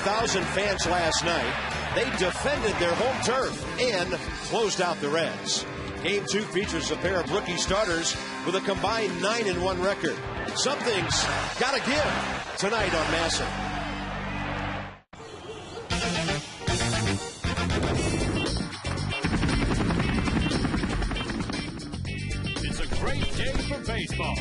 1,000 fans last night. They defended their home turf and closed out the Reds. Game 2 features a pair of rookie starters with a combined 9-1 record. Something's got to give tonight on Massive. It's a great day for baseball.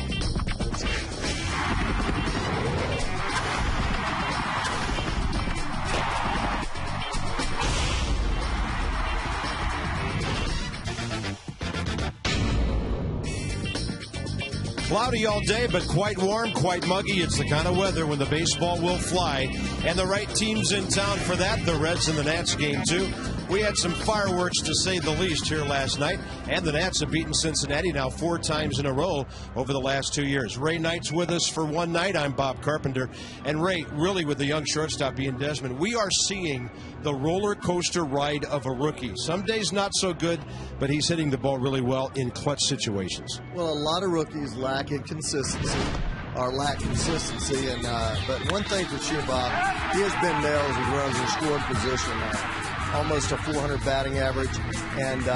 Cloudy all day, but quite warm, quite muggy. It's the kind of weather when the baseball will fly. And the right team's in town for that, the Reds and the Nats game 2. We had some fireworks, to say the least, here last night. And the Nats have beaten Cincinnati now 4 times in a row over the last 2 years. Ray Knight's with us for one night. I'm Bob Carpenter. And Ray, really with the young shortstop being Desmond, we are seeing the roller coaster ride of a rookie. Some days not so good, but he's hitting the ball really well in clutch situations. Well, a lot of rookies lack consistency. But one thing for sure, Bob, he has been nails with runners in scoring position. Almost a 400 batting average. And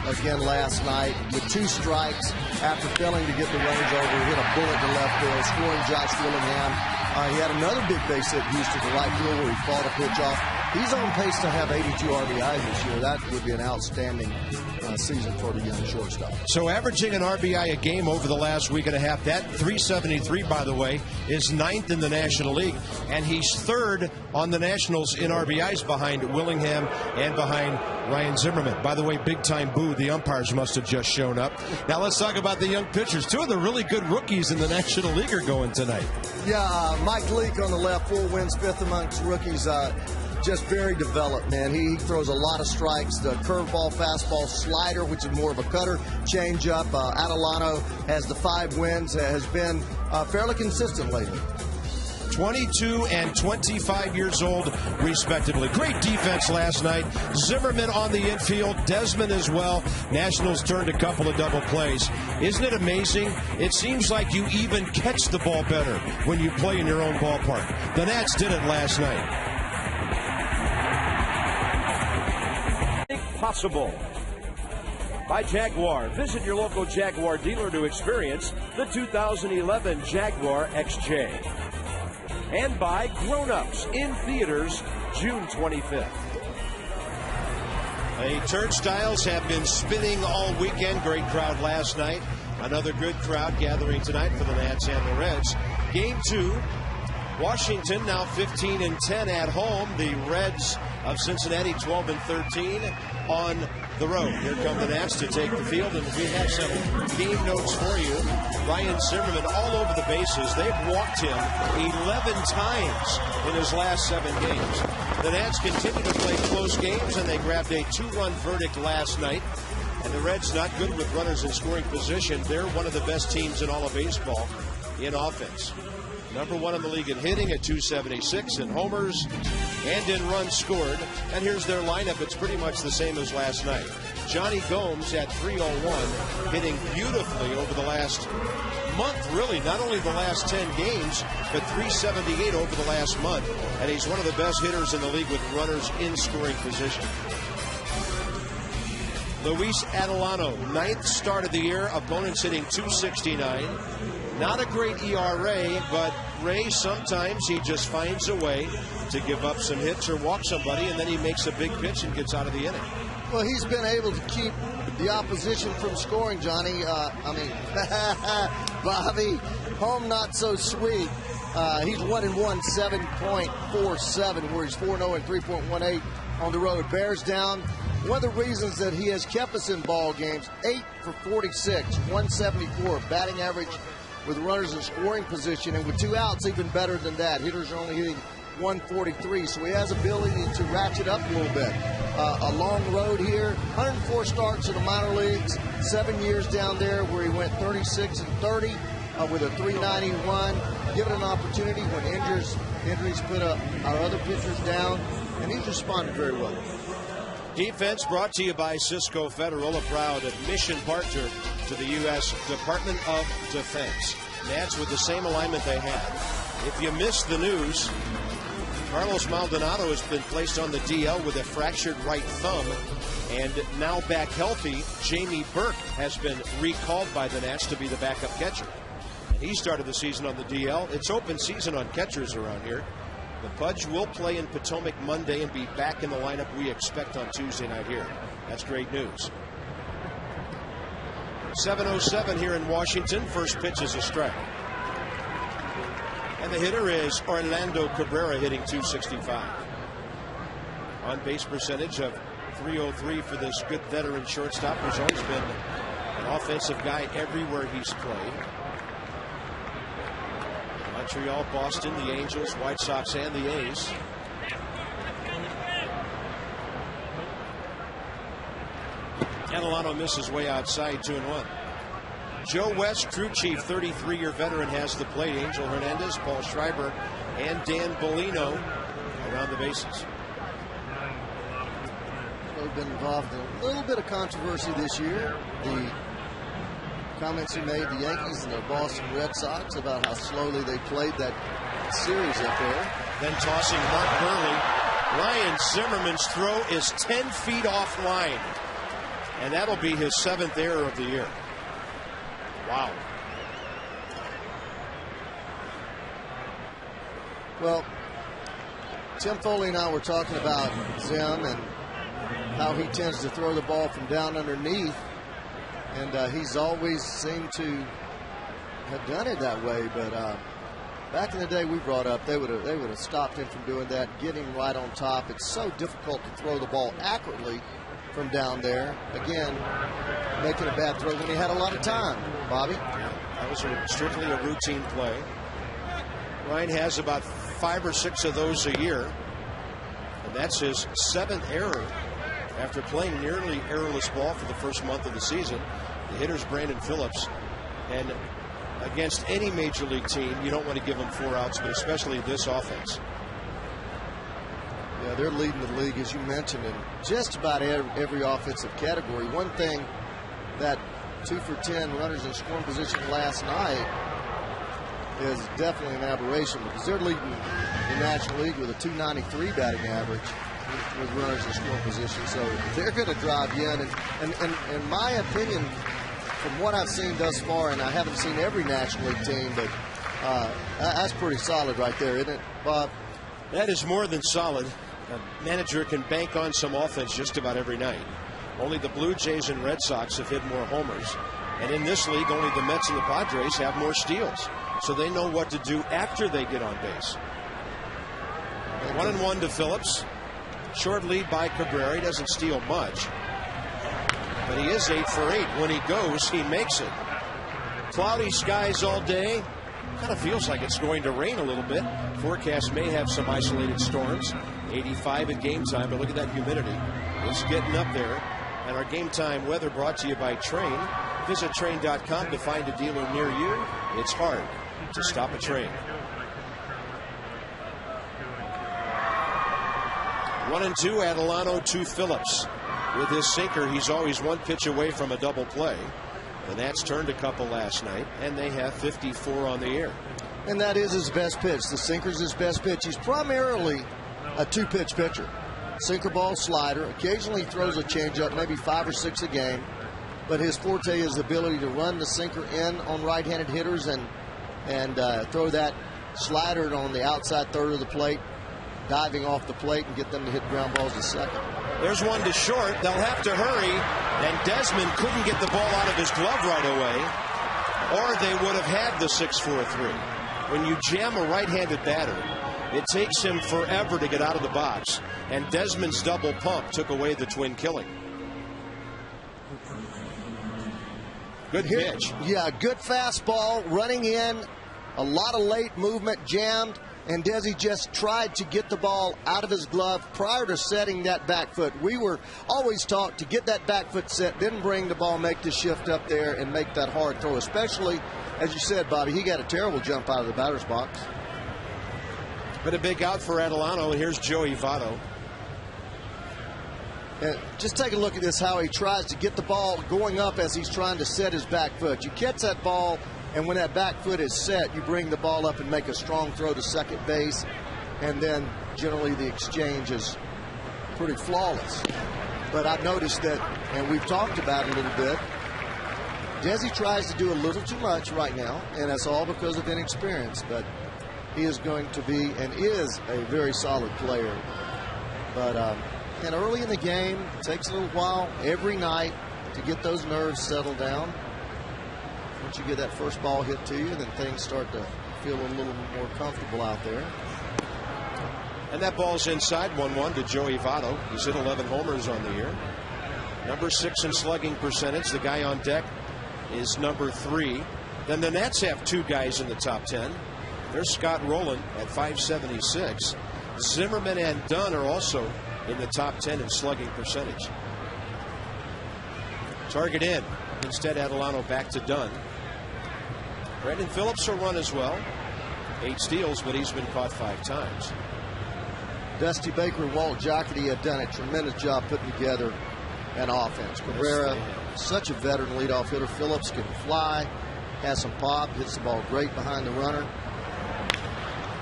again, last night, with 2 strikes, after failing to get the runners over, he hit a bullet to left field, scoring Josh Willingham. He had another big base hit Houston to right field where he fought a pitch off. He's on pace to have 82 RBIs this year. That would be an outstanding season for the young shortstop. So averaging an RBI a game over the last week and a half, that 373, by the way, is 9th in the National League. And he's 3rd on the Nationals in RBIs behind Willingham and behind Ryan Zimmerman. By the way, big-time boo. The umpires must have just shown up. Now let's talk about the young pitchers. 2 of the really good rookies in the National League are going tonight. Yeah, Mike Leake on the left, 4 wins, 5th amongst rookies. Just very developed, man. He throws a lot of strikes, the curveball, fastball, slider, which is more of a cutter, changeup. Adelano has the 5 wins, has been fairly consistent lately. 22 and 25 years old, respectively. Great defense last night. Zimmerman on the infield, Desmond as well. Nationals turned a couple of double plays. Isn't it amazing? It seems like you even catch the ball better when you play in your own ballpark. The Nats did it last night. Possible by Jaguar. Visit your local Jaguar dealer to experience the 2011 Jaguar XJ. And by Grown Ups in theaters June 25th. The turnstiles have been spinning all weekend. Great crowd last night. Another good crowd gathering tonight for the Nats and the Reds. Game 2. Washington now 15 and 10 at home. The Reds of Cincinnati 12 and 13 on the road. Here come the Nats to take the field, and we have some game notes for you. Ryan Zimmerman all over the bases. They've walked him 11 times in his last 7 games. The Nats continue to play close games, and they grabbed a 2-run verdict last night. And the Reds not good with runners in scoring position. They're one of the best teams in all of baseball in offense. Number 1 in the league in hitting at 276, in homers and in runs scored. And here's their lineup. It's pretty much the same as last night. Johnny Gomes at 301, hitting beautifully over the last month, really. Not only the last 10 games, but 378 over the last month. And he's one of the best hitters in the league with runners in scoring position. Luis Adelano, 9th start of the year. Opponents hitting 269. Not a great ERA, but Ray, sometimes he just finds a way to give up some hits or walk somebody, and then he makes a big pitch and gets out of the inning. Well, he's been able to keep the opposition from scoring, Johnny. Bobby, home not so sweet. He's 1-1, 7.47, where he's 4-0 and 3.18 on the road. Bears down. One of the reasons that he has kept us in ball games, 8 for 46, 174 batting average with runners in scoring position, and with 2 outs, even better than that. Hitters are only hitting 143, so he has ability to ratchet up a little bit. A long road here, 104 starts in the minor leagues, 7 years down there where he went 36 and 30 with a 391. Given an opportunity when injuries put our other pitchers down, and he's responded very well. Defense brought to you by Cisco Federal, a proud admission partner to the U.S. Department of Defense. Nats with the same alignment they had. If you missed the news, Carlos Maldonado has been placed on the DL with a fractured right thumb. And now back healthy, Jamie Burke has been recalled by the Nats to be the backup catcher. And he started the season on the DL. It's open season on catchers around here. The Pudge will play in Potomac Monday and be back in the lineup we expect on Tuesday night here. That's great news. 7:07 here in Washington. First pitch is a strike. And the hitter is Orlando Cabrera, hitting .265. On base percentage of .303 for this good veteran shortstop, who's always been an offensive guy everywhere he's played. Montreal, Boston, the Angels, White Sox, and the A's. Catalano misses way outside, 2-1. Joe West, crew chief, 33-year veteran, has the plate. Angel Hernandez, Paul Schreiber, and Dan Bellino around the bases. They've been involved in a little bit of controversy this year. The comments he made, the Yankees and the Boston Red Sox, about how slowly they played that series up there. Then tossing Mark Burley. Ryan Zimmerman's throw is 10 feet off line. And that'll be his 7th error of the year. Wow. Well, Tim Foley and I were talking about Zim and how he tends to throw the ball from down underneath. And he's always seemed to have done it that way. But back in the day we brought up, they would have stopped him from doing that, getting right on top. It's so difficult to throw the ball accurately from down there. Again, making a bad throw when he had a lot of time, Bobby. That was strictly a routine play. Ryan has about 5 or 6 of those a year. And that's his 7th error after playing nearly errorless ball for the first month of the season. The hitter's Brandon Phillips. And against any major league team, you don't want to give them 4 outs, but especially this offense. Yeah, they're leading the league, as you mentioned, in just about every offensive category. One thing, that 2 for 10 runners in scoring position last night is definitely an aberration, because they're leading the National League with a .293 batting average with runners in scoring position. So they're going to drive you in. And in my opinion, from what I've seen thus far, and I haven't seen every National League team, but that's pretty solid right there, isn't it, Bob? That is more than solid. A manager can bank on some offense just about every night. Only the Blue Jays and Red Sox have hit more homers. And in this league, only the Mets and the Padres have more steals. So they know what to do after they get on base. 1-1 to Phillips. Short lead by Cabrera. He doesn't steal much, but he is 8 for 8. When he goes, he makes it. Cloudy skies all day. Kind of feels like it's going to rain a little bit. Forecast may have some isolated storms. 85 at game time, but look at that humidity. It's getting up there. And our game time weather brought to you by Train. Visit train.com to find a dealer near you. It's hard to stop a train. 1-2, Adelano to Phillips. With his sinker, he's always 1 pitch away from a double play. The Nats turned a couple last night, and they have 54 on the air. And that is his best pitch. The sinker's his best pitch. He's primarily a 2-pitch pitcher. Sinker ball, slider. Occasionally he throws a changeup, maybe 5 or 6 a game. But his forte is the ability to run the sinker in on right-handed hitters and throw that slider on the outside third of the plate, diving off the plate and get them to hit ground balls to second. There's one to short. They'll have to hurry. And Desmond couldn't get the ball out of his glove right away, or they would have had the 6-4-3. When you jam a right-handed batter, it takes him forever to get out of the box. And Desmond's double pump took away the twin killing. Good pitch. Yeah, good fastball, running in. A lot of late movement, jammed. And Desi just tried to get the ball out of his glove prior to setting that back foot. We were always taught to get that back foot set, then bring the ball, make the shift up there, and make that hard throw. Especially, as you said, Bobby, he got a terrible jump out of the batter's box. But a big out for Adelano, and here's Joey Votto. And just take a look at this, how he tries to get the ball going up as he's trying to set his back foot. You catch that ball, and when that back foot is set, you bring the ball up and make a strong throw to second base. and then generally the exchange is pretty flawless. But I've noticed that, and we've talked about it a little bit, Desi tries to do a little too much right now, and that's all because of inexperience. But he is going to be and is a very solid player. But and early in the game, it takes a little while every night to get those nerves settled down. Once you get that first ball hit to you, then things start to feel a little more comfortable out there. And that ball's inside, 1-1 to Joey Votto. He's hit 11 homers on the year. Number 6 in slugging percentage. The guy on deck is number 3. Then the Nats have 2 guys in the top 10. There's Scott Rowland at 576. Zimmerman and Dunn are also in the top 10 in slugging percentage. Target in. Instead, Adelano back to Dunn. Brandon Phillips will run as well. 8 steals, but he's been caught 5 times. Dusty Baker and Walt Jocketty have done a tremendous job putting together an offense. Cabrera, such a veteran leadoff hitter. Phillips can fly, has some pop, hits the ball great behind the runner.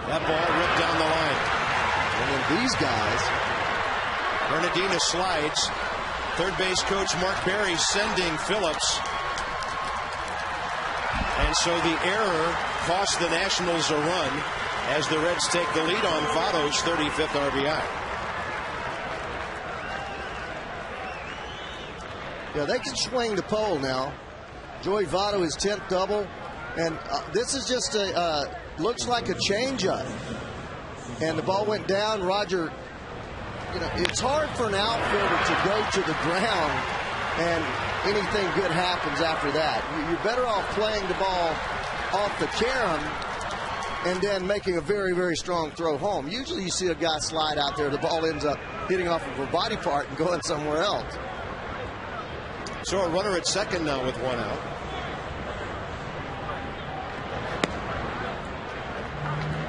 That ball ripped down the line. And then these guys. Bernardino slides. Third base coach Mark Berry sending Phillips. And so the error cost the Nationals a run as the Reds take the lead on Votto's 35th RBI. Yeah, they can swing the pole now. Joey Votto, his 10th double. And this is just a, looks like a changeup. And the ball went down. Roger, you know, it's hard for an outfielder to go to the ground and anything good happens after that. You're better off playing the ball off the carom and then making a very, very strong throw home. Usually you see a guy slide out there, the ball ends up hitting off of a body part and going somewhere else. So a runner at second now with 1 out.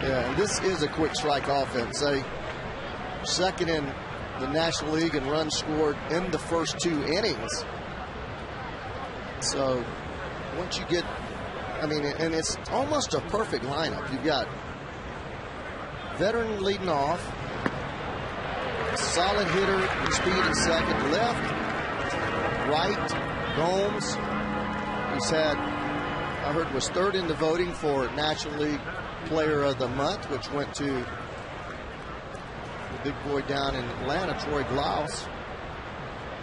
Yeah, and this is a quick strike offense. They second in the National League in runs scored in the first 2 innings. So once you get, I mean, and it's almost a perfect lineup. You've got veteran leading off, solid hitter with speed in second, left, right, Gomes, who's had, I heard, was 3rd in the voting for National League Player of the Month, which went to the big boy down in Atlanta, Troy Glaus.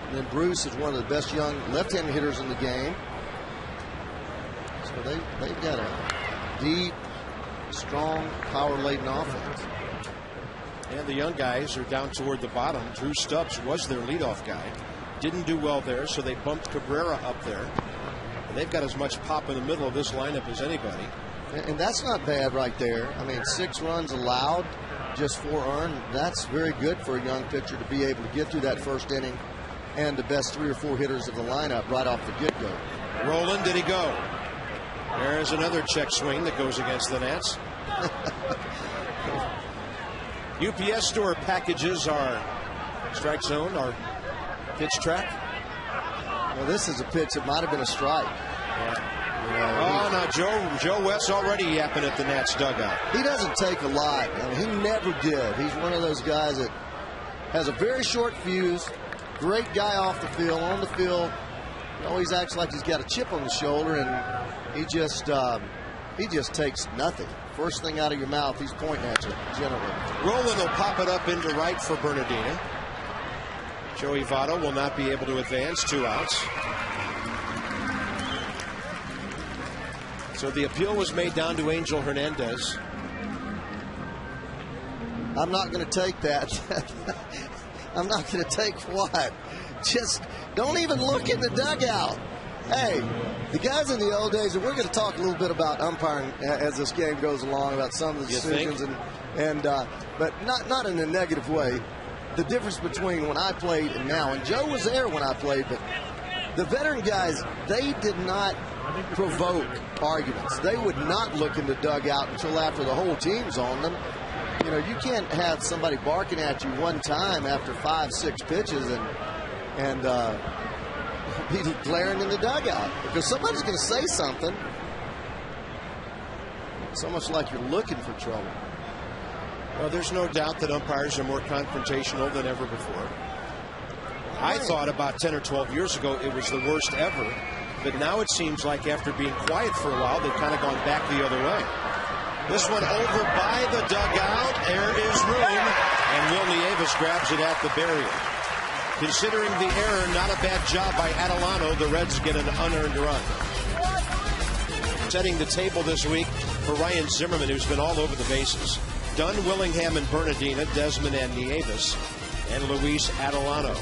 And then Bruce is one of the best young left-handed hitters in the game. So they've got a deep, strong, power-laden offense. And the young guys are down toward the bottom. Drew Stubbs was their leadoff guy. Didn't do well there, so they bumped Cabrera up there. And they've got as much pop in the middle of this lineup as anybody. And that's not bad right there. I mean, 6 runs allowed, just 4 earned. That's very good for a young pitcher to be able to get through that first inning and the best 3 or 4 hitters of the lineup right off the get-go. Rowland, did he go? There's another check swing that goes against the Nats. UPS store packages are strike zone, our pitch track. Well, this is a pitch that might have been a strike. Yeah. Oh, no, Joe West already yapping at the Nats dugout. He doesn't take a lot. I mean, he never did. He's one of those guys that has a very short fuse, great guy off the field, on the field. He always acts like he's got a chip on his shoulder, and he just takes nothing. First thing out of your mouth, he's pointing at you, generally. Rowland will pop it up into right for Bernardino. Joey Votto will not be able to advance. 2 outs. So the appeal was made down to Angel Hernandez. I'm not going to take that. I'm not going to take what? Just don't even look in the dugout. Hey, the guys in the old days, and we're going to talk a little bit about umpiring as this game goes along, about some of the decisions, but not in a negative way. The difference between when I played and now, and Joe was there when I played, but the veteran guys, they did not provoke arguments. They would not look in the dugout until after the whole team's on them. You know, you can't have somebody barking at you one time after 5, 6 pitches and be glaring in the dugout, because somebody's going to say something. It's almost like you're looking for trouble. Well, there's no doubt that umpires are more confrontational than ever before. I thought about 10 or 12 years ago it was the worst ever, but now it seems like after being quiet for a while, they've kind of gone back the other way. This one over by the dugout. There is room, and Will Nieves grabs it at the barrier. Considering the error, not a bad job by Adelano. The Reds get an unearned run. Setting the table this week for Ryan Zimmerman, who's been all over the bases. Dunn, Willingham, and Bernardina, Desmond and Nieves, and Luis Adelano.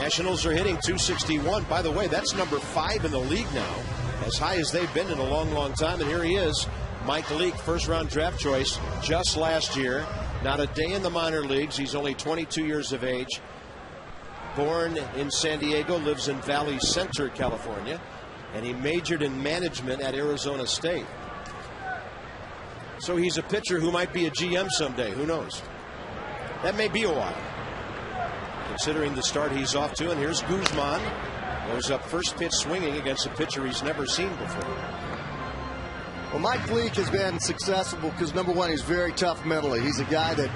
Nationals are hitting .261. By the way, that's number 5 in the league now, as high as they've been in a long, long time. And here he is, Mike Leake, first-round draft choice just last year. Not a day in the minor leagues. He's only 22 years of age. Born in San Diego, lives in Valley Center, California, and he majored in management at Arizona State. So he's a pitcher who might be a GM someday. Who knows? That may be a while, considering the start he's off to. And here's Guzman. Goes up first pitch swinging against a pitcher he's never seen before. Well, Mike Leake has been successful because, number one, he's very tough mentally. He's a guy that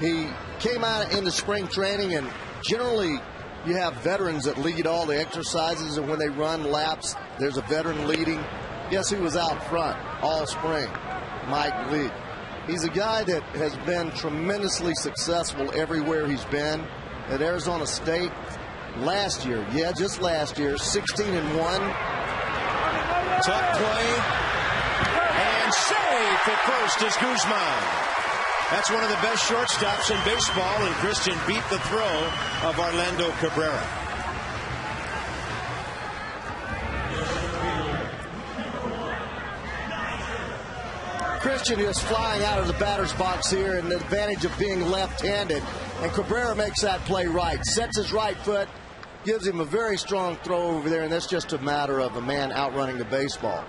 he came out in the spring training, and generally you have veterans that lead all the exercises, and when they run laps, there's a veteran leading. Guess who was out front all spring? Mike Leake. He's a guy that has been tremendously successful everywhere he's been. At Arizona State last year, just last year, 16-1. Tough play. And safe at first is Guzman. That's one of the best shortstops in baseball, and Christian beat the throw of Orlando Cabrera. Christian is flying out of the batter's box here, and the advantage of being left-handed. And Cabrera makes that play right. Sets his right foot, gives him a very strong throw over there, and that's just a matter of a man outrunning the baseball.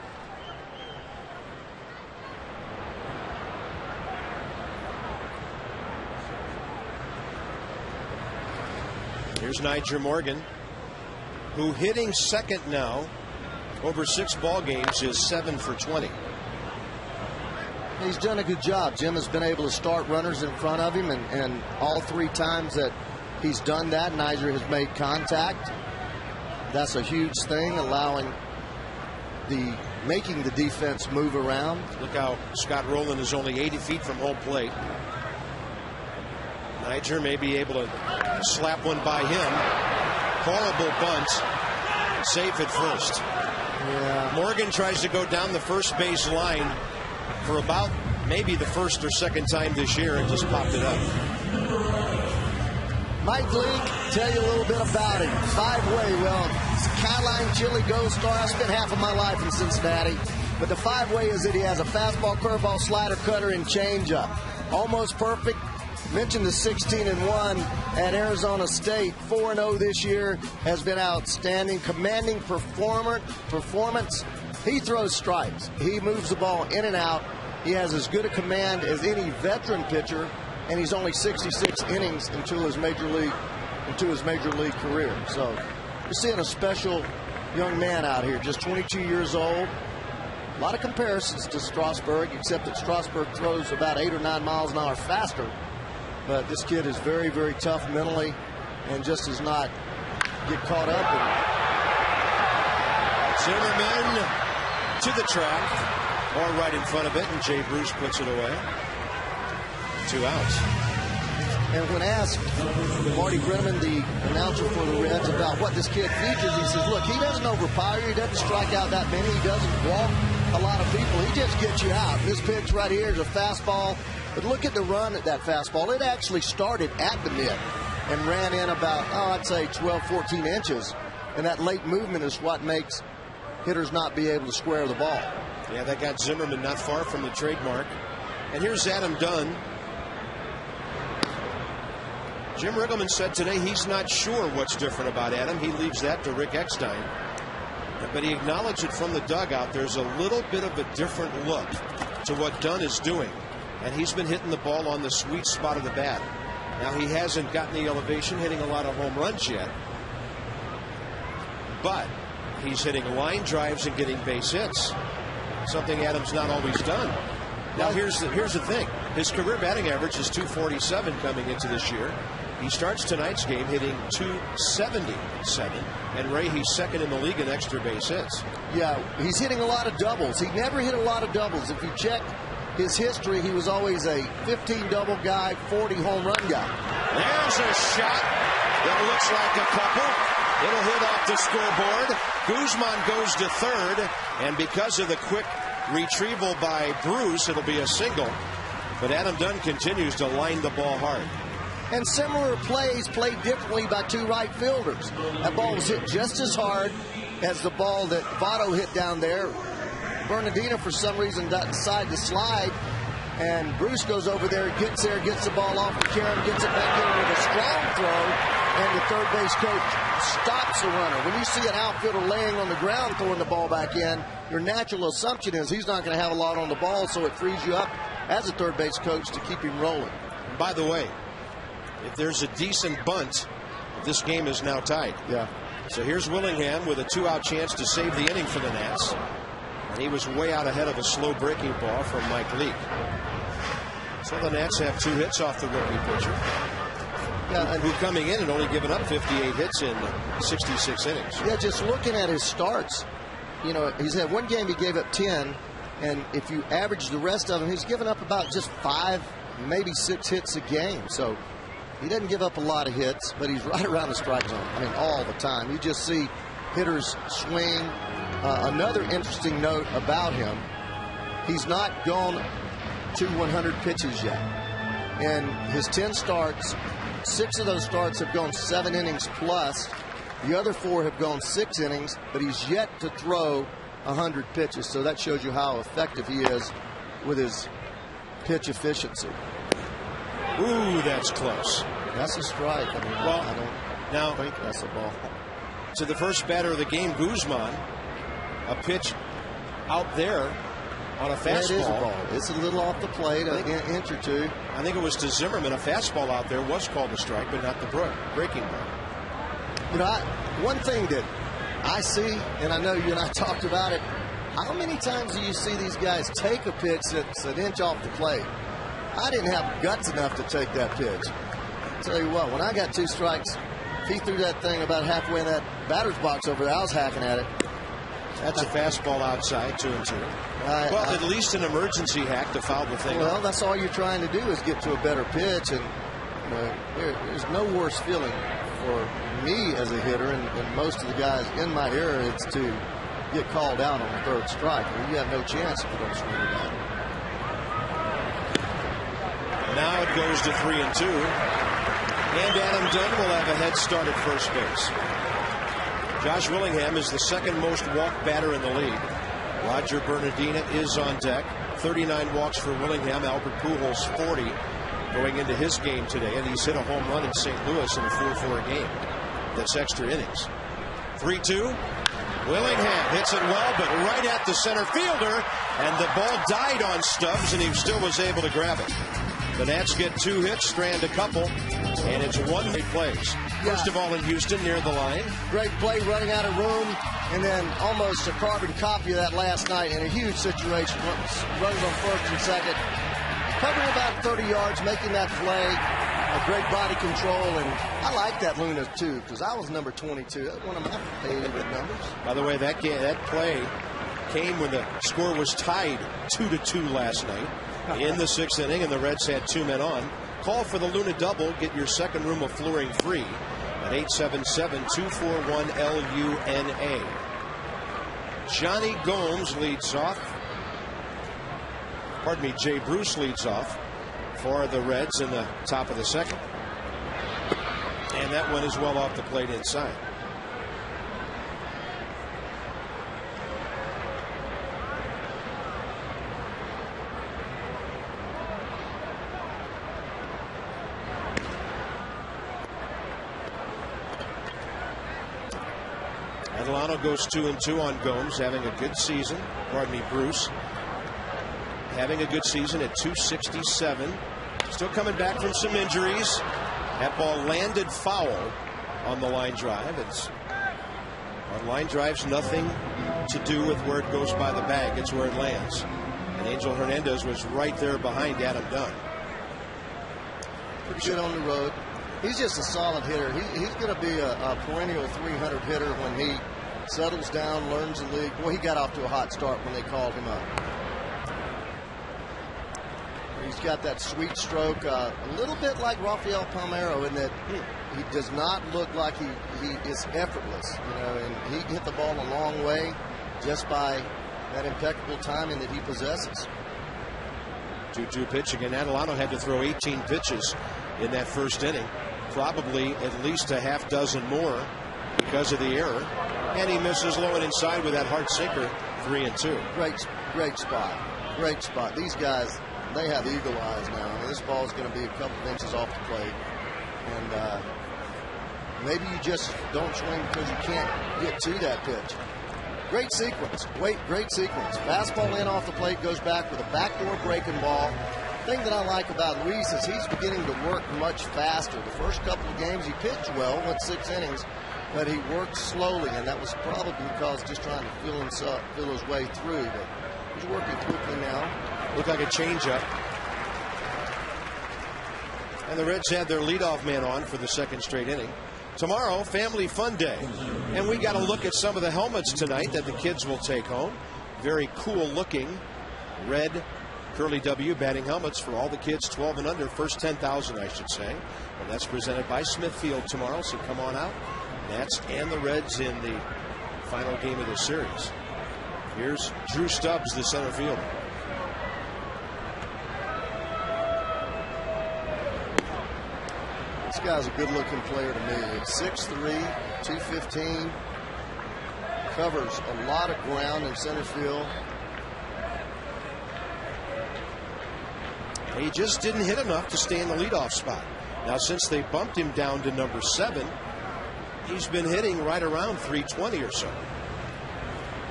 Here's Nyjer Morgan, who hitting second now over 6 ball games is 7 for 20. He's done a good job. Jim has been able to start runners in front of him, and all 3 times that he's done that, Nyjer has made contact. That's a huge thing, making the defense move around. Look how Scott Rowland is only 80 feet from home plate. Nyjer may be able to slap one by him. Horrible bunt. Safe at first. Yeah. Morgan tries to go down the first base line for about maybe the first or second time this year and just popped it up. Mike Leake, tell you a little bit about him. 5-way, well, Caroline Chili Gold Star. I spent half of my life in Cincinnati. But the 5-way is that he has a fastball, curveball, slider, cutter, and changeup. Almost perfect. Mentioned the 16-1 at Arizona State. 4-0 this year. Has been outstanding. Commanding performance. He throws strikes. He moves the ball in and out. He has as good a command as any veteran pitcher, and he's only 66 innings into his major league career. So you're seeing a special young man out here, just 22 years old. A lot of comparisons to Strasburg, except that Strasburg throws about 8 or 9 miles an hour faster. But this kid is very, very tough mentally, and just does not get caught up in it. Zimmerman to the track, or right in front of it, and Jay Bruce puts it away. 2 outs. And when asked, Marty Brennan, the announcer for the Reds, about what this kid features, he says, look, he doesn't overpower you, he doesn't strike out that many, he doesn't walk a lot of people, he just gets you out. This pitch right here is a fastball, but look at the run at that fastball. It actually started at the mitt and ran in about, I'd say 12, 14 inches. And that late movement is what makes hitters not be able to square the ball. Yeah, that got Zimmerman not far from the trademark. And here's Adam Dunn. Jim Riggleman said today he's not sure what's different about Adam. He leaves that to Rick Eckstein. But he acknowledged it from the dugout. There's a little bit of a different look to what Dunn is doing. And he's been hitting the ball on the sweet spot of the bat. Now, he hasn't gotten the elevation, hitting a lot of home runs yet. But he's hitting line drives and getting base hits. Something Adam's not always done. Now here's the thing. His career batting average is .247 coming into this year. He starts tonight's game hitting .277, and Ray, he's second in the league in extra base hits. Yeah, he's hitting a lot of doubles. He never hit a lot of doubles. If you check his history, he was always a 15 double guy, 40 home run guy. There's a shot that looks like a couple. It'll hit off the scoreboard. Guzman goes to third, and because of the quick retrieval by Bruce, it'll be a single. But Adam Dunn continues to line the ball hard. And similar plays played differently by two right fielders. That ball was hit just as hard as the ball that Votto hit down there. Bernardino, for some reason, decided to slide, and Bruce goes over there, gets the ball off the carom, gets it back in with a strong throw, and the third base coach stops the runner. When you see an outfielder laying on the ground throwing the ball back in, your natural assumption is he's not going to have a lot on the ball, so it frees you up as a third base coach to keep him rolling. By the way, if there's a decent bunt, this game is now tied. Yeah. So here's Willingham with a 2-out chance to save the inning for the Nats. And he was way out ahead of a slow breaking ball from Mike Leake. So the Nats have 2 hits off the rookie pitcher. Yeah, who coming in and only given up 58 hits in 66 innings. Yeah, just looking at his starts, you know, he's had one game he gave up 10, and if you average the rest of them, he's given up about just 5, maybe 6 hits a game. So he doesn't give up a lot of hits, but he's right around the strike zone. I mean, all the time. You just see hitters swing. Another interesting note about him, he's not gone to 100 pitches yet. In his 10 starts, 6 of those starts have gone 7 innings plus. The other 4 have gone 6 innings, but he's yet to throw 100 pitches. So that shows you how effective he is with his pitch efficiency. Ooh, that's close. That's a strike. I mean, well, I don't think that's a ball. To the first batter of the game, Guzman, a pitch out there on a fastball. Yeah, it is a ball. It's a little off the plate, an inch or two. I think it was to Zimmerman. A fastball out there was called a strike, but not the breaking ball. You know, one thing that I see, and I know you and I talked about it, how many times do you see these guys take a pitch that's an inch off the plate? I didn't have guts enough to take that pitch. I'll tell you what, when I got 2 strikes, if he threw that thing about halfway in that batter's box over there, I was hacking at it. That's a fastball outside, 2-2. Well, at least an emergency hack to foul the thing. Well, that's all you're trying to do is get to a better pitch, and you know, there's no worse feeling for me as a hitter and most of the guys in my era. It's to get called out on the 3rd strike. Well, you have no chance if you don't swing it out. Now it goes to 3-2, and Adam Dunn will have a head start at first base. Josh Willingham is the second most walked batter in the league. Roger Bernardino is on deck. 39 walks for Willingham. Albert Pujols 40 going into his game today, and he's hit a home run in St. Louis in a 4-4 game. That's extra innings. 3-2. Willingham hits it well, but right at the center fielder, and the ball died on Stubbs, and he still was able to grab it. The Nats get 2 hits, Strand a couple, and it's 1 great plays. First of all, in Houston, near the line. Great play, running out of room, and then almost a carbon copy of that last night in a huge situation. Runs on first and second, covering about 30 yards, making that play. A great body control, and I like that Luna too, because I was number 22. That's one of my favorite numbers. By the way, that play came when the score was tied 2-2 last night in the 6th inning, and the Reds had 2 men on. Call for the Luna double. Get your second room of flooring free at 877-241-LUNA. Johnny Gomes leads off. Pardon me, Jay Bruce leads off for the Reds in the top of the 2nd. And that one is well off the plate inside. Adelano goes 2-2 on Gomes, having a good season. Pardon me, Bruce. Having a good season at 267. Still coming back from some injuries. That ball landed foul on the line drive. On line drives, nothing to do with where it goes by the bag. It's where it lands. And Angel Hernandez was right there behind Adam Dunn. Pretty good on the road. He's just a solid hitter. He's going to be a perennial 300 hitter when he settles down, learns the league. Boy, he got off to a hot start when they called him up. He's got that sweet stroke, a little bit like Rafael Palmeiro in that he does not look like he is effortless, and he hit the ball a long way just by that impeccable timing that he possesses. 2-2 pitch again. Adelano had to throw 18 pitches in that first inning, probably at least a half dozen more because of the error, and he misses low and inside with that hard sinker. 3-2. Great spot. These guys, they have eagle eyes now. I mean, this ball is going to be a couple of inches off the plate, and maybe you just don't swing because you can't get to that pitch. Great sequence. Great sequence. Fastball in off the plate, goes back with a backdoor breaking ball. The thing that I like about Luis is he's beginning to work much faster. The first couple of games he pitched well, went 6 innings, but he worked slowly, and that was probably because just trying to feel his way through. But he's working quickly now. Looked like a changeup. And the Reds had their leadoff man on for the second straight inning. Tomorrow, Family Fun Day. And we got to look at some of the helmets tonight that the kids will take home. Very cool looking red Curly W batting helmets for all the kids 12 and under, first 10,000 I should say. And that's presented by Smithfield tomorrow, so come on out. Nats and the Reds in the final game of the series. Here's Drew Stubbs, the center fielder. This guy's a good-looking player to me. It's 6'3", 215, covers a lot of ground in center field. He just didn't hit enough to stay in the leadoff spot. Now, since they bumped him down to number 7, he's been hitting right around 320 or so.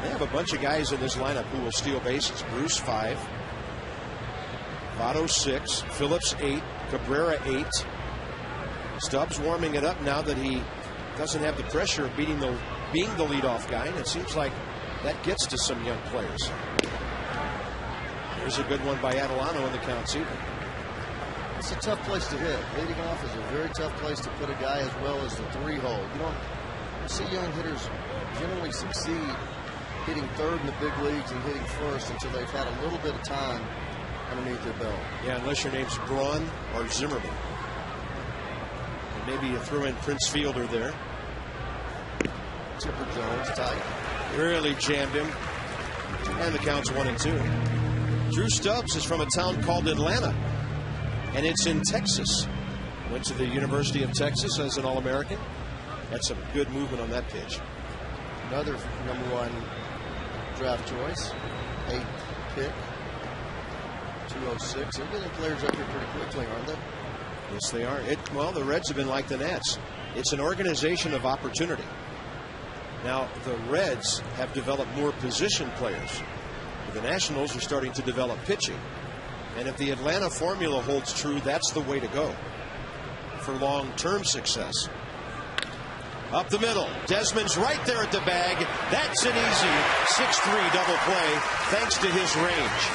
They have a bunch of guys in this lineup who will steal bases. Bruce 5, Votto 6, Phillips 8, Cabrera 8. Stubbs warming it up now that he doesn't have the pressure of being the leadoff guy, and it seems like that gets to some young players. There's a good one by Adelano, and the count's even. It's a tough place to hit. Leading off is a very tough place to put a guy as well as the 3-hole. You don't see young hitters generally succeed hitting third in the big leagues and hitting first until they've had a little bit of time underneath their belt. Yeah, unless your name's Braun or Zimmerman. Maybe you throw in Prince Fielder there. Chipper Jones tight. Really jammed him. And the count's 1-2. Drew Stubbs is from a town called Atlanta, and it's in Texas. Went to the University of Texas as an All-American. Had some good movement on that pitch. Another #1 draft choice. 8th pick. 206. They're getting players up here pretty quickly, aren't they? Yes, they are. Well, the Reds have been like the Nats. It's an organization of opportunity. Now, the Reds have developed more position players. The Nationals are starting to develop pitching. And if the Atlanta formula holds true, that's the way to go for long-term success. Up the middle. Desmond's right there at the bag. That's an easy 6-3 double play thanks to his range.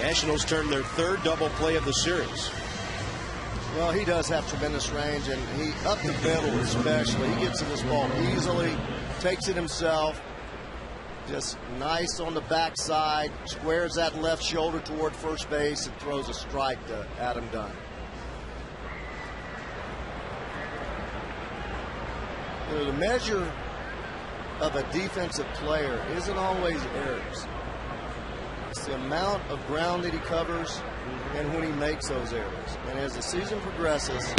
Nationals turn their third double play of the series. Well, he does have tremendous range, and he up the middle especially. He gets to this ball easily, takes it himself. Just nice on the backside, squares that left shoulder toward first base and throws a strike to Adam Dunn. You know, the measure of a defensive player isn't always errors. It's the amount of ground that he covers and when he makes those errors. And as the season progresses,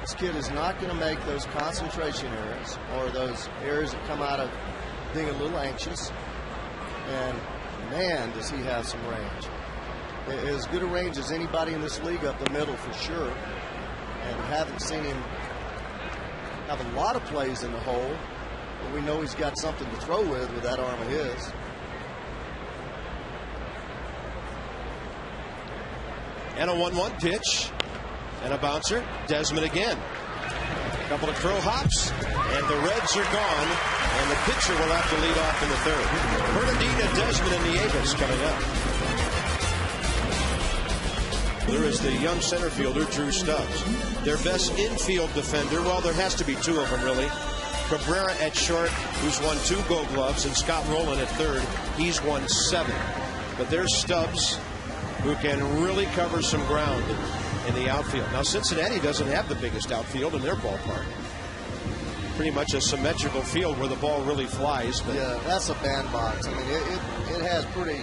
this kid is not going to make those concentration errors or those errors that come out of being a little anxious. And man, does he have some range. As good a range as anybody in this league up the middle for sure. And haven't seen him have a lot of plays in the hole, but we know he's got something to throw with that arm of his. And a 1-1 pitch and a bouncer. Desmond again. A couple of crow hops, and the Reds are gone. And the pitcher will have to lead off in the third. Bernardina, Desmond, and Nieves coming up. There is the young center fielder, Drew Stubbs. Their best infield defender, well, there has to be two of them, really. Cabrera at short, who's won 2 Gold Gloves, and Scott Rowland at third. He's won 7. But there's Stubbs, who can really cover some ground in the outfield. Now, Cincinnati doesn't have the biggest outfield in their ballpark. Pretty much a symmetrical field where the ball really flies. But yeah, that's a bandbox. I mean, it has pretty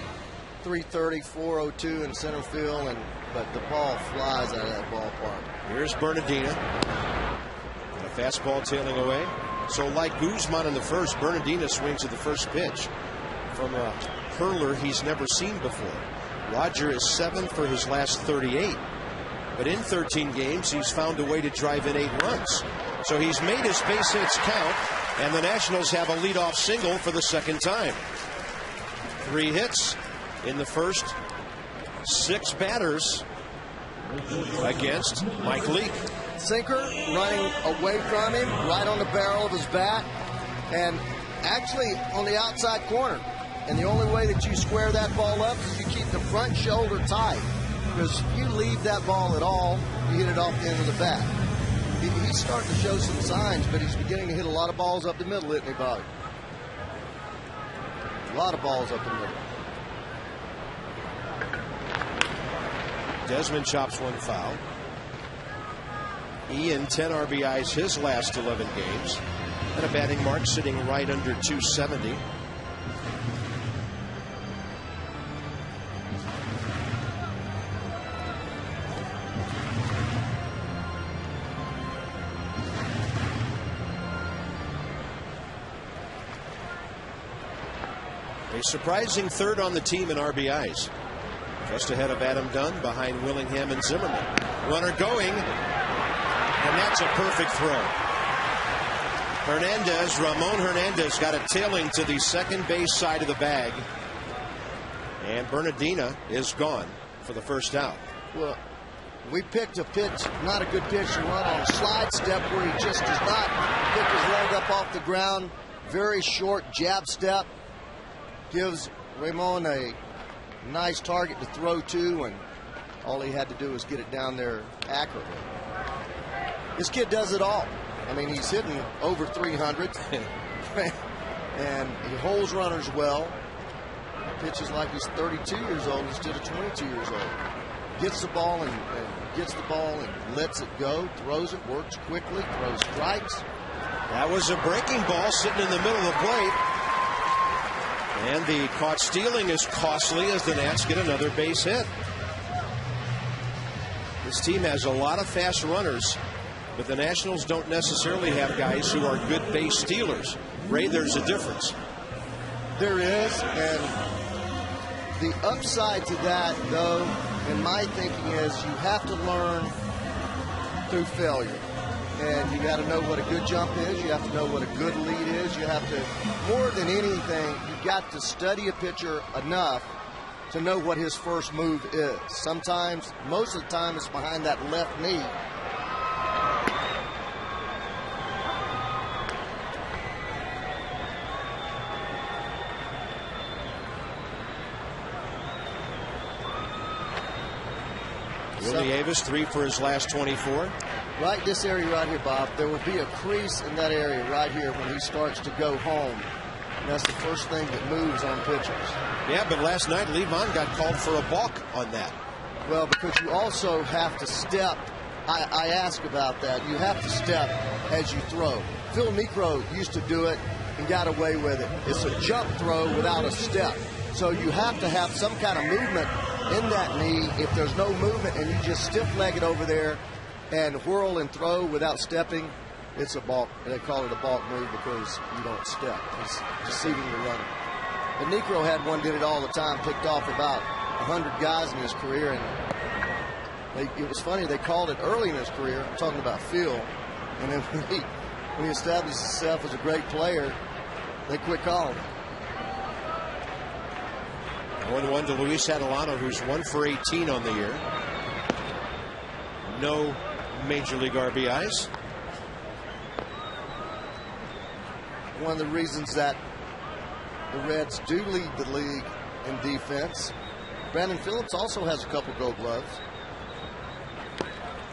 330, 402 in center field, but the ball flies out of that ballpark. Here's Bernardina. And a fastball tailing away. So like Guzman in the first, Bernardina swings at the first pitch from a hurler he's never seen before. Roger is 7 for his last 38. But in 13 games, he's found a way to drive in 8 runs. So he's made his base hits count, and the Nationals have a leadoff single for the second time. 3 hits in the first 6 batters against Mike Leake. Sinker running away from him, right on the barrel of his bat, and actually on the outside corner. And the only way that you square that ball up is you keep the front shoulder tight. Because if you leave that ball at all, you hit it off the end of the bat. He's starting to show some signs, but he's beginning to hit a lot of balls up the middle, isn't he, Bobby? A lot of balls up the middle. Desmond chops one foul. Ian, 10 RBIs his last 11 games. And a batting mark sitting right under 270. A surprising third on the team in RBIs. Just ahead of Adam Dunn, behind Willingham and Zimmerman. Runner going, and that's a perfect throw. Ramon Hernandez got it tailing to the second base side of the bag. And Bernardina is gone for the first out. Well, we picked a pitch, not a good pitch to run on a slide step where he just does not pick his leg up off the ground. Very short jab step. Gives Ramon a nice target to throw to, and all he had to do was get it down there accurately. This kid does it all. I mean, he's hitting over 300, and he holds runners well. Pitches like he's 32 years old instead of 22 years old. Gets the ball and lets it go, throws it, works quickly, throws strikes. That was a breaking ball sitting in the middle of the plate. And the caught stealing is costly as the Nats get another base hit. This team has a lot of fast runners, but the Nationals don't necessarily have guys who are good base stealers. Ray, there's a difference. There is, and the upside to that, though, in my thinking, is you have to learn through failure. And you got to know what a good jump is. You have to know what a good lead is. You have to, more than anything, you got to study a pitcher enough to know what his first move is. Sometimes, most of the time, it's behind that left knee. Nieves, 3 for his last 24. Right, this area right here, Bob, there will be a crease in that area right here when he starts to go home. And that's the first thing that moves on pitchers. Yeah, but last night, Levon got called for a balk on that. Well, because you also have to step. I ask about that. You have to step as you throw. Phil Niekro used to do it and got away with it. It's a jump throw without a step. So you have to have some kind of movement in that knee. If there's no movement and you just stiff-leg it over there and whirl and throw without stepping, it's a balk. They call it a balk move because you don't step. It's deceiving the runner. But Niekro had one, did it all the time, picked off about 100 guys in his career. And it was funny, they called it early in his career. I'm talking about Phil. And then when he established himself as a great player, they quit calling him. 1-1 to Luis Adelano, who's 1 for 18 on the year. No Major League RBIs. one of the reasons that the Reds do lead the league in defense. Brandon Phillips also has a couple Gold Gloves.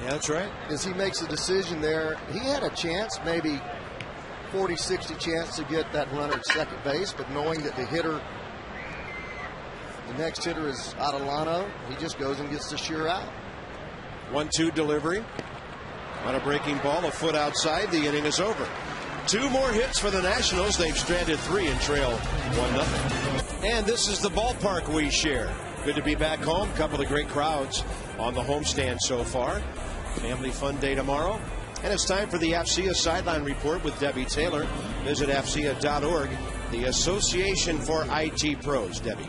Yeah, that's right. As he makes a decision there, he had a chance, maybe 40-60 chance to get that runner at second base, but knowing that the next hitter is Adelano, he just goes and gets the sure out. 1-2 delivery on a breaking ball, a foot outside. The inning is over. 2 more hits for the Nationals. They've stranded 3 and trail 1-0. And this is the ballpark we share. Good to be back home. Couple of great crowds on the homestand so far. Family fun day tomorrow. And it's time for the AFCEA Sideline Report with Debbie Taylor. Visit AFCEA.org, the Association for IT Pros. Debbie.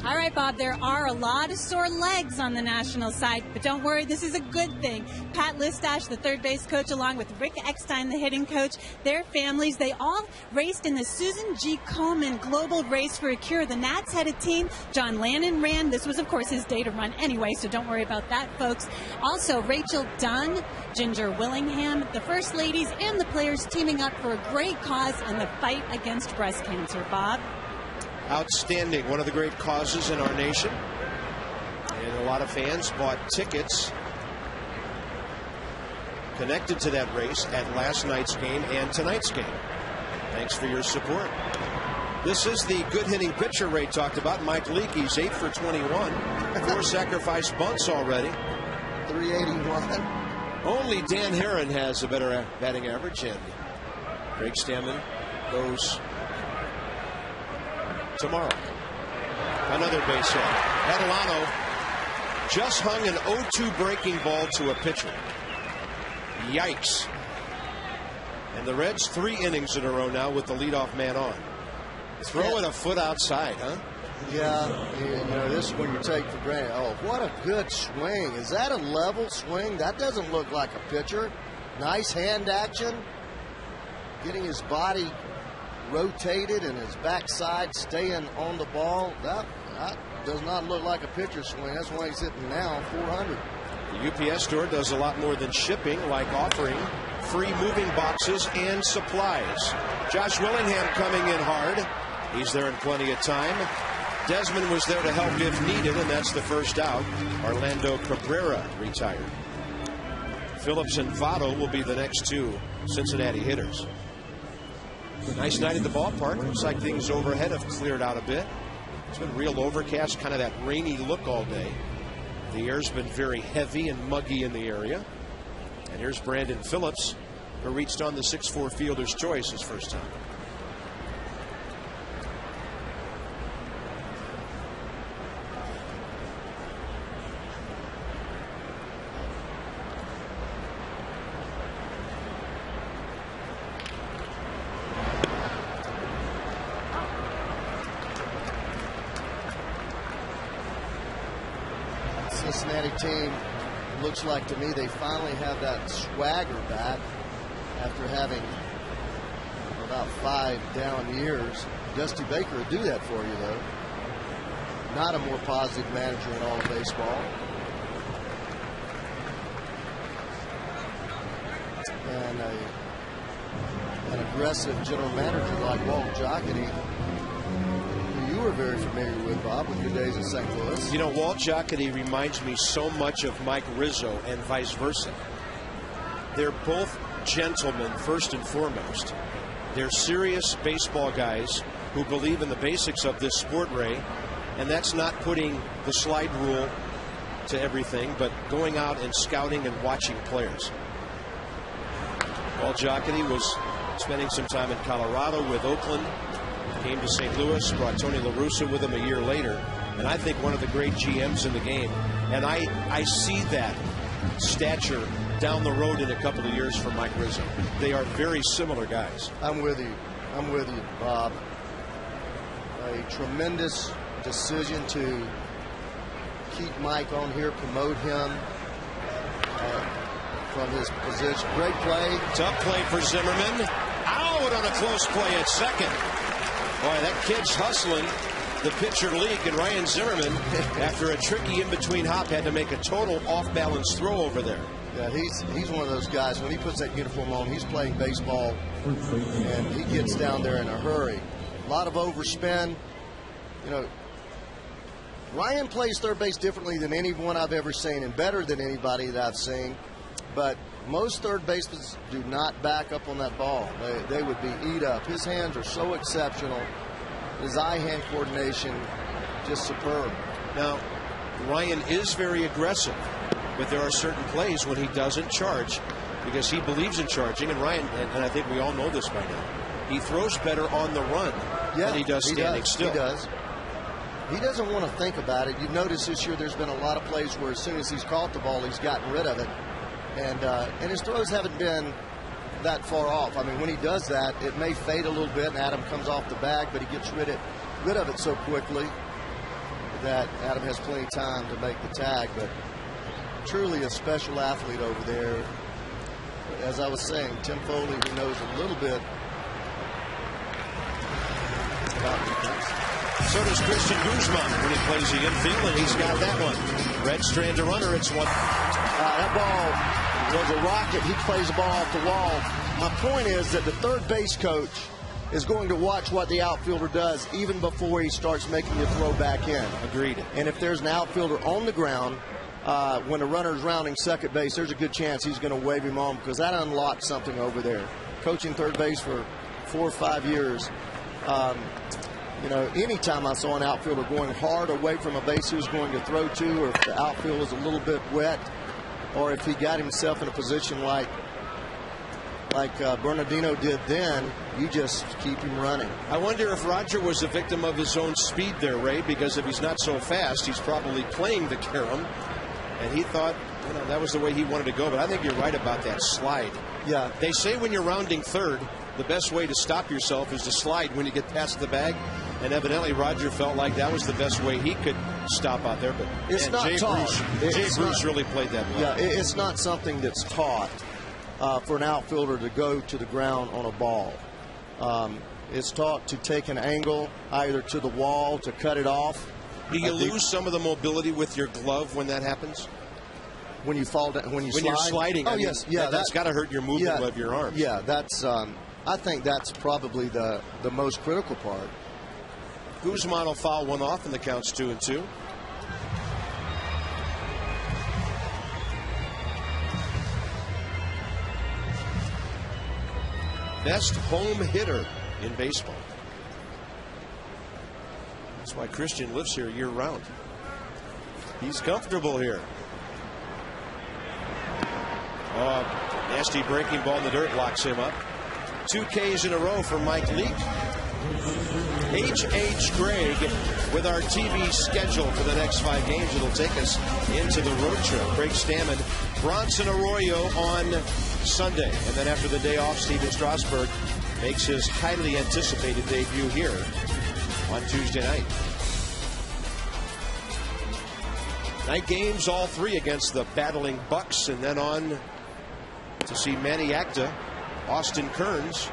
All right, Bob, there are a lot of sore legs on the national side, but don't worry, this is a good thing. Pat Listash, the third base coach, along with Rick Eckstein, the hitting coach, their families, they all raced in the Susan G. Komen Global Race for a Cure. The Nats had a team. John Lannon ran. This was, of course, his day to run anyway, so don't worry about that, folks. Also, Rachel Dunn, Ginger Willingham, the First Ladies, and the players teaming up for a great cause in the fight against breast cancer. Bob? Outstanding. One of the great causes in our nation. And a lot of fans bought tickets connected to that race at last night's game and tonight's game. Thanks for your support. This is the good hitting pitcher Ray talked about. Mike Leake, he's 8 for 21. 4 sacrifice bunts already. 381. Only Dan Herron has a better batting average, and Greg Stammen goes tomorrow. Another base hit. Adelano just hung an 0-2 breaking ball to a pitcher. Yikes. And the Reds 3 innings in a row now with the leadoff man on. Throw it a foot outside, huh? Yeah, you know, this is when you take for granted. Oh, what a good swing. Is that a level swing? That doesn't look like a pitcher. Nice hand action. Getting his body rotated and his backside staying on the ball. That does not look like a pitcher swing. That's why he's hitting now 400. The UPS store does a lot more than shipping, like offering free moving boxes and supplies. Josh Willingham coming in hard. He's there in plenty of time. Desmond was there to help if needed, and that's the first out. Orlando Cabrera retired. Phillips and Votto will be the next 2 Cincinnati hitters. A nice night at the ballpark. Looks like things overhead have cleared out a bit. It's been real overcast, kind of that rainy look all day. The air's been very heavy and muggy in the area. And here's Brandon Phillips, who reached on the 6'4" fielder's choice his first time. Cincinnati team, looks like to me they finally have that swagger back after having about 5 down years. Dusty Baker would do that for you, though. Not a more positive manager in all of baseball. And an aggressive general manager like Walt Jocketty, who you were very familiar with, Bob, with your days in St. Louis. You know, Walt Jocketty reminds me so much of Mike Rizzo and vice versa. They're both gentlemen first and foremost. They're serious baseball guys who believe in the basics of this sport, Ray, and that's not putting the slide rule to everything, but going out and scouting and watching players. Walt Jocketty was spending some time in Colorado with Oakland, came to St. Louis, brought Tony La Russa with him a year later, and I think one of the great GMs in the game. And I see that stature down the road in a couple of years for Mike Rizzo. They are very similar guys. I'm with you. I'm with you, Bob. A tremendous decision to keep Mike on here, promote him from his position. Great play. Tough play for Zimmerman. Out on a close play at second. Boy, that kid's hustling. The pitcher Leake, and Ryan Zimmerman, after a tricky in-between hop, had to make a total off-balance throw over there. Yeah, he's one of those guys. When he puts that uniform on, he's playing baseball, and he gets down there in a hurry. A lot of overspin. You know, Ryan plays third base differently than anyone I've ever seen, and better than anybody that I've seen. But most third basemen do not back up on that ball. They would be eat up. His hands are so exceptional. His eye-hand coordination, just superb. Now, Ryan is very aggressive, but there are certain plays when he doesn't charge because he believes in charging. And Ryan, and I think we all know this by now, he throws better on the run than he does standing still. He does. He doesn't want to think about it. You've noticed this year there's been a lot of plays where as soon as he's caught the ball, he's gotten rid of it. And his throws haven't been that far off. I mean, when he does that, it may fade a little bit, and Adam comes off the bag, but he gets rid of it so quickly that Adam has plenty of time to make the tag. But truly a special athlete over there. As I was saying, Tim Foley, who knows a little bit about defense. So does Christian Guzman when he plays the infield, and he's got that one. Red strand to runner, it's one. That ball was a rocket. He plays the ball off the wall. My point is that the third base coach is going to watch what the outfielder does even before he starts making the throw back in. Agreed. And if there's an outfielder on the ground when the runner is rounding second base, there's a good chance he's going to wave him on because that unlocks something over there. Coaching third base for 4 or 5 years, you know, anytime I saw an outfielder going hard away from a base he was going to throw to, or if the outfield was a little bit wet, or if he got himself in a position like Bernardino did then, you just keep him running. I wonder if Roger was a victim of his own speed there, Ray, because if he's not so fast, he's probably playing the carom, and he thought, you know, that was the way he wanted to go. But I think you're right about that slide. Yeah. They say when you're rounding third, the best way to stop yourself is to slide when you get past the bag. And evidently Roger felt like that was the best way he could stop out there. But it's not taught. Jay Bruce really played that well. Yeah, it's not something that's taught for an outfielder to go to the ground on a ball. It's taught to take an angle either to the wall to cut it off. Do you lose some of the mobility with your glove when that happens? When you fall down, when you're sliding. Oh, yes, yeah, that's got to hurt your movement of your arms. Yeah, that's. I think that's probably the most critical part. Guzman will foul one off, and the count's 2-2. Best home hitter in baseball. That's why Christian lives here year-round. He's comfortable here. Nasty breaking ball in the dirt locks him up. 2 Ks in a row for Mike Leake. H.H. Gregg with our TV schedule for the next 5 games. It'll take us into the road trip. Craig Stammen, Bronson Arroyo on Sunday. And then after the day off, Steven Strasburg makes his highly anticipated debut here on Tuesday night. Night games, all 3 against the battling Bucks, and then on to see Manny Acta, Austin Kearns,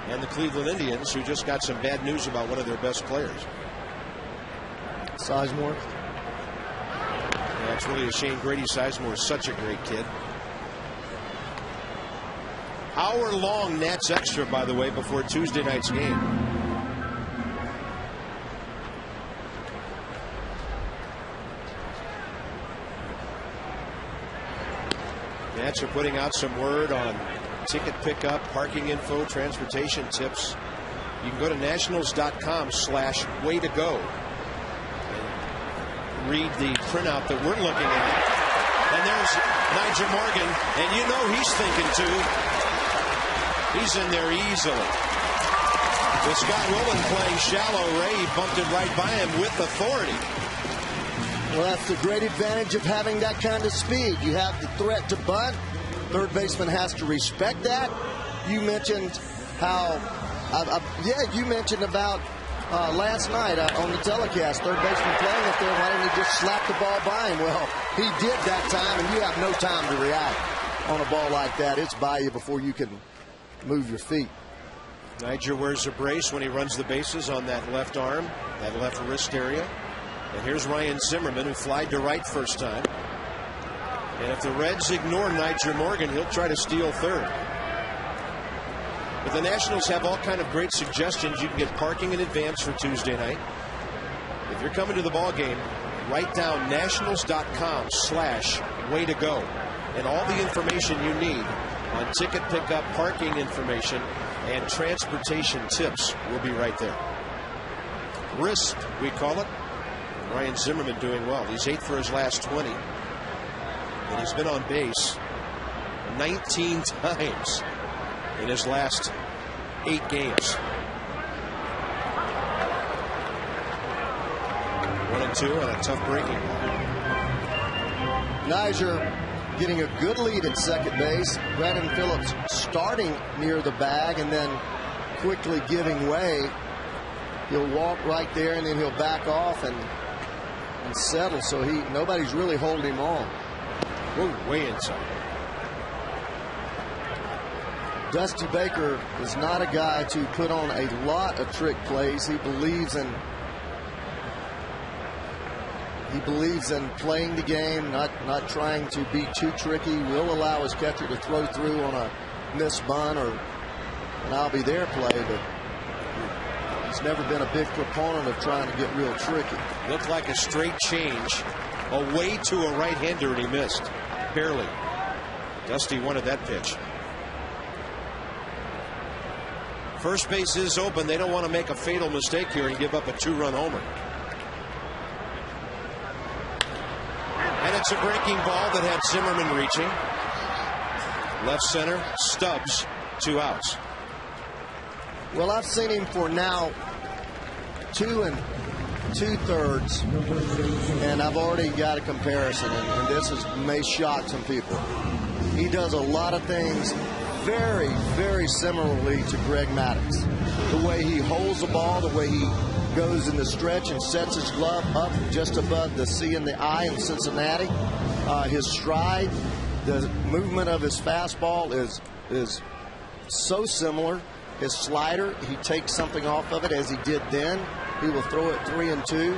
and the Cleveland Indians, who just got some bad news about one of their best players. Sizemore. Yeah, it's really a shame. Grady Sizemore is such a great kid. Hour-long Nats Extra, by the way, before Tuesday night's game. Nats are putting out some word on ticket pickup, parking info, transportation tips. You can go to nationals.com/way-to-go and read the printout that we're looking at. And there's Nigel Morgan, and you know he's thinking too. He's in there easily. With Scott Rowland playing shallow, Ray bumped it right by him with authority. Well, that's the great advantage of having that kind of speed. You have the threat to bunt. Third baseman has to respect that. You mentioned how, you mentioned about last night on the telecast, third baseman playing up there. Why didn't he just slap the ball by him? Well, he did that time, and you have no time to react on a ball like that. It's by you before you can move your feet. Niger wears a brace when he runs the bases on that left arm, that left wrist area. And here's Ryan Zimmerman, who flied to right first time. And if the Reds ignore Niger Morgan, he'll try to steal third. But the Nationals have all kind of great suggestions. You can get parking in advance for Tuesday night. If you're coming to the ball game, write down nationals.com/way-to-go. And all the information you need on ticket pickup, parking information, and transportation tips will be right there. Wrist, we call it. Ryan Zimmerman doing well. He's 8 for his last 20. And he's been on base 19 times in his last 8 games. 1-2 on a tough breaking ball. Niger getting a good lead at second base. Brandon Phillips starting near the bag and then quickly giving way. He'll walk right there and then he'll back off and settle. So nobody's really holding him on. Whoa, way inside. Dusty Baker is not a guy to put on a lot of trick plays. He believes in playing the game, not trying to be too tricky. Will allow his catcher to throw through on a missed bunt or an I'll be there play, but he's never been a big proponent of trying to get real tricky. Looked like a straight change away to a right-hander and he missed. Barely. Dusty wanted that pitch. First base is open. They don't want to make a fatal mistake here and give up a 2-run homer. And it's a breaking ball that had Zimmerman reaching. Left center, Stubbs, 2 outs. Well, I've seen him for now 2 2/3, and I've already got a comparison, and this may shock some people. He does a lot of things very, very similarly to Greg Maddux. The way he holds the ball, the way he goes in the stretch and sets his glove up just above the C and the I in Cincinnati. His stride, the movement of his fastball is so similar. His slider, he takes something off of it as he did then. He will throw it 3-2.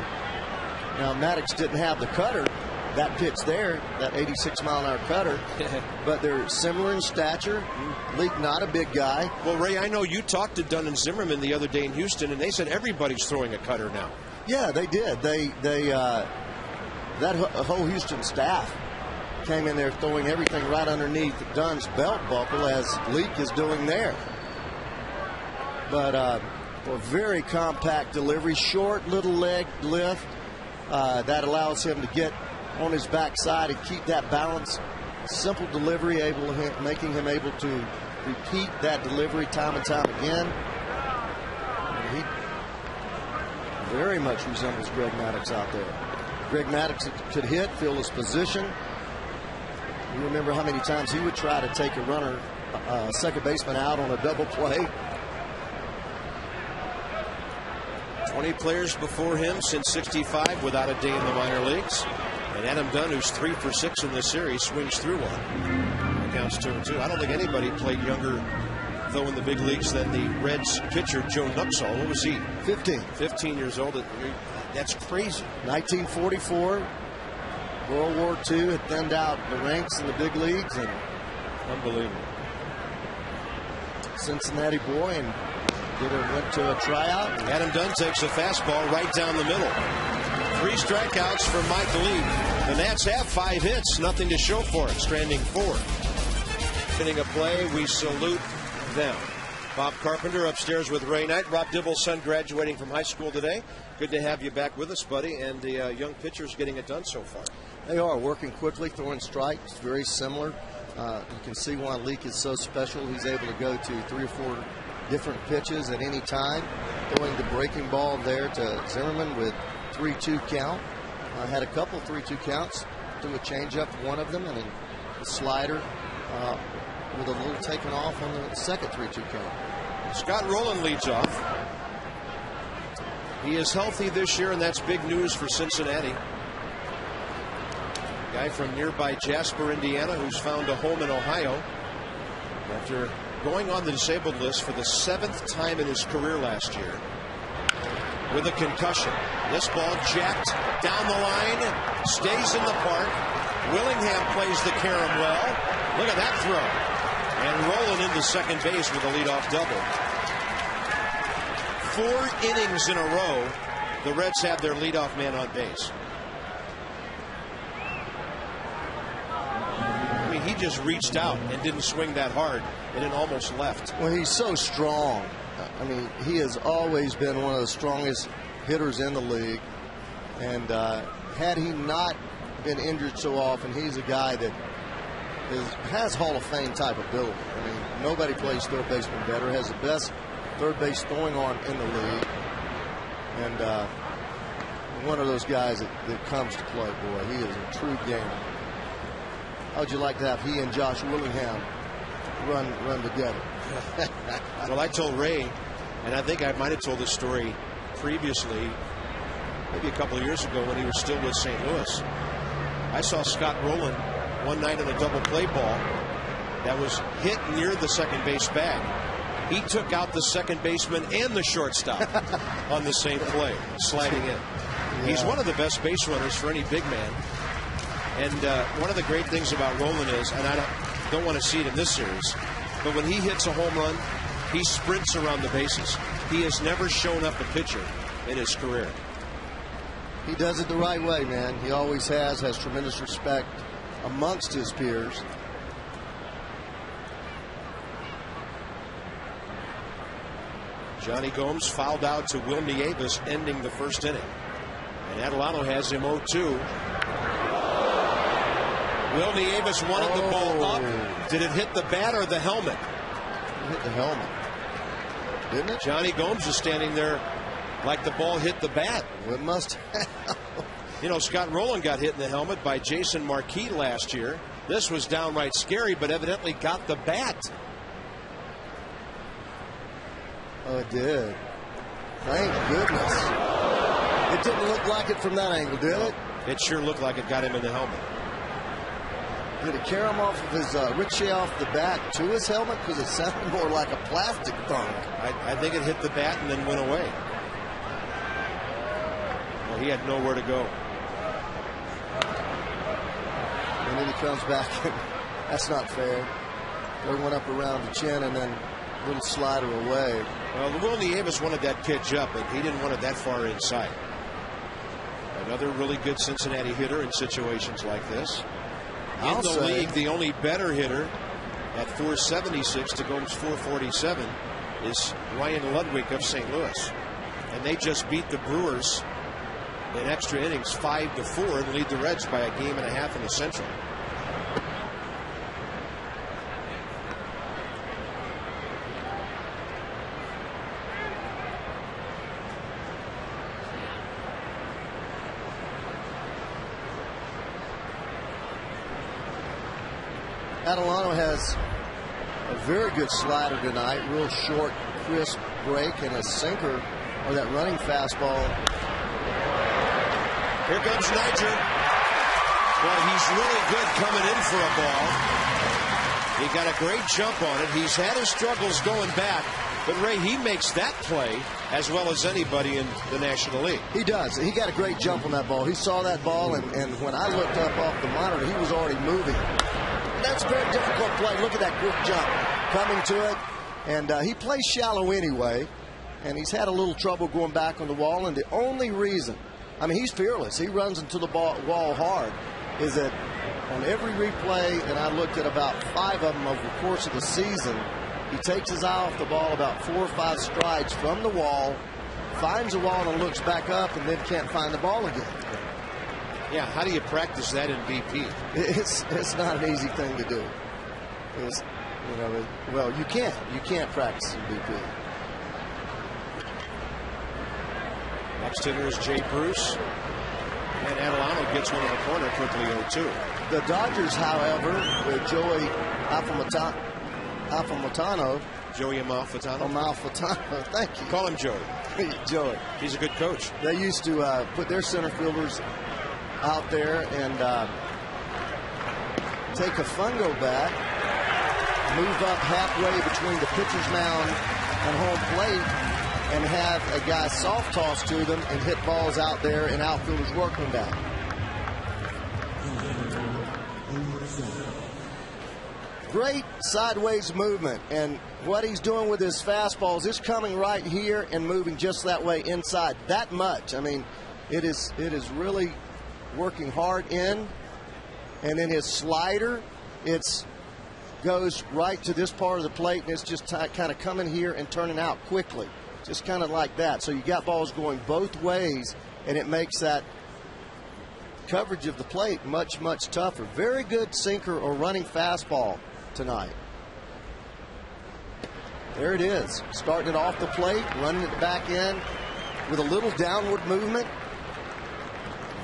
Now, Maddux didn't have the cutter. That pitch there, that 86-mile-an-hour cutter, but they're similar in stature. Leake, not a big guy. Well, Ray, I know you talked to Dunn and Zimmerman the other day in Houston, and they said everybody's throwing a cutter now. Yeah, they did. That whole Houston staff came in there throwing everything right underneath Dunn's belt buckle, as Leake is doing there. But a very compact delivery, short little leg lift that allows him to get on his backside and keep that balance. Simple delivery, making him able to repeat that delivery time and time again. And he very much resembles Greg Maddux out there. Greg Maddux could hit, fill his position. You remember how many times he would try to take a runner, second baseman out on a double play. 20 players before him since '65 without a day in the minor leagues. And Adam Dunn, who's 3 for 6 in this series, swings through one. Counts 2-2. I don't think anybody played younger, though, in the big leagues than the Reds pitcher Joe Nuxhall. What was he? 15. 15 years old. That's crazy. 1944. World War II had thinned out the ranks in the big leagues, and unbelievable. Cincinnati boy, and went to a tryout. Adam Dunn takes a fastball right down the middle. 3 strikeouts for Mike Leake. The Nats have 5 hits, nothing to show for it. Stranding 4. Hitting a play, we salute them. Bob Carpenter upstairs with Ray Knight. Rob Dibble's son graduating from high school today. Good to have you back with us, buddy. And the young pitchers getting it done so far. They are working quickly, throwing strikes, very similar. You can see why Leake is so special. He's able to go to 3 or 4 different pitches at any time. Throwing the breaking ball there to Zimmerman with 3-2 count. Had a couple 3-2 counts. Threw a changeup, one of them, and then the slider with a little taken off on the second 3-2 count. Scott Rowland leads off. He is healthy this year, and that's big news for Cincinnati. Guy from nearby Jasper, Indiana, who's found a home in Ohio after going on the disabled list for the 7th time in his career last year with a concussion. This ball jacked down the line, stays in the park, Willingham plays the carom well. Look at that throw. And rolling into second base with a leadoff double. 4 innings in a row, the Reds have their leadoff man on base. I mean, he just reached out and didn't swing that hard, and it almost left. Well, he's so strong. I mean, he has always been one of the strongest hitters in the league. And had he not been injured so often, he's a guy that has Hall of Fame type ability. I mean, nobody plays third baseman better, has the best third base throwing arm in the league. And one of those guys that comes to play, boy, he is a true gamer. How would you like to have he and Josh Willingham run together? Well, I told Ray, and I think I might have told this story previously, maybe a couple of years ago when he was still with St. Louis. I saw Scott Rowland one night on a double play ball that was hit near the second base bag. He took out the second baseman and the shortstop on the same play, sliding in. Yeah. He's one of the best base runners for any big man. And one of the great things about Rowland is, and I don't want to see it in this series, but when he hits a home run, he sprints around the bases. He has never shown up a pitcher in his career. He does it the right way, man. He always has tremendous respect amongst his peers. Johnny Gomes fouled out to Will Nieves, ending the first inning. And Adelano has him 0-2. Will Nieves wanted the ball up. Did it hit the bat or the helmet? It hit the helmet, didn't it? Johnny Gomes is standing there like the ball hit the bat. Well, it must have. You know, Scott Rowland got hit in the helmet by Jason Marquis last year. This was downright scary, but evidently got the bat. Oh, it did. Thank goodness. It didn't look like it from that angle, did it? It sure looked like it got him in the helmet. Did it carry him off of his ricochet off the bat to his helmet? Because it sounded more like a plastic thunk. I think it hit the bat and then went away. Well, he had nowhere to go. And then he comes back, and that's not fair. They went up around the chin and then a little slider away. Well, Will Nieves wanted that pitch up, and he didn't want it that far inside. Another really good Cincinnati hitter in situations like this. In the league, the only better hitter at 476 to Gomes 447 is Ryan Ludwig of St. Louis. And they just beat the Brewers in extra innings 5-4 and lead the Reds by a game and a half in the Central. Adelano has a very good slider tonight. Real short, crisp break and a sinker or that running fastball. Here comes Niger. Well, he's really good coming in for a ball. He got a great jump on it. He's had his struggles going back. But, Ray, he makes that play as well as anybody in the National League. He does. He got a great jump on that ball. He saw that ball, and when I looked up off the monitor, he was already moving. That's a very difficult play. Look at that quick jump coming to it. And he plays shallow anyway. And he's had a little trouble going back on the wall. And the only reason, I mean, he's fearless. He runs into the wall hard. Is that on every replay, and I looked at about 5 of them over the course of the season, he takes his eye off the ball about 4 or 5 strides from the wall, finds the wall and looks back up, and then can't find the ball again. Yeah, how do you practice that in BP? It's not an easy thing to do. It's, you know, well, you can't practice in BP. Next hitter is Jay Bruce, and Adelano gets one in the corner quickly 0-2. The Dodgers, however, with Joey Amalfitano. Joey Amalfitano? Amalfitano, thank you. Call him Joey. Joey. He's a good coach. They used to put their center fielders out there and take a fungo bat, move up halfway between the pitcher's mound and home plate, and have a guy soft toss to them and hit balls out there, and outfielders work them down. great sideways movement, and what he's doing with his fastballs is coming right here and moving just that way inside that much. I mean, it is really working hard in, and then his slider, it's goes right to this part of the plate, and it's just kind of coming here and turning out quickly, just kind of like that. So you got balls going both ways, and it makes that coverage of the plate much, much tougher. Very good sinker or running fastball tonight. There it is, starting it off the plate, running it back in with a little downward movement.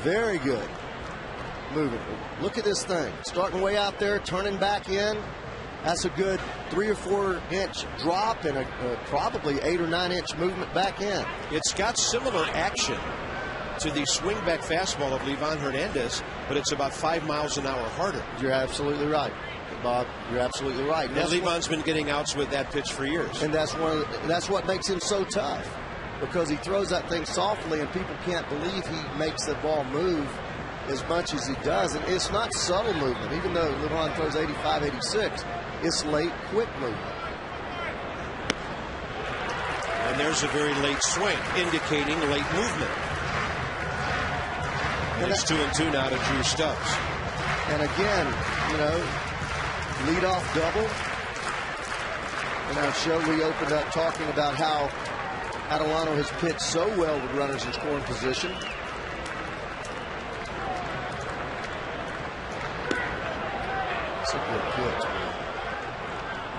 Very good movement. Look at this thing, starting way out there, turning back in. That's a good 3 or 4 inch drop and a probably 8 or 9 inch movement back in. It's got similar action to the swing back fastball of Livan Hernandez, but it's about 5 miles an hour harder. You're absolutely right, Bob. You're absolutely right. And Livan's been getting outs with that pitch for years. And that's what makes him so tough, because he throws that thing softly, and people can't believe he makes the ball move as much as he does. And it's not subtle movement, even though Livan throws 85, 86. It's late, quick movement. And there's a very late swing, indicating late movement. And it's 2-2 now to Drew Stubbs. And again, you know, leadoff double. In our show, we opened up talking about how Adelano has pitched so well with runners in scoring position. It's a good pitch, man.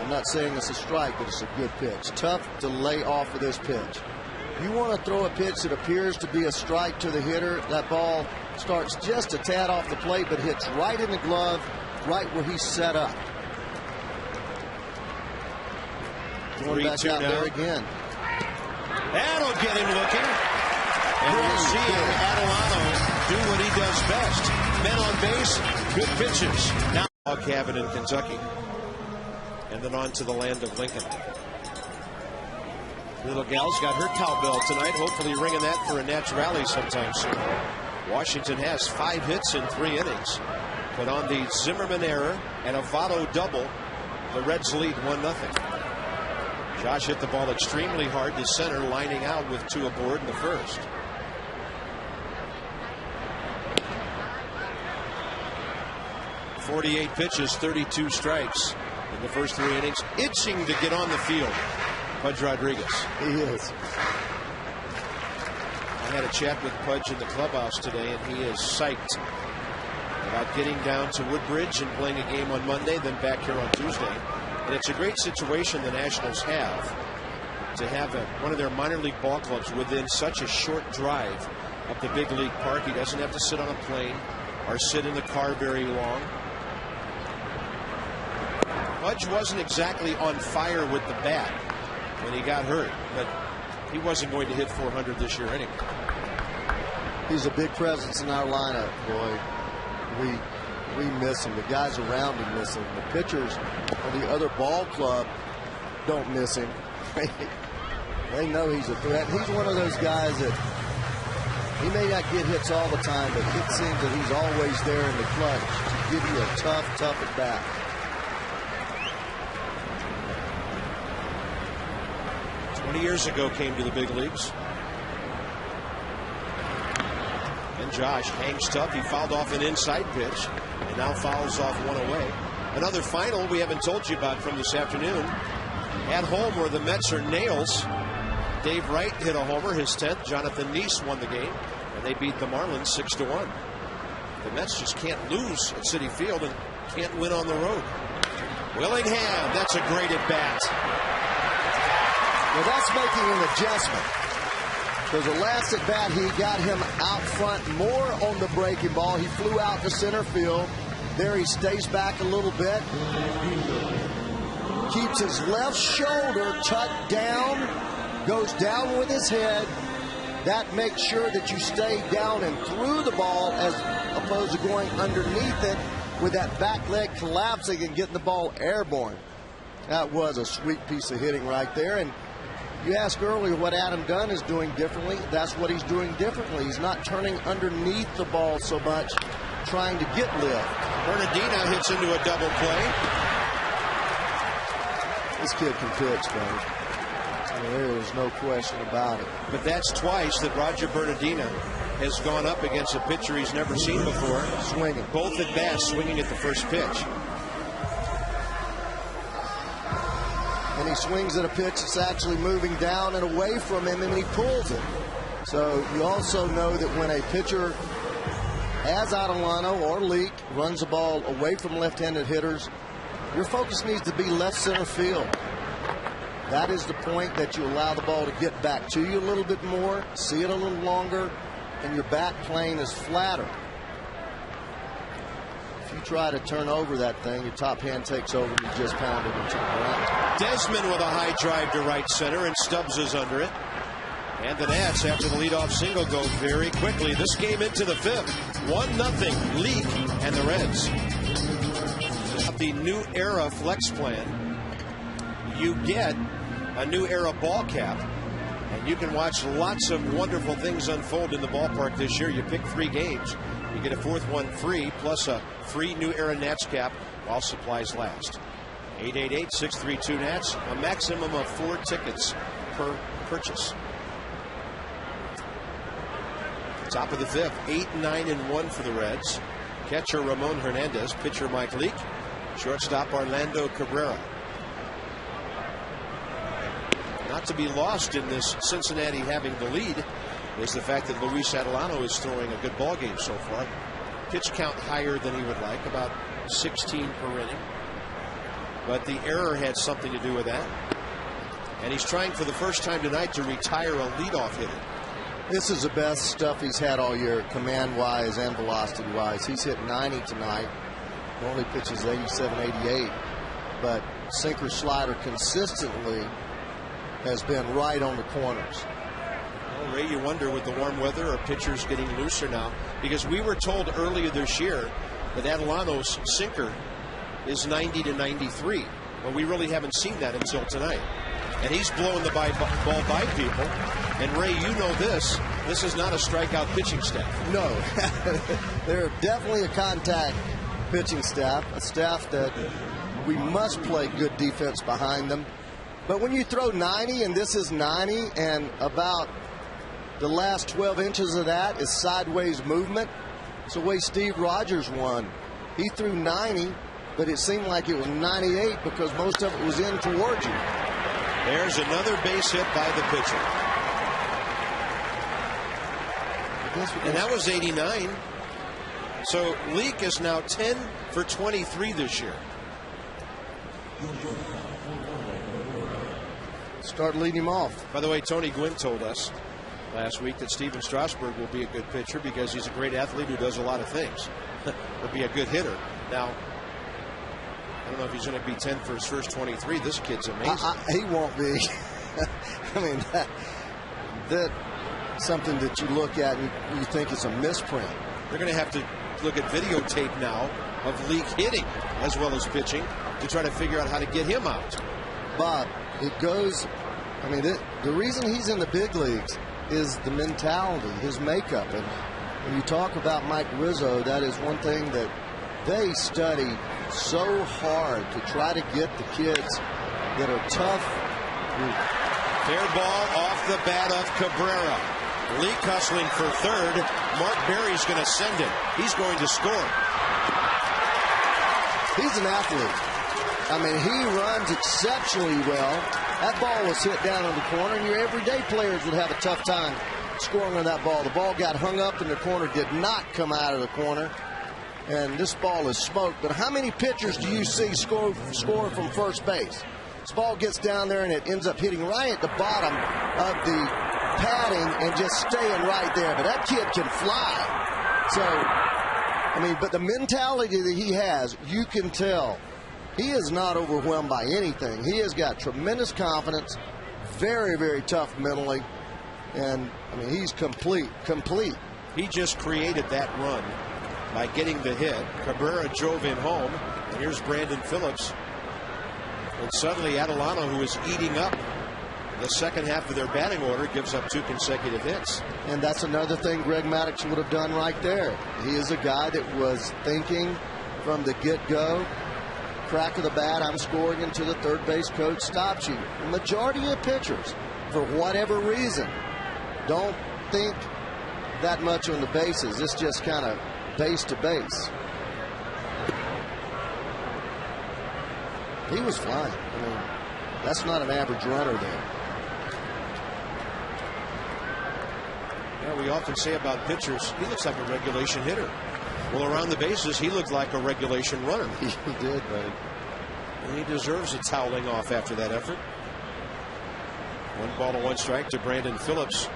I'm not saying it's a strike, but it's a good pitch. Tough to lay off of this pitch. You want to throw a pitch that appears to be a strike to the hitter. That ball starts just a tad off the plate, but hits right in the glove, right where he's set up. Going back out there again. That'll get him looking. And we're seeing Adelano do what he does best. Men on base, good pitches. Now log cabin in Kentucky. And then on to the land of Lincoln. Little gal's got her cowbell tonight, hopefully ringing that for a Nats rally sometime soon. Washington has 5 hits in 3 innings. But on the Zimmerman error and a Votto double, the Reds lead 1-0. Josh hit the ball extremely hard to center, lining out with 2 aboard in the first. .48 pitches, 32 strikes in the first 3 innings. Itching to get on the field. Pudge Rodriguez. He is. I had a chat with Pudge in the clubhouse today, and he is psyched about getting down to Woodbridge and playing a game on Monday, then back here on Tuesday. And it's a great situation the Nationals have to have one of their minor league ball clubs within such a short drive of the big league park. He doesn't have to sit on a plane or sit in the car very long. Pudge wasn't exactly on fire with the bat when he got hurt, but he wasn't going to hit 400 this year anyway. He's a big presence in our lineup, boy. We miss him. The guys around him miss him. The pitchers of the other ball club don't miss him. They know he's a threat. He's one of those guys that he may not get hits all the time, but it seems that he's always there in the clutch to give you a tough at bat. Years ago came to the big leagues. And Josh hangs tough. He fouled off an inside pitch and now fouls off one away. Another final we haven't told you about from this afternoon. At home where the Mets are nails. Dave Wright hit a homer, his 10th. Jonathan Neese won the game, and they beat the Marlins 6-1. The Mets just can't lose at Citi Field and can't win on the road. Willingham, that's a great at bat. Well, that's making an adjustment, because the last at bat he got him out front more on the breaking ball. He flew out to center field. There he stays back a little bit, keeps his left shoulder tucked down, goes down with his head. That makes sure that you stay down and through the ball as opposed to going underneath it with that back leg collapsing and getting the ball airborne. That was a sweet piece of hitting right there. And you asked earlier what Adam Dunn is doing differently. That's what he's doing differently. He's not turning underneath the ball so much, trying to get lift. Bernardino hits into a double play. This kid can pitch, man. I mean, there is no question about it. But that's twice that Roger Bernardina has gone up against a pitcher he's never seen before. Swinging. Both at bats, swinging at the first pitch. And he swings at a pitch that's actually moving down and away from him, and he pulls it. So you also know that when a pitcher, as Adelano or Leake, runs the ball away from left-handed hitters, your focus needs to be left center field. That is the point that you allow the ball to get back to you a little bit more, see it a little longer, and your bat plane is flatter. If you try to turn over that thing, your top hand takes over and you just pound it into the ground. Desmond with a high drive to right center, and Stubbs is under it. And the Nats, after the leadoff single, go very quickly. This game into the fifth. 1-0 Leake and the Reds. The new era flex plan. You get a new era ball cap, and you can watch lots of wonderful things unfold in the ballpark this year. You pick 3 games, you get a 4th one free, plus a free new era Nats cap while supplies last. 888-632-NATS, a maximum of 4 tickets per purchase. Top of the fifth, 8-9-1 for the Reds. Catcher Ramon Hernandez, pitcher Mike Leake, shortstop Orlando Cabrera. Not to be lost in this Cincinnati having the lead is the fact that Luis Adelano is throwing a good ball game so far. Pitch count higher than he would like, about 16 per inning. But the error had something to do with that. And he's trying for the first time tonight to retire a leadoff hitter. This is the best stuff he's had all year, command-wise and velocity-wise. He's hit 90 tonight. Normally pitches 87, 88. But sinker slider consistently has been right on the corners. Well, Ray, you wonder with the warm weather, are pitchers getting looser now? Because we were told earlier this year that Adelano's sinker is 90 to 93. But we really haven't seen that until tonight. And he's blowing the ball by people. And Ray, you know this. This is not a strikeout pitching staff. No. They're definitely a contact pitching staff. A staff that we must play good defense behind them. But when you throw 90, and this is 90, and about the last 12 inches of that is sideways movement. It's the way Steve Rogers won. He threw 90, but it seemed like it was 98 because most of it was in towards you. There's another base hit by the pitcher. And that was 89. So Leake is now 10 for 23 this year. Start leading him off. By the way, Tony Gwynn told us last week that Steven Strasburg will be a good pitcher because he's a great athlete who does a lot of things. Will be a good hitter. Now, I don't know if he's going to be 10 for his first 23. This kid's amazing. He won't be. I mean, that's something that you look at and you think it's a misprint. They're going to have to look at videotape now of Leake hitting as well as pitching to try to figure out how to get him out. Bob, it goes, I mean, the reason he's in the big leagues is the mentality, his makeup. And when you talk about Mike Rizzo, that is one thing that they study so hard to try to get the kids that are tough. Fair ball off the bat of Cabrera. Leake hustling for third. Mark Berry's going to send it. He's going to score. He's an athlete. I mean, he runs exceptionally well. That ball was hit down in the corner, and your everyday players would have a tough time scoring on that ball. The ball got hung up in the corner, did not come out of the corner, and this ball is smoked. But how many pitchers do you see score from first base? This ball gets down there, and it ends up hitting right at the bottom of the padding and just staying right there. But that kid can fly. So, I mean, but the mentality that he has, you can tell. He is not overwhelmed by anything. He has got tremendous confidence, very, very tough mentally, and, I mean, he's complete. He just created that run by getting the hit. Cabrera drove him home, and here's Brandon Phillips. And suddenly Adelano, who is eating up the second half of their batting order, gives up 2 consecutive hits. And that's another thing Greg Maddux would have done right there. He is a guy that was thinking from the get-go. crack of the bat, I'm scoring until the third base coach stops you. The majority of pitchers, for whatever reason, don't think that much on the bases. It's just kind of base to base. He was flying. I mean, that's not an average runner there. Yeah, we often say about pitchers, he looks like a regulation hitter. Well, around the bases, he looked like a regulation runner. He did, buddy. And he deserves a toweling off after that effort. 1-1 strike to Brandon Phillips.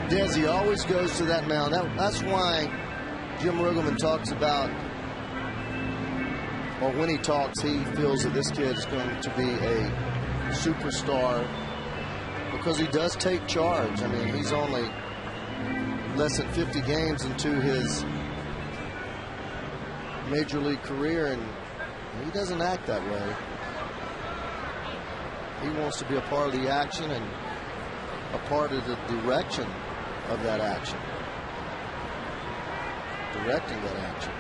Desi always goes to that mound. That's why Jim Riggleman talks about, or when he talks, he feels that this kid is going to be a superstar because he does take charge. I mean, he's only less than 50 games into his major league career, and he doesn't act that way. He wants to be a part of the action and a part of the direction of that action. Directing that action.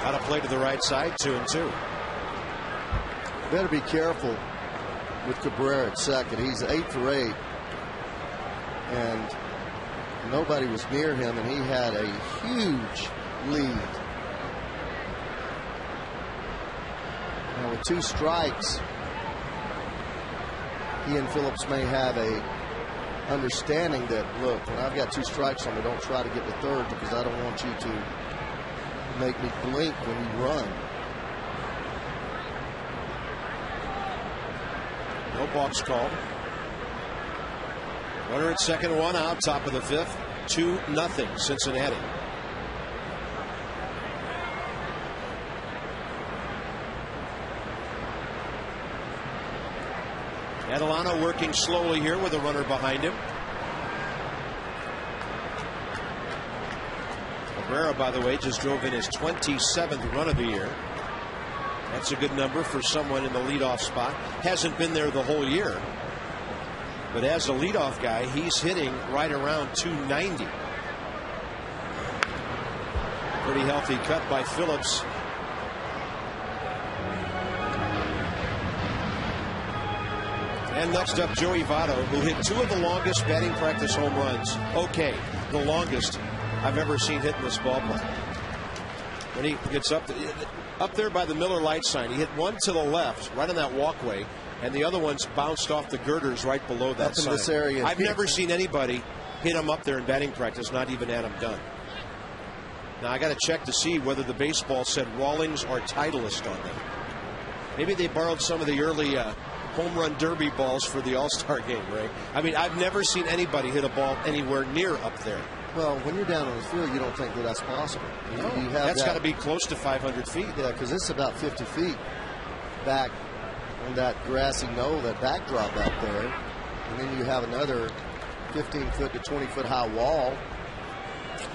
Out of play to the right side, 2-2. Better be careful with Cabrera at second. He's 8 for 8. And nobody was near him, and he had a huge lead. Now with 2 strikes, he and Phillips may have a understanding that, look, when I've got 2 strikes on me, don't try to get the third because I don't want you to make me blink when you run. No balks called. Runner at second, 1 out, top of the 5th. 2-0 Cincinnati. Adelano working slowly here with a runner behind him. Cabrera, by the way, just drove in his 27th run of the year. That's a good number for someone in the leadoff spot. Hasn't been there the whole year. But as a leadoff guy, he's hitting right around 290. Pretty healthy cut by Phillips. And next up, Joey Votto, who hit 2 of the longest batting practice home runs. Okay, the longest I've ever seen hit in this ballpark. When he gets up there by the Miller Lite sign, he hit 1 to the left, right on that walkway, and the other one's bounced off the girders right below that up sign. In this area. I've never seen anybody hit him up there in batting practice, not even Adam Dunn. Now I got to check to see whether the baseball said Rawlings or Titleist on them. Maybe they borrowed some of the early home run derby balls for the All-Star game, Ray. I mean, I've never seen anybody hit a ball anywhere near up there. Well, when you're down on the field, you don't think that that's possible. No, you have that's got to be close to 500 feet. Yeah, because it's about 50 feet back on that grassy knoll, that backdrop out there. And then you have another 15-foot to 20-foot high wall.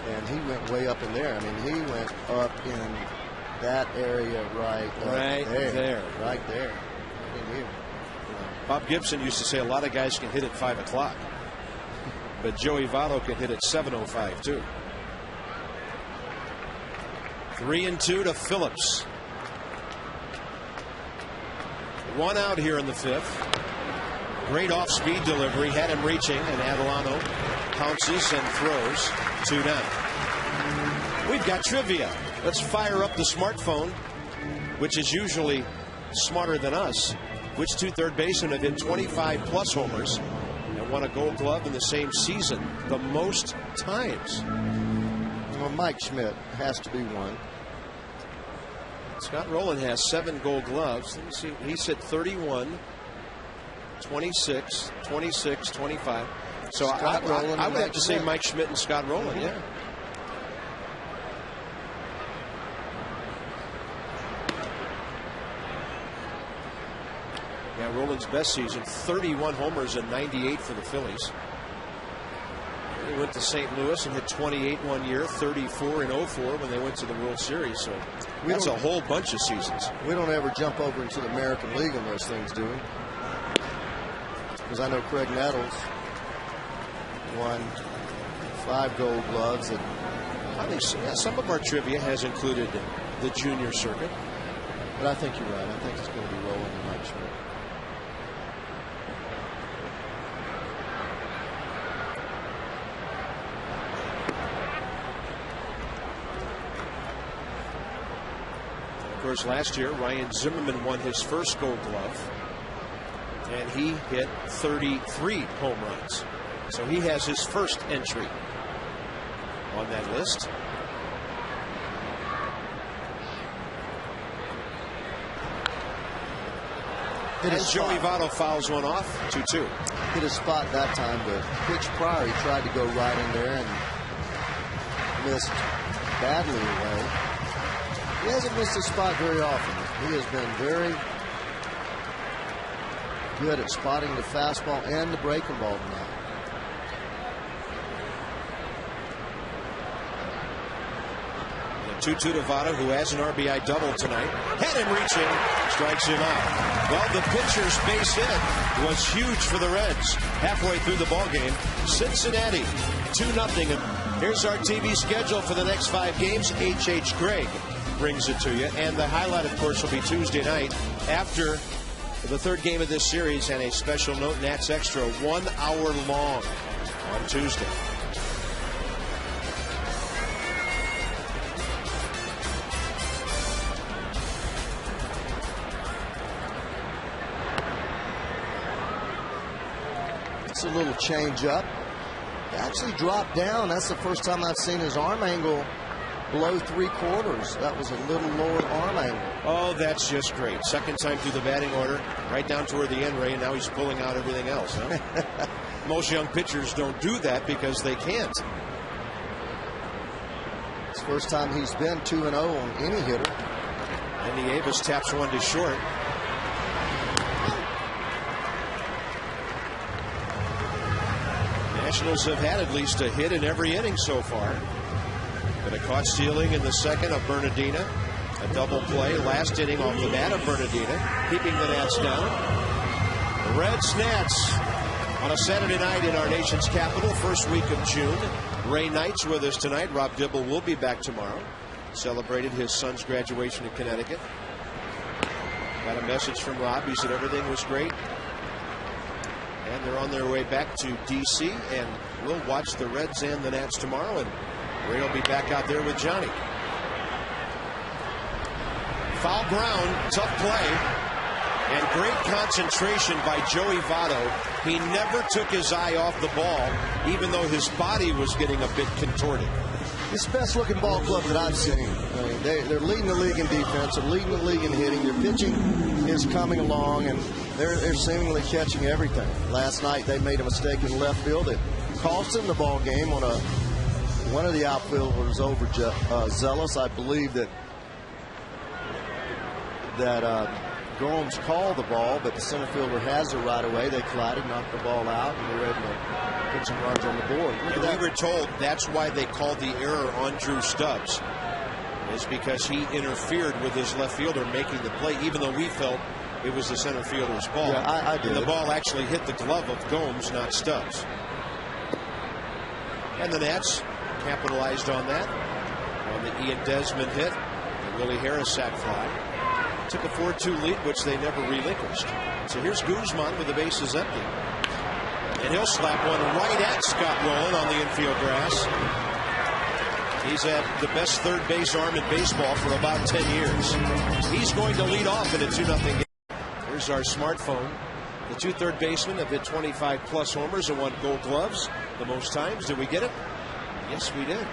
And he went way up in there. I mean, he went up in that area right there. Right there. In here. Bob Gibson used to say a lot of guys can hit at 5 o'clock. But Joey Votto can hit at 7:05 too. 3-2 to Phillips. 1 out here in the 5th. Great off-speed delivery, had him reaching, and Adelano pounces and throws 2 down. We've got trivia. Let's fire up the smartphone, which is usually smarter than us. Which 2 third basemen have hit 25-plus homers and won a Gold Glove in the same season the most times? Well, Mike Schmidt has to be one. Scott Rowland has 7 Gold Gloves. Let me see. He's hit 31, 26, 26, 25. So I would have to say Mike Schmidt and Scott Rowland. Mm-hmm. Yeah. Yeah, Scott Rowland's best season, 31 homers and 98 for the Phillies. He went to St. Louis and hit 28 one year, 34 in 04 when they went to the World Series. So that's a whole bunch of seasons. We don't ever jump over into the American League on those things, do we? Because I know Craig Nettles won 5 Gold Gloves. And I think some of our trivia has included the junior circuit. But I think you're right. I think it's going to be Rowland and Mike Schmidt. Of course, last year, Ryan Zimmerman won his first Gold Glove, and he hit 33 home runs. So he has his first entry on that list. And Joey Votto fouls one off, 2-2. Hit his spot that time. The pitch prior, he tried to go right in there and missed badly away. He hasn't missed his spot very often. He has been very good at spotting the fastball and the breaking ball tonight. The 2-2 to Votto, who has an RBI double tonight. Had him reaching, strikes him out. Well, the pitcher's base hit was huge for the Reds halfway through the ball game. Cincinnati 2-0. Here's our TV schedule for the next 5 games. H.H. Gregg brings it to you, and the highlight, of course, will be Tuesday night after the 3rd game of this series. And a special note, Nats Extra, 1 hour long on Tuesday. It's a little change up. He actually dropped down. That's the first time I've seen his arm angle below 3/4. That was a little lower arm angle. Oh, that's just great. Second time through the batting order, right down toward the end, Ray, and now he's pulling out everything else. Huh? Most young pitchers don't do that because they can't. It's the first time he's been 2-0 on any hitter. Andy Avis taps one to short. Nationals have had at least a hit in every inning so far. But a caught stealing in the second of Bernardina. A double play last inning off the bat of Bernardina, keeping the Nats down. The Reds Nats on a Saturday night in our nation's capital, first week of June. Ray Knight's with us tonight. Rob Dibble will be back tomorrow. Celebrated his son's graduation in Connecticut. Got a message from Rob. He said everything was great. And they're on their way back to D.C. and we'll watch the Reds and the Nats tomorrow. And Ray will be back out there with Johnny. Foul ground, tough play, and great concentration by Joey Votto. He never took his eye off the ball, even though his body was getting a bit contorted. It's the best looking ball club that I've seen. I mean, they're leading the league in defense. They're leading the league in hitting. Their pitching is coming along, and they're seemingly catching everything. Last night they made a mistake in left field that cost them the ball game on one of the outfielders was over zealous. I believe that Gomes called the ball, but the center fielder has it right away. They collided, knocked the ball out, and they were able to put some runs on the board. And we were told that's why they called the error on Drew Stubbs, is because he interfered with his left fielder making the play, even though we felt it was the center fielder's ball. Yeah, I did. And the ball actually hit the glove of Gomes, not Stubbs. And the Nats capitalized on that on the Ian Desmond hit, the Willie Harris sac fly. Took a 4-2 lead, which they never relinquished. So here's Guzman with the bases empty. And he'll slap one right at Scott Rowland on the infield grass. He's had the best third base arm in baseball for about 10 years. He's going to lead off in a 2-0 game. Here's our smartphone. The 2 third basemen have hit 25 plus homers and won Gold Gloves the most times. Did we get it? Yes, we did.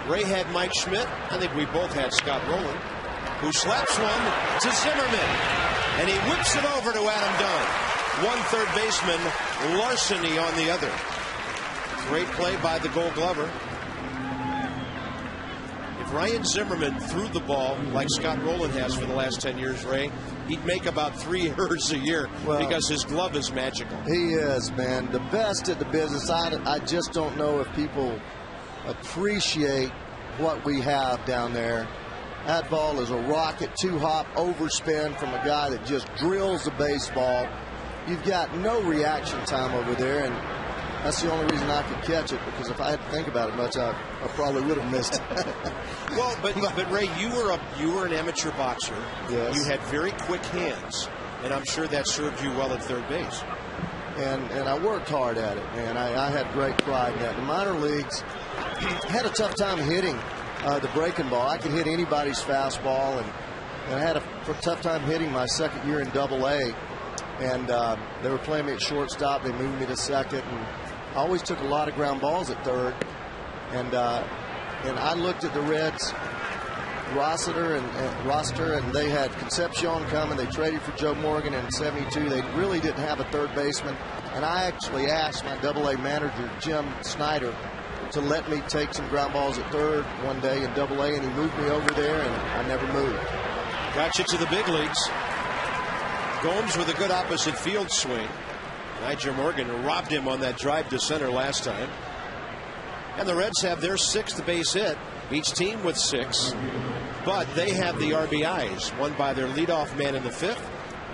Ray had Mike Schmidt. I think we both had Scott Rowland, who slaps one to Zimmerman, and he whips it over to Adam Dunn. 1 third baseman, larceny on the other. Great play by the Gold Glover. If Ryan Zimmerman threw the ball like Scott Rowland has for the last 10 years, Ray, he'd make about 3 errors a year because his glove is magical. He is, man. The best at the business. I just don't know if people appreciate what we have down there. That ball is a rocket, 2-hop overspin from a guy that just drills the baseball. You've got no reaction time over there, and that's the only reason I could catch it, because if I had to think about it much, I probably would have missed it. Well, but Ray, you were an amateur boxer. Yes. You had very quick hands, and I'm sure that served you well at third base. And I worked hard at it, man. I had great pride in that. The minor leagues had a tough time hitting the breaking ball. I could hit anybody's fastball, and I had a tough time hitting my second year in Double-A. And they were playing me at shortstop. They moved me to second, and I always took a lot of ground balls at third. And I looked at the Reds roster, and they had Concepcion coming. They traded for Joe Morgan in '72. They really didn't have a third baseman. And I actually asked my Double-A manager, Jim Snyder, to let me take some ground balls at third one day in Double-A, and he moved me over there, and I never moved. Got you to the big leagues. Gomes with a good opposite field swing. Nigel Morgan robbed him on that drive to center last time. And the Reds have their 6th base hit, each team with 6. But they have the RBIs, one by their leadoff man in the 5th.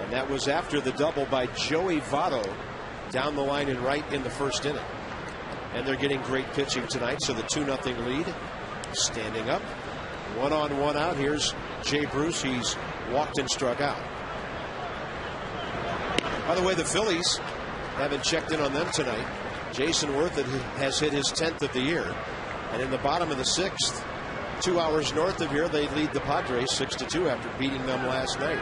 And that was after the double by Joey Votto down the line and right in the 1st inning. And they're getting great pitching tonight, so the 2-0 lead. Standing up, 1 on 1 out. Here's Jay Bruce. He's walked and struck out. By the way, the Phillies haven't checked in on them tonight. Jason Worth has hit his 10th of the year. And in the bottom of the 6th, 2 hours north of here, they lead the Padres 6-2 after beating them last night.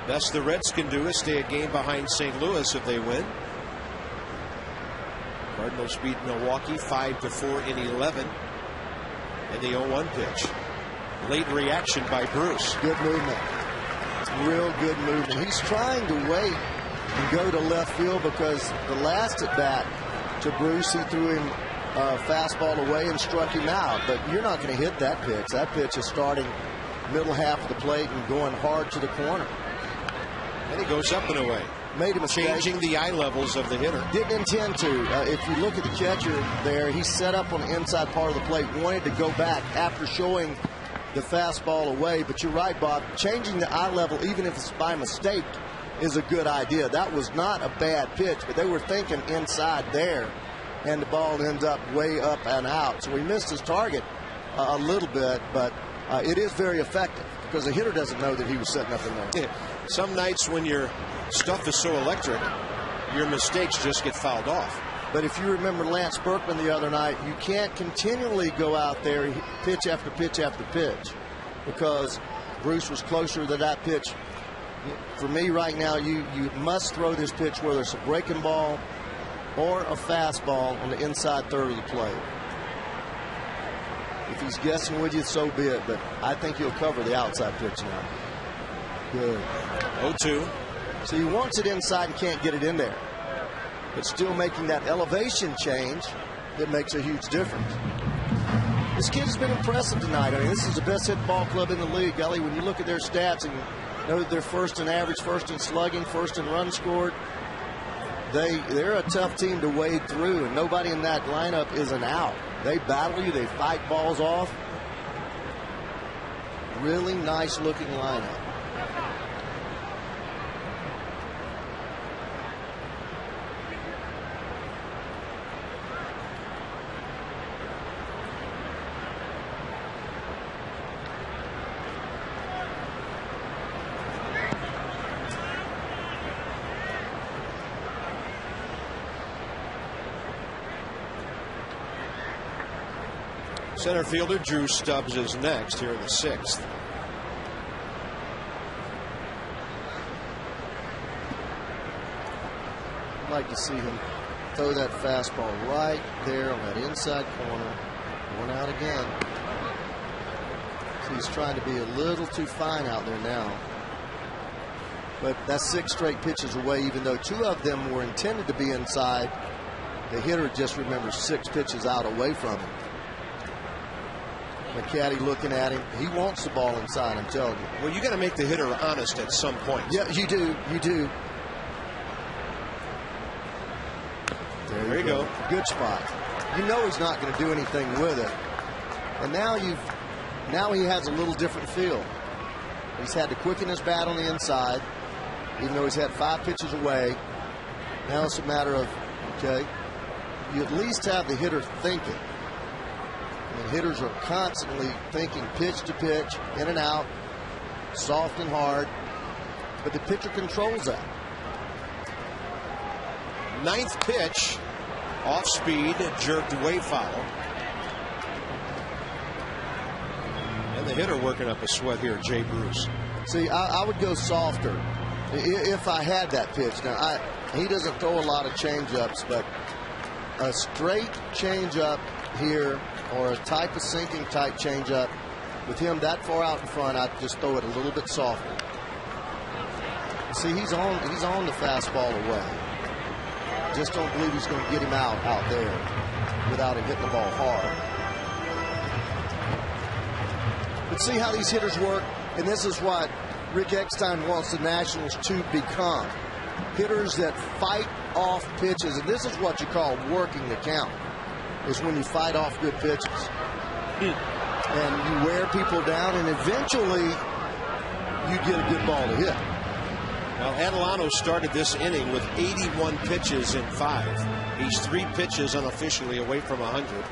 Best the Reds can do is stay a game behind St. Louis if they win. Cardinals beat Milwaukee 5-4 in 11. And the 0-1 pitch. Late reaction by Bruce. Good movement. Real good movement. He's trying to wait and go to left field, because the last at bat to Bruce, he threw him a fastball away and struck him out. But you're not going to hit that pitch. That pitch is starting middle half of the plate and going hard to the corner. And he goes up and away. Made a mistake. Changing the eye levels of the hitter. Didn't intend to. If you look at the catcher there, he's set up on the inside part of the plate, wanted to go back after showing the fastball away. But you're right, Bob. Changing the eye level, even if it's by mistake, is a good idea. That was not a bad pitch, but they were thinking inside there, and the ball ends up way up and out. So he missed his target a little bit, but it is very effective, because the hitter doesn't know that he was setting up in there. Yeah. Some nights when your stuff is so electric, your mistakes just get fouled off. But if you remember Lance Berkman the other night, you can't continually go out there pitch after pitch after pitch, because Bruce was closer to that pitch. For me right now, you must throw this pitch, whether it's a breaking ball or a fastball, on the inside third of the plate. If he's guessing with you, so be it, but I think he'll cover the outside pitch now. Good. 0-2. So he wants it inside and can't get it in there, but still making that elevation change that makes a huge difference. This kid has been impressive tonight. I mean, this is the best hit ball club in the league, Gully. When you look at their stats and know that they're first in average, first in slugging, first in runs scored, they're a tough team to wade through, and nobody in that lineup is an out. They battle you. They fight balls off. Really nice looking lineup. Center fielder Drew Stubbs is next here in the 6th. I'd like to see him throw that fastball right there on that inside corner. One out again. So he's trying to be a little too fine out there now. But that's 6 straight pitches away, even though 2 of them were intended to be inside. The hitter just remembers 6 pitches out away from him. The caddy looking at him. He wants the ball inside, I'm telling you. Well, you got to make the hitter honest at some point. Yeah, you do. You do. There you go. Good spot. You know he's not going to do anything with it. And now he has a little different feel. He's had to quicken his bat on the inside, even though he's had 5 pitches away. Now it's a matter of, okay, you at least have the hitter thinking. And hitters are constantly thinking pitch to pitch, in and out, soft and hard. But the pitcher controls that. 9th pitch, off speed, jerked away foul. And the hitter working up a sweat here, Jay Bruce. See, I would go softer if I had that pitch. Now, he doesn't throw a lot of change-ups, but a straight change-up here or a type of sinking type change-up, with him that far out in front, I'd just throw it a little bit softer. See, he's on the fastball away. Just don't believe he's going to get him out there without him hitting the ball hard. But see how these hitters work, and this is what Rick Eckstein wants the Nationals to become. Hitters that fight off pitches, and this is what you call working the count, is when you fight off good pitches. And you wear people down, and eventually you get a good ball to hit. Well, Adelano started this inning with 81 pitches in 5. He's 3 pitches unofficially away from 100,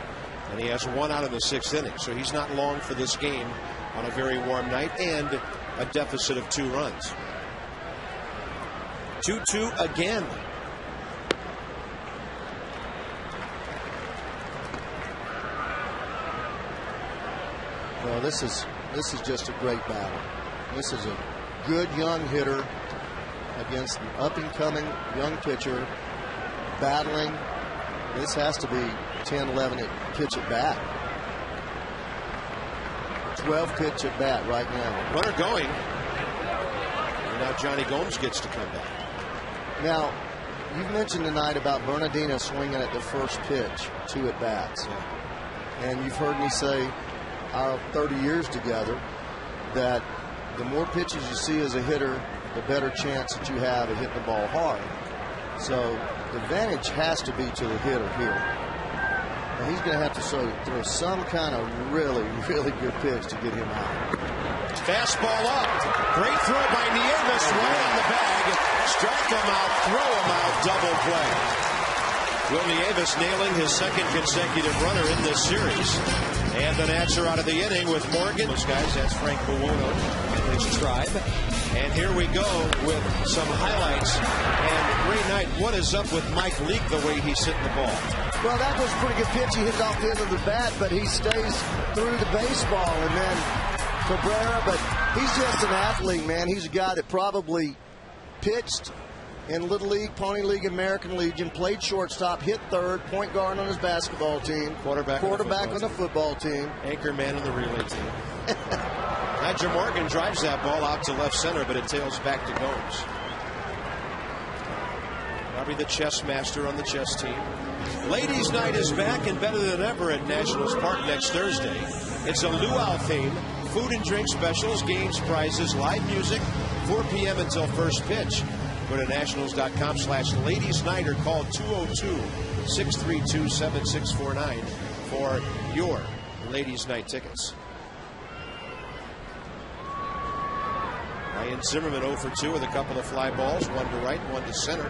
and he has 1 out in the 6th inning. So he's not long for this game on a very warm night and a deficit of 2 runs. 2-2 again. Well, this is just a great battle. This is a good young hitter against an up-and-coming young pitcher battling. This has to be 10-11 pitch at bat. 12 pitch at bat right now. Runner going. And now Johnny Gomes gets to come back. Now, you've mentioned tonight about Bernardino swinging at the first pitch, 2 at bats. Yeah. And you've heard me say our 30 years together that the more pitches you see as a hitter, the better chance that you have of hitting the ball hard. So the advantage has to be to the hitter here. And he's going to have to throw some kind of really, really good pitch to get him out. Fastball up. Great throw by Nieves, right on the bag. Strike him out, throw him out, double play. Will Nieves nailing his 2nd consecutive runner in this series. And the Nats are out of the inning with Morgan. Those guys, that's Frank Buono and his tribe. And here we go with some highlights. And Ray Knight, what is up with Mike Leake, the way he's hitting the ball? Well, that was a pretty good pitch. He hit it off the end of the bat, but he stays through the baseball. And then Cabrera, but he's just an athlete, man. He's a guy that probably pitched in Little League, Pony League, American Legion, played shortstop, hit third, point guard on his basketball team, quarterback on the football team, anchor man on the relay team. Roger Morgan drives that ball out to left center, but it tails back to Gomes. Probably the chess master on the chess team. Ladies' night is back and better than ever at Nationals Park next Thursday. It's a luau theme, food and drink specials, games, prizes, live music, 4 p.m. until first pitch. Go to nationals.com/ladies-night or call 202-632-7649 for your Ladies' Night tickets. Ryan Zimmerman 0 for 2 with a couple of fly balls, 1 to right, 1 to center.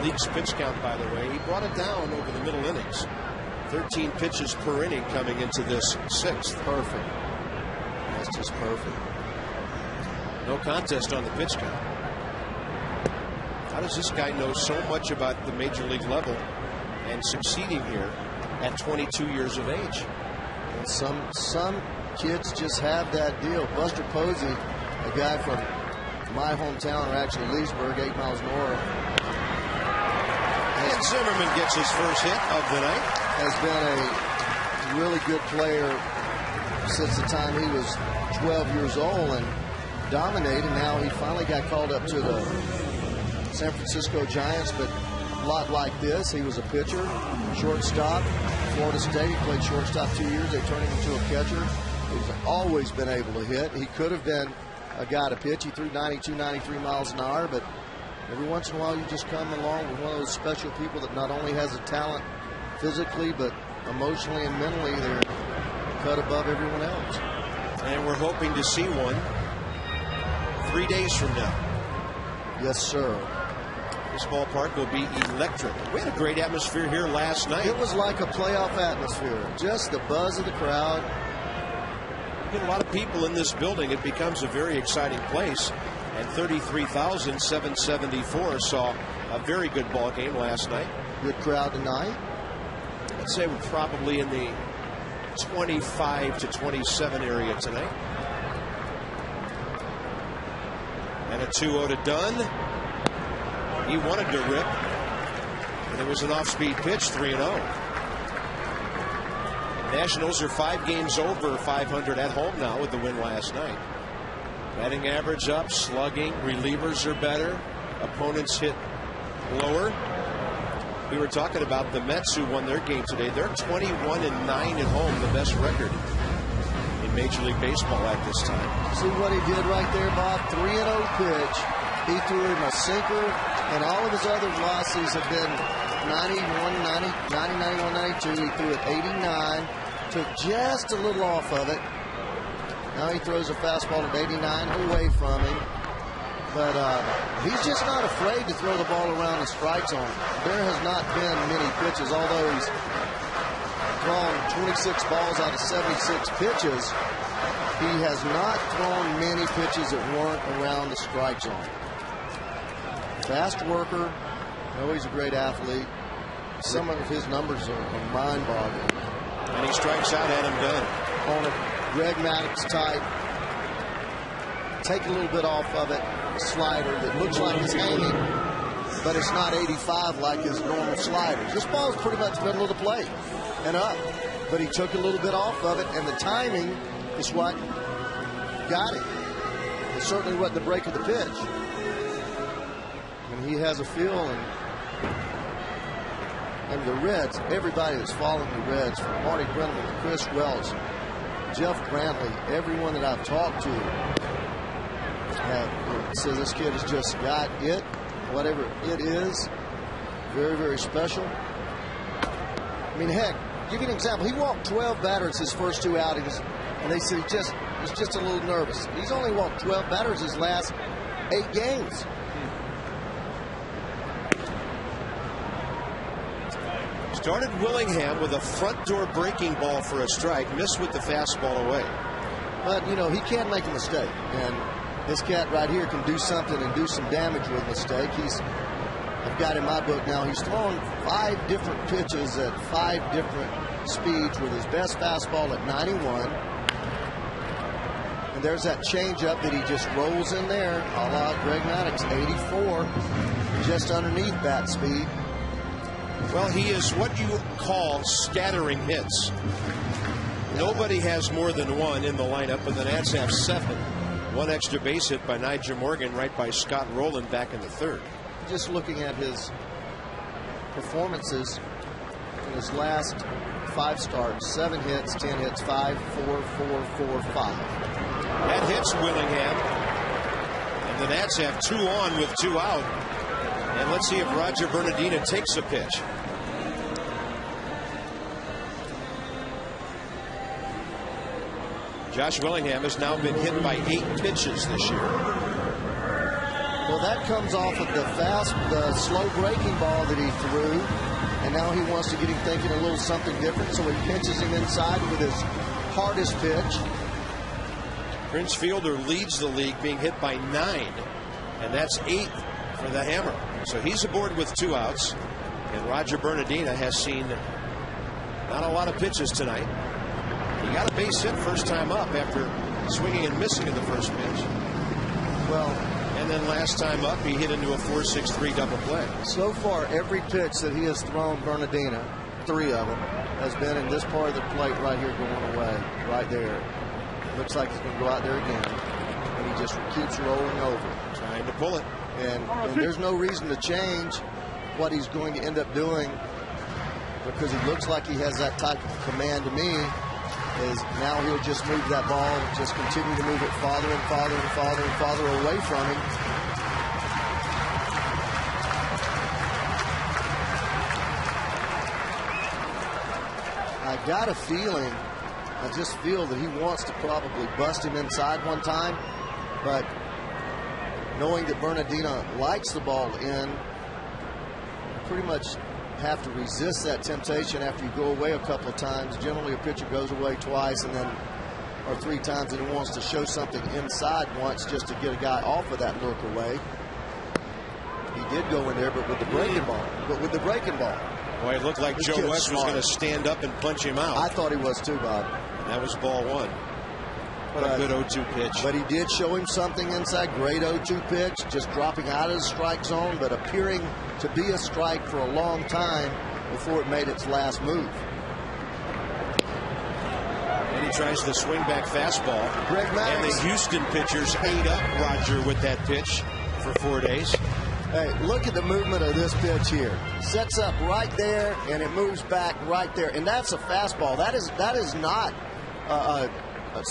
Leake's pitch count, by the way, he brought it down over the middle innings. 13 pitches per inning coming into this 6th. Perfect. That's just perfect. No contest on the pitch count. How does this guy know so much about the major league level and succeeding here at 22 years of age? And some kids just have that deal. Buster Posey, a guy from my hometown, or actually Leesburg, 8 miles north. And Zimmerman gets his first hit of the night. Has been a really good player since the time he was 12 years old, and dominated. Now he finally got called up to the San Francisco Giants, but a lot like this. He was a pitcher, shortstop, Florida State. He played shortstop 2 years. They turned him into a catcher. He's always been able to hit. He could have been a guy to pitch. He threw 92, 93 miles an hour, but every once in a while you just come along with one of those special people that not only has a talent physically, but emotionally and mentally, they're cut above everyone else. And we're hoping to see one 3 days from now. Yes, sir. This ballpark will be electric. We had a great atmosphere here last night. It was like a playoff atmosphere. Just the buzz of the crowd. You get a lot of people in this building. It becomes a very exciting place. And 33,774 saw a very good ball game last night. Good crowd tonight. I'd say we're probably in the 25 to 27 area tonight. And a 2-0 to Dunn. He wanted to rip. And it was an off-speed pitch, 3-0. Nationals are 5 games over 500 at home now with the win last night. Batting average up, slugging, relievers are better. Opponents hit lower. We were talking about the Mets who won their game today. They're 21-9 at home, the best record in Major League Baseball at this time. See what he did right there, Bob? 3-0 pitch. He threw him a sinker, and all of his other velocities have been 91, 90, 91, 92. He threw it 89, took just a little off of it. Now he throws a fastball at 89 away from him. But he's just not afraid to throw the ball around the strike zone. There has not been many pitches, although he's thrown 26 balls out of 76 pitches. He has not thrown many pitches that weren't around the strike zone. Fast worker. I know he's a great athlete. Some of his numbers are mind-boggling. And he strikes out Adam Dunn. On a Greg Maddox type. Take a little bit off of it. Slider that looks like it's hanging, but it's not 85 like his normal sliders. This ball is pretty much middle of the plate and up, but he took a little bit off of it, and the timing is what got it. It certainly wasn't the break of the pitch. And he has a feel, and the Reds, everybody that's following the Reds, from Marty Brennan to Chris Welch, Jeff Brantley, everyone that I've talked to, says this kid has just got it, whatever it is. Very, very special. I mean, heck, give you an example. He walked 12 batters his first 2 outings, and they said he was just a little nervous. He's only walked 12 batters his last 8 games. Started Willingham with a front door breaking ball for a strike, missed with the fastball away. But, you know, he can't make a mistake. And this cat right here can do something and do some damage with a mistake. I've got in my book now, he's thrown 5 different pitches at 5 different speeds with his best fastball at 91. And there's that changeup that he just rolls in there, a la Greg Maddox, 84, just underneath bat speed. Well, he is what you call scattering hits. Nobody has more than one in the lineup, and the Nats have 7. 1 extra base hit by Nigel Morgan right by Scott Rowland back in the 3rd. Just looking at his performances in his last 5 starts, 7 hits, 10 hits, 5, 4, 4, 4, 5. That hits Willingham. And the Nats have 2 on with 2 out. And let's see if Roger Bernardina takes a pitch. Josh Willingham has now been hit by 8 pitches this year. Well, that comes off of the slow breaking ball that he threw, and now he wants to get him thinking a little something different, so he pinches him inside with his hardest pitch. Prince Fielder leads the league, being hit by 9, and that's 8th for the Hammer. So he's aboard with 2 outs, and Roger Bernardina has seen not a lot of pitches tonight. He got a base hit first time up after swinging and missing in the first pitch. Well, and then last time up, he hit into a 4-6-3 double play. So far, every pitch that he has thrown Bernardina, 3 of them, has been in this part of the plate right here going away, right there. Looks like he's going to go out there again. and he just keeps rolling over. Trying to pull it. And there's no reason to change what he's going to end up doing, because he looks like he has that type of command to me. Is now he'll just move that ball, just continue to move it farther and farther and farther and farther away from him. I got a feeling, I just feel that he wants to probably bust him inside one time, but knowing that Bernardino likes the ball in, pretty much have to resist that temptation after you go away a couple of times. Generally, a pitcher goes away twice and then or 3 times, and he wants to show something inside once just to get a guy off of that look away. He did go in there, but with the breaking ball. Boy, it looked like Joe West was going to stand up and punch him out. I thought he was too, Bob. That was ball 1. What a good 0-2 pitch. But he did show him something inside. Great 0-2 pitch, just dropping out of the strike zone, but appearing to be a strike for a long time before it made its last move. And he tries the swing back fastball. Greg Maddox. And the Houston pitchers ate up Roger with that pitch for 4 days. Hey, look at the movement of this pitch here. Sets up right there, and it moves back right there. And that's a fastball. That is not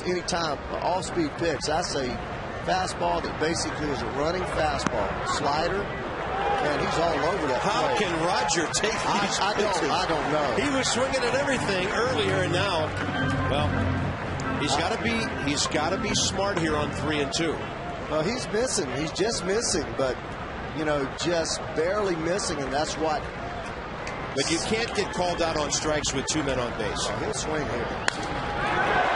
any time off-speed pitch. That's a fastball that basically is a running fastball. Slider, and he's all over that How play. can Roger take these pitches? I don't know. He was swinging at everything earlier, and now, well, he's got to be smart here on 3 and 2. Well, he's missing. He's just missing, but just barely missing, and that's what. But you can't get called out on strikes with 2 men on base. He'll swing here.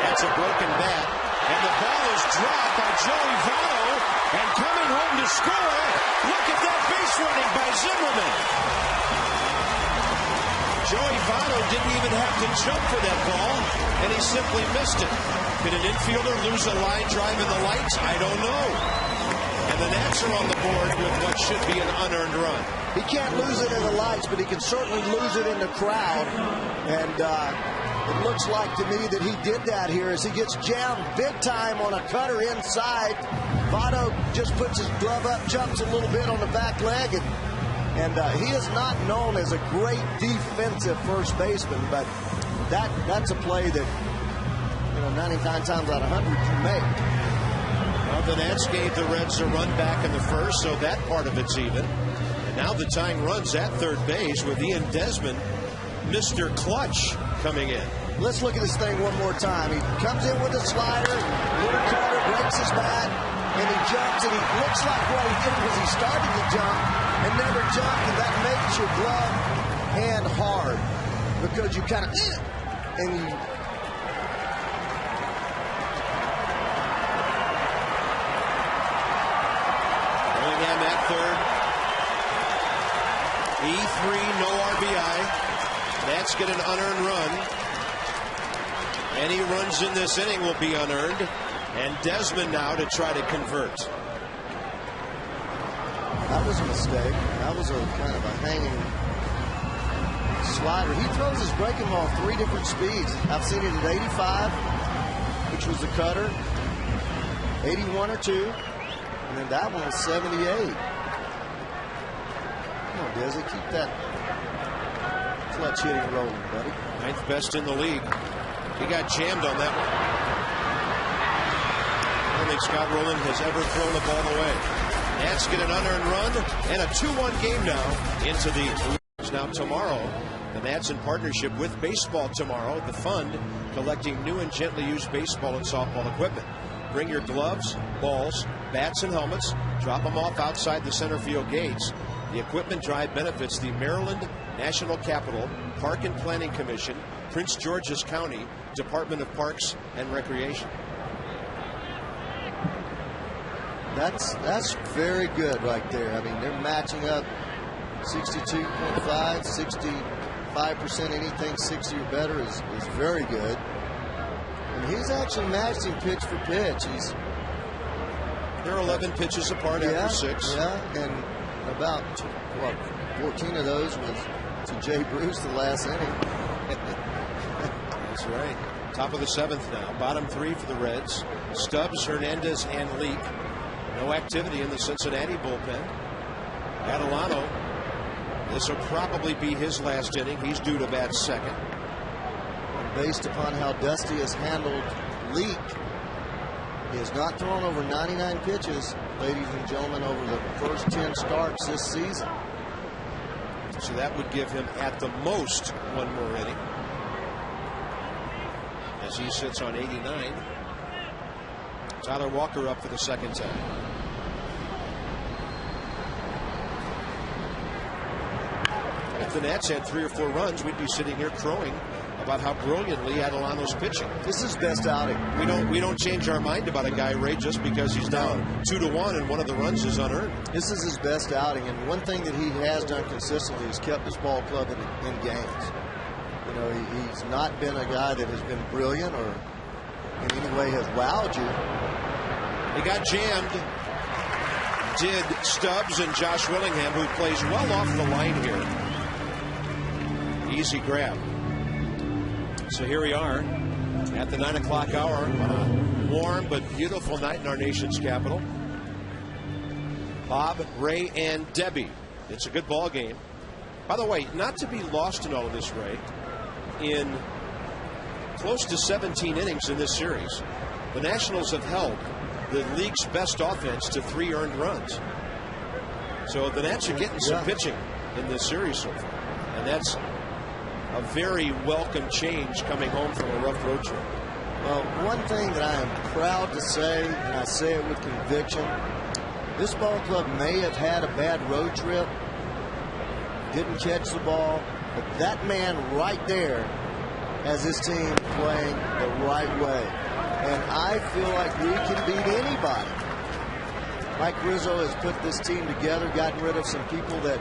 That's a broken bat, and the ball is dropped by Joey Votto, and coming home to score. Look at that base running by Zimmerman. Joey Votto didn't even have to jump for that ball, and he simply missed it. Could an infielder lose a line drive in the lights? I don't know. And the Nats are on the board with what should be an unearned run. He can't lose it in the lights, but he can certainly lose it in the crowd. And it looks like to me that he did that here as he gets jammed big time on a cutter inside. Votto just puts his glove up, jumps a little bit on the back leg, and he is not known as a great defensive first baseman, but that's a play that 99 times out of 100 you make. Well, the Nats gave the Reds a run back in the first, so that part of it's even. And now the tying runs at third base with Ian Desmond, Mr. Clutch, coming in. Let's look at this thing one more time. He comes in with a slider, little cutter, breaks his bat, and he jumps, and he looks like what he did was he started to jump and never jumped, and that makes your glove hand hard because you kind of, and you. Willingham at third. E3, no RBI. Nats get an unearned run. Any runs in this inning will be unearned. And Desmond now to try to convert. That was a mistake. That was a kind of a hanging slider. He throws his breaking ball 3 different speeds. I've seen it at 85, which was the cutter, 81 or 2, and then that one was 78. Come on, Desi, keep that clutch hitting rolling, buddy. 9th best in the league. He got jammed on that one. I don't think Scott Rowland has ever thrown the ball away. Nats get an unearned run and a 2-1 game now into the. Now tomorrow, the Nats in partnership with Baseball Tomorrow, the fund collecting new and gently used baseball and softball equipment. Bring your gloves, balls, bats, and helmets. Drop them off outside the center field gates. The equipment drive benefits the Maryland National Capital Park and Planning Commission, Prince George's County Department of Parks and Recreation. That's very good right there. I mean, they're matching up 62.5, 65%, anything 60 or better is very good. And he's actually matched him pitch for pitch. They're 11 pitches apart after 6. Yeah, and about 14 of those was to Jay Bruce the last inning. That's right. Top of the 7th now. Bottom 3 for the Reds. Stubbs, Hernandez, and Leake. No activity in the Cincinnati bullpen. Adelano, this will probably be his last inning. He's due to bat second. And based upon how Dusty has handled Leake, he has not thrown over 99 pitches, ladies and gentlemen, over the first 10 starts this season. So that would give him at the most one more inning, as he sits on 89. Tyler Walker up for the second time. If the Nats had 3 or 4 runs, we'd be sitting here crowing about how brilliantly Adelano's pitching. This is his best outing. We don't change our mind about a guy, Ray, just because he's down 2-1 and one of the runs is unearned. This is his best outing, and one thing that he has done consistently is kept his ball club in games. You know, he's not been a guy that has been brilliant or in any way has wowed you. He got jammed. Did Stubbs and Josh Willingham, who plays well off the line here. Easy grab. So here we are at the 9 o'clock hour on a warm but beautiful night in our nation's capital. Bob, Ray, and Debbie. It's a good ball game. By the way, not to be lost in all of this, Ray, in close to 17 innings in this series, the Nationals have held the league's best offense to 3 earned runs. So the Nats are getting some pitching in this series so far. And that's a very welcome change coming home from a rough road trip. Well, one thing that I am proud to say, and I say it with conviction, this ball club may have had a bad road trip, didn't catch the ball, but that man right there has his team playing the right way. And I feel like we can beat anybody. Mike Rizzo has put this team together, gotten rid of some people that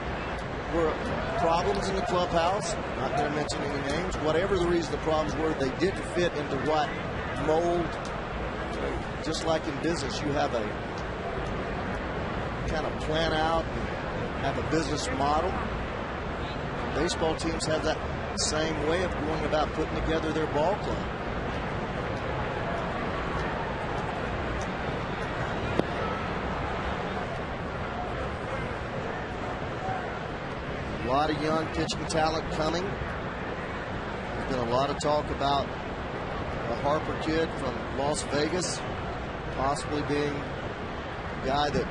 were problems in the clubhouse. Not going to mention any names. Whatever the reason the problems were, they didn't fit into what mold. Just like in business, you have a kind of plan out and have a business model. Baseball teams have that same way of going about putting together their ball club. A lot of young pitching talent coming. There's been a lot of talk about a Harper kid from Las Vegas possibly being a guy that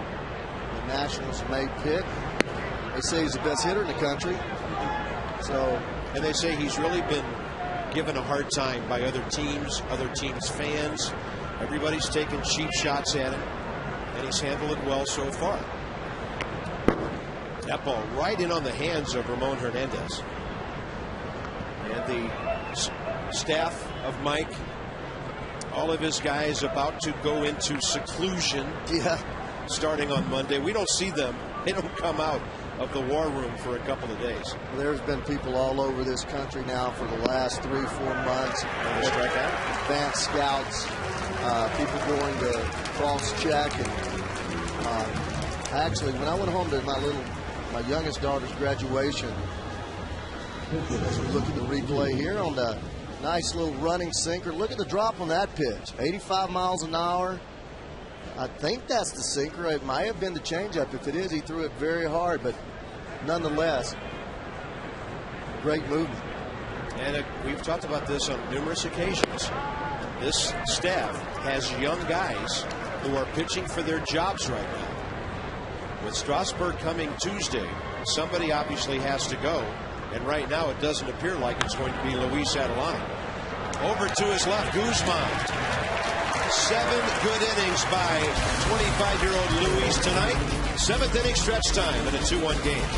the Nationals may pick. They say he's the best hitter in the country. So, and they say he's really been given a hard time by other teams' fans. Everybody's taking cheap shots at him, and he's handled it well so far. That ball right in on the hands of Ramon Hernandez. And the staff of Mike, all of his guys about to go into seclusion starting on Monday. We don't see them. They don't come out of the war room for a couple of days. There's been people all over this country now for the last 3-4 months. Advanced scouts, people going to cross-check. And actually, when I went home to my youngest daughter's graduation, as we look at the replay here on the nice little running sinker, look at the drop on that pitch. 85 miles an hour. I think that's the sinker. It might have been the changeup. If it is, he threw it very hard, but nonetheless, great movement. And we've talked about this on numerous occasions. This staff has young guys who are pitching for their jobs right now. With Strasburg coming Tuesday, somebody obviously has to go. And right now, it doesn't appear like it's going to be Luis Adelano. Over to his left, Guzman. 7 good innings by 25-year-old Luis tonight. 7th inning stretch time in a 2-1 game.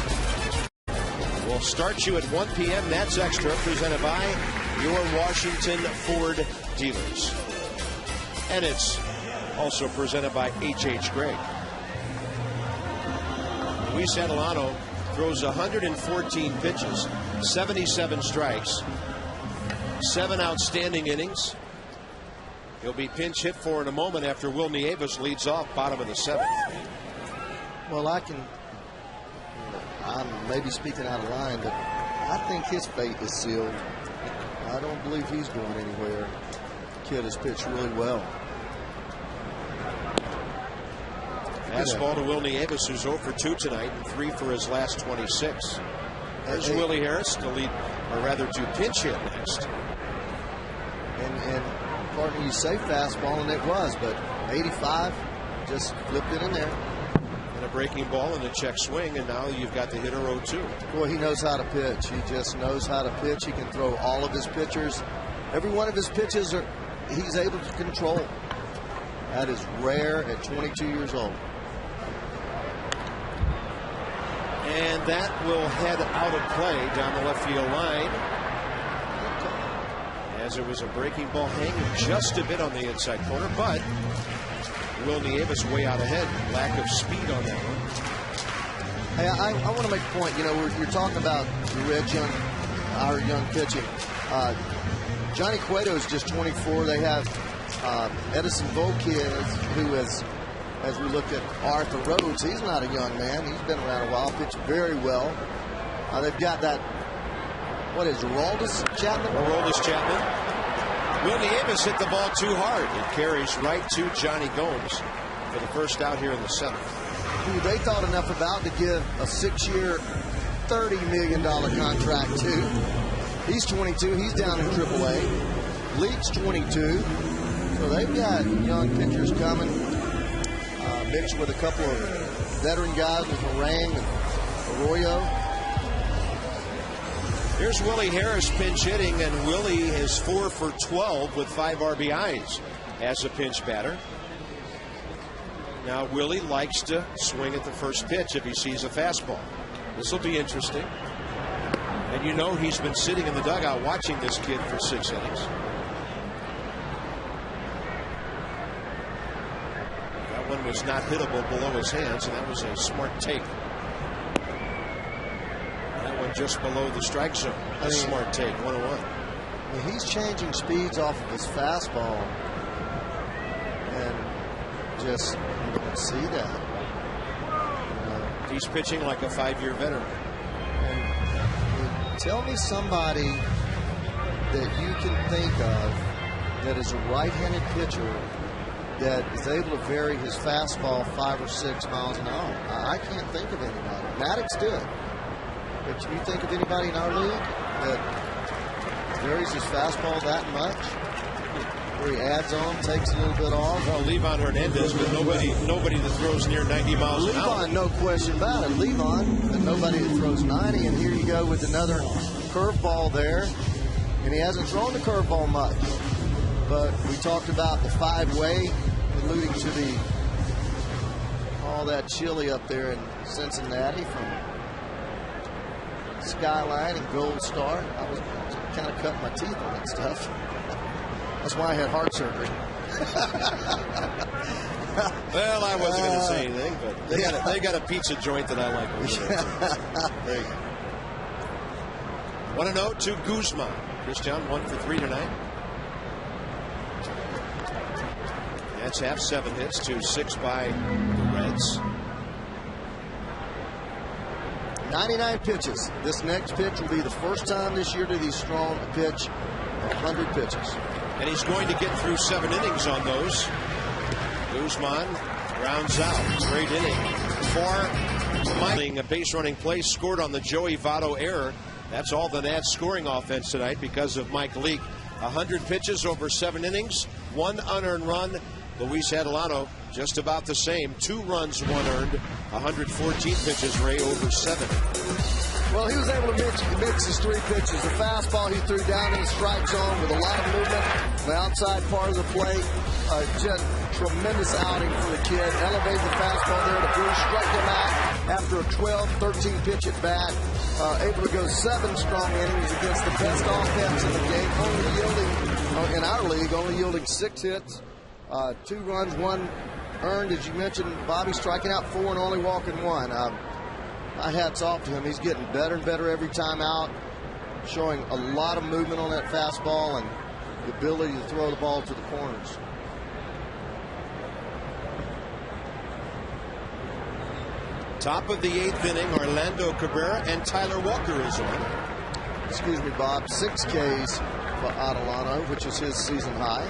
We'll start you at 1 p.m. Nats Extra, presented by your Washington Ford dealers. And it's also presented by H.H. Gregg. Luis Adelano throws 114 pitches, 77 strikes, 7 outstanding innings. He'll be pinch hit for in a moment after Will Nieves leads off, bottom of the 7th. Well, I'm maybe speaking out of line, but I think his fate is sealed. I don't believe he's going anywhere. Kid has pitched really well. Fastball to Willie Avis, who's 0 for 2 tonight and 3 for his last 26. There's Willie Harris to lead, or rather to pinch hit next. And pardon you say fastball, and it was, but 85 just flipped it in there. And a breaking ball and a check swing, and now you've got the hitter 0-2. Boy, he knows how to pitch. He just knows how to pitch. He can throw all of his pitchers. Every one of his pitches he's able to control. That is rare at 22 years old. And that will head out of play down the left field line, as it was a breaking ball hanging just a bit on the inside corner, but Will Nieves way out ahead. Lack of speed on that one. Hey, I want to make a point. You know, you're talking about the Reds our young pitching. Johnny Cueto is just 24. They have Edison Volquez, who is, as we look at Arthur Rhodes, he's not a young man. He's been around a while, pitched very well. They've got that, what is Aroldis Chapman? Aroldis Chapman. Will Nieves hit the ball too hard. It carries right to Johnny Gomes for the first out here in the 7th. Who they thought enough about to give a 6-year, $30 million contract to. He's 22. He's down in AAA. Leake's 22. So they've got young pitchers coming. Mixed with a couple of veteran guys with Orang and Arroyo. Here's Willie Harris pinch hitting, and Willie is 4 for 12 with 5 RBIs as a pinch batter. Now Willie likes to swing at the first pitch if he sees a fastball. This will be interesting. And you know he's been sitting in the dugout watching this kid for 6 innings. One was not hittable below his hands, and that was a smart take. That one just below the strike zone. A smart take, 1-1. He's changing speeds off of his fastball, and just you don't see that. He's pitching like a 5-year veteran. And tell me somebody that you can think of that is a right-handed pitcher that is able to vary his fastball 5 or 6 miles an hour. I can't think of anybody. Maddox did. But you think of anybody in our league that varies his fastball that much? Where he adds on, takes a little bit off? Well, Levon Hernandez, but nobody that throws near 90 miles an hour. Levon, no question about it. Levon, but nobody that throws 90. And here you go with another curveball there. And he hasn't thrown the curveball much. But we talked about the 5-way, alluding to all that chili up there in Cincinnati from Skyline and Gold Star. I was kind of cutting my teeth on that stuff. That's why I had heart surgery. Well, I wasn't going to say anything, but they got a pizza joint that I like. Very good. 1-0 to Guzman. Christian 1 for 3 tonight. That's half 7 hits to 6 by the Reds. 99 pitches. This next pitch will be the first time this year that he's thrown a pitch 100 pitches. And he's going to get through 7 innings on those. Guzman rounds out. Great inning for Mike. A base running play scored on the Joey Votto error. That's all the Nats scoring offense tonight because of Mike Leake. 100 pitches over 7 innings. 1 unearned run. Luis Adelano just about the same. 2 runs, 1 earned. 114 pitches, Ray, over 7. Well, he was able to mix his 3 pitches. The fastball he threw down in the strike zone with a lot of movement. The outside part of the plate. Just tremendous outing for the kid. Elevated the fastball there to Bruce. Struck him out after a 12-13 pitch at bat. Able to go 7 strong innings against the best offense in the game. Only yielding, in our league, only yielding 6 hits. 2 runs, 1 earned, as you mentioned. Bobby striking out 4 and only walking 1. My hat's off to him. He's getting better and better every time out, showing a lot of movement on that fastball and the ability to throw the ball to the corners. Top of the 8th inning, Orlando Cabrera and Tyler Walker is on. Excuse me, Bob. 6 Ks, Adelano, which is his season high.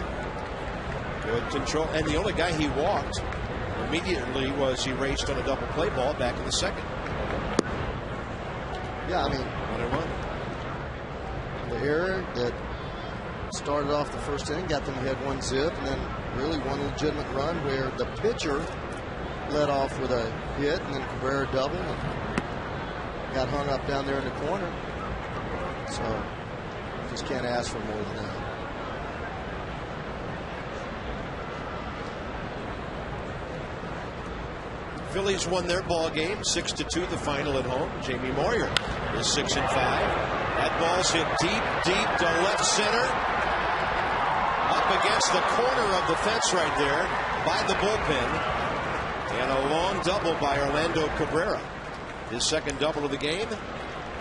Good control. And the only guy he walked immediately was he raced on a double play ball back in the second. Yeah, I mean, 1-1. The error that started off the first inning got them ahead 1-0, and then really one legitimate run where the pitcher led off with a hit, and then Cabrera double and got hung up down there in the corner. So just can't ask for more than that. Phillies won their ball game 6-2, the final at home. Jamie Moyer is 6-5. That ball's hit deep to left center, up against the corner of the fence right there by the bullpen, and a long double by Orlando Cabrera, his second double of the game.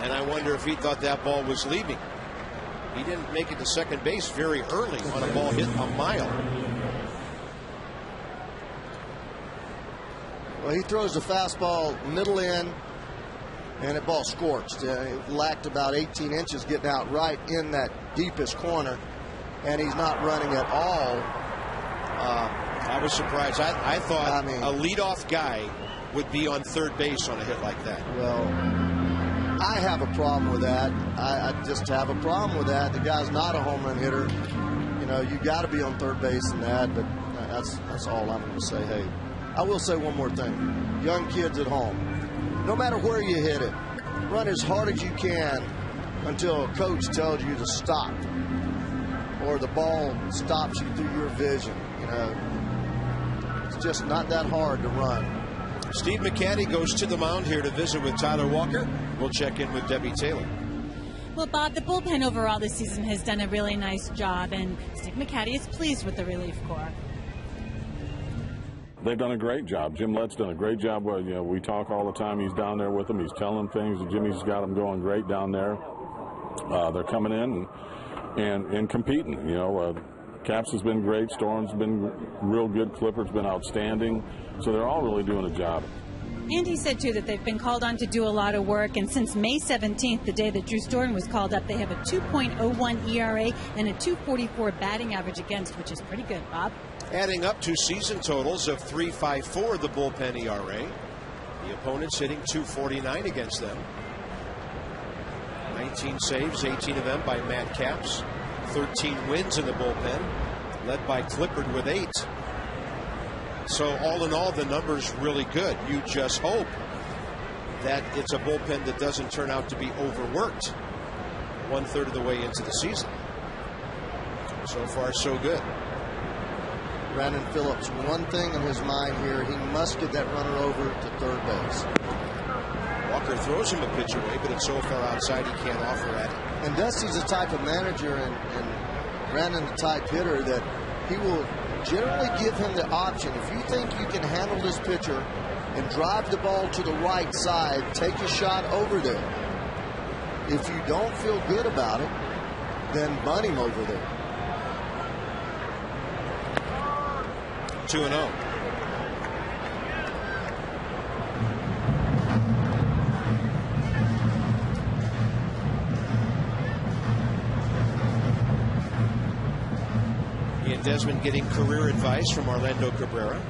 And I wonder if he thought that ball was leaving. He didn't make it to second base very early on a ball hit a mile. Well, he throws the fastball middle in, and that ball scorched. It lacked about 18 inches getting out right in that deepest corner, and he's not running at all. I was surprised. I thought a leadoff guy would be on third base on a hit like that. Well, I have a problem with that. I just have a problem with that. The guy's not a home run hitter. You know, you got to be on third base in that, but that's all I'm going to say. Hey, I will say one more thing. Young kids at home, no matter where you hit it, run as hard as you can until a coach tells you to stop, or the ball stops you through your vision. You know, it's just not that hard to run. Steve McCaddy goes to the mound here to visit with Tyler Walker. We'll check in with Debbie Taylor. Well, Bob, the bullpen overall this season has done a really nice job, and Steve McCaddy is pleased with the relief corps. They've done a great job. Jim Lett's done a great job. Well, you know, we talk all the time. He's down there with them. He's telling things. Jimmy's got them going great down there. They're coming in and competing. You know, Caps has been great. Storm's been real good. Clifford's been outstanding. So they're all really doing a job. And he said, too, that they've been called on to do a lot of work. And since May 17th, the day that Drew Storen was called up, they have a 2.01 ERA and a 2.44 batting average against, which is pretty good, Bob. Adding up to season totals of 3.54, the bullpen ERA. The opponents hitting 2.49 against them. 19 saves, 18 of them by Matt Capps. 13 wins in the bullpen, led by Clifford with 8. So all in all, the number's really good. You just hope that it's a bullpen that doesn't turn out to be overworked 1/3 of the way into the season. So far, so good. Brandon Phillips, one thing in his mind here, he must get that runner over to third base. Walker throws him a pitch away, but it's so far outside he can't offer at it. And Dusty's the type of manager, and Brandon the type hitter, that he will generally give him the option. If you think you can handle this pitcher and drive the ball to the right side, take a shot over there. If you don't feel good about it, then bunt him over there. 2-0. Ian Desmond getting career advice from Orlando Cabrera.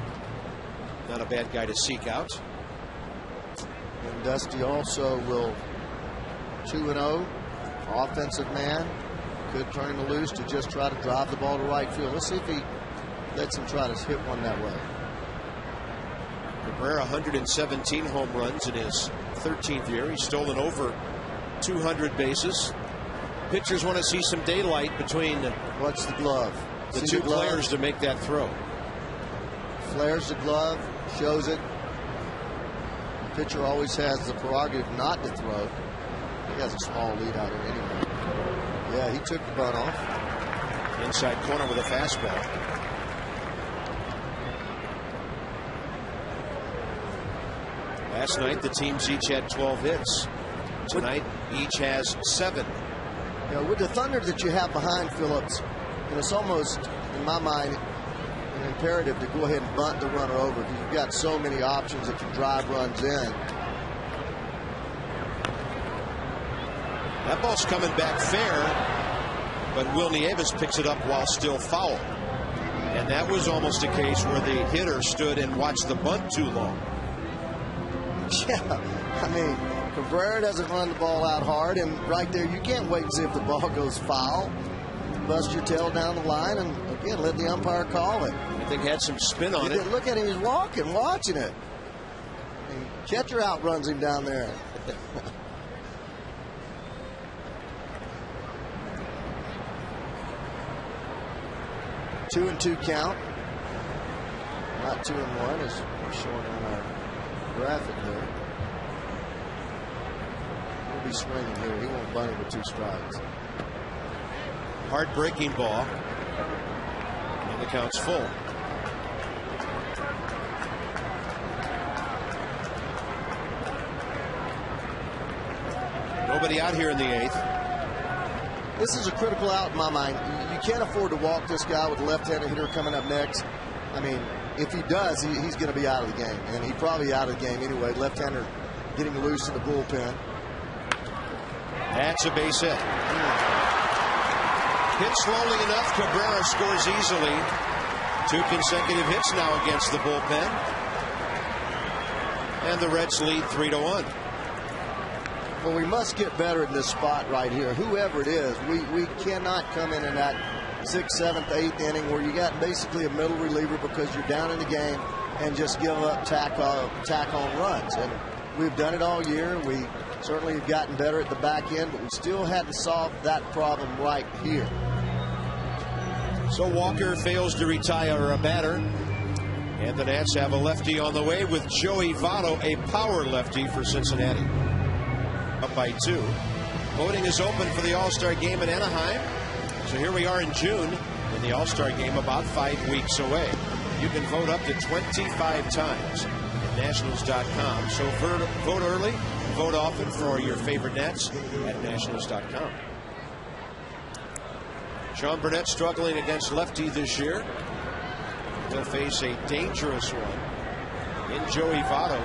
Not a bad guy to seek out. And Dusty also will 2-0. Offensive man. Could turn him loose to just try to drive the ball to right field. Let's see if he lets him try to hit one that way. Cabrera 117 home runs in his 13th year. He's stolen over 200 bases. Pitchers want to see some daylight between What's the glove? the two players to make that throw. Flares the glove, shows it. The pitcher always has the prerogative not to throw. He has a small lead out here anyway. Yeah, he took the bunt off. Inside corner with a fastball. Last night, the teams each had 12 hits. Tonight, each has 7. You know, with the thunder that you have behind Phillips, and it's almost, in my mind, an imperative to go ahead and bunt the runner over, because you've got so many options that can drive runs in. That ball's coming back fair. but Will Nieves picks it up while still foul. And that was almost a case where the hitter stood and watched the bunt too long. Yeah, I mean, Cabrera doesn't run the ball out hard, and right there you can't wait and see if the ball goes foul. Bust your tail down the line, and again, let the umpire call it. I think had some spin on it. Look at him, he's walking, watching it. And catcher outruns him down there. 2-2 count. Not 2-1 as shown on our graphic there. He'll be swinging here. He won't bunt it with 2 strikes. Hard breaking ball. And the count's full. Nobody out here in the 8th. This is a critical out in my mind. You can't afford to walk this guy with a left-handed hitter coming up next. I mean, if he does, he's going to be out of the game. And he's probably out of the game anyway. Left-hander getting loose in the bullpen. That's a base hit. Hit slowly enough. Cabrera scores easily. 2 consecutive hits now against the bullpen. And the Reds lead 3-1. Well, we must get better in this spot right here. Whoever it is, we cannot come in that 6th, 7th, 8th inning where you got basically a middle reliever because you're down in the game and just give up tack on runs. And we've done it all year. We certainly have gotten better at the back end, but we still hadn't solved that problem right here. So Walker fails to retire a batter. And the Nats have a lefty on the way with Joey Votto, a power lefty for Cincinnati. Up by 2. Voting is open for the All-Star game in Anaheim. So here we are in June, and the All-Star game about 5 weeks away. You can vote up to 25 times at Nationals.com. So vote early, vote often for your favorite Nats at Nationals.com. Sean Burnett struggling against lefty this year. He'll face a dangerous one in Joey Votto.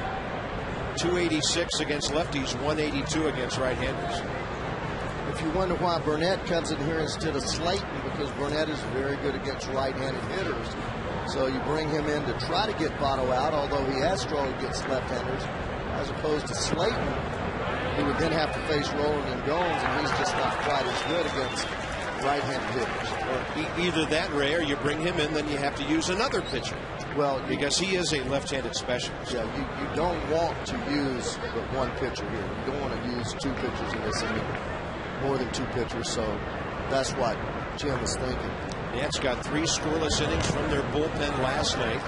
286 against lefties, 182 against right-handers. If you wonder why Burnett comes in here instead of Slayton, because Burnett is very good against right-handed hitters. So you bring him in to try to get Votto out, although he has struggled against left-handers, as opposed to Slayton, who would then have to face Roland and Gomes, and he's just not quite as good against right-handed hitters. Well, either that, Ray, or you bring him in, then you have to use another pitcher. Well, because he is a left-handed specialist. Yeah, you don't want to use but one pitcher here. You don't want to use 2 pitchers in this inning, more than 2 pitchers. So that's what Jim was thinking. Nats got 3 scoreless innings from their bullpen last night.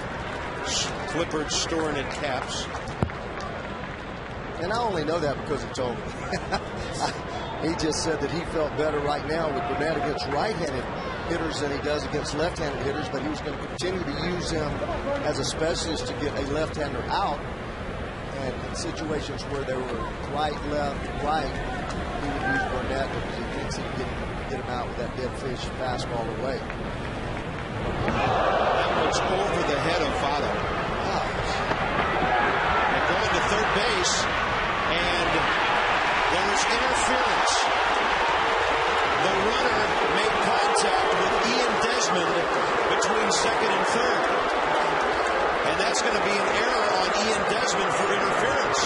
Clippard, Storen, and Caps. And I only know that because he told me. He just said that he felt better right now with Burnett against right-handed hitters than he does against left-handed hitters, but he was going to continue to use him as a specialist to get a left-hander out. And in situations where they were right, left, right, he would use Burnett because he thinks he can get him out with that dead fish fastball away. That one's over the head of Votto. They're going to third base, and there is interference. The runner made contact with Ian Desmond between second and third. And that's going to be an error on Ian Desmond for interference.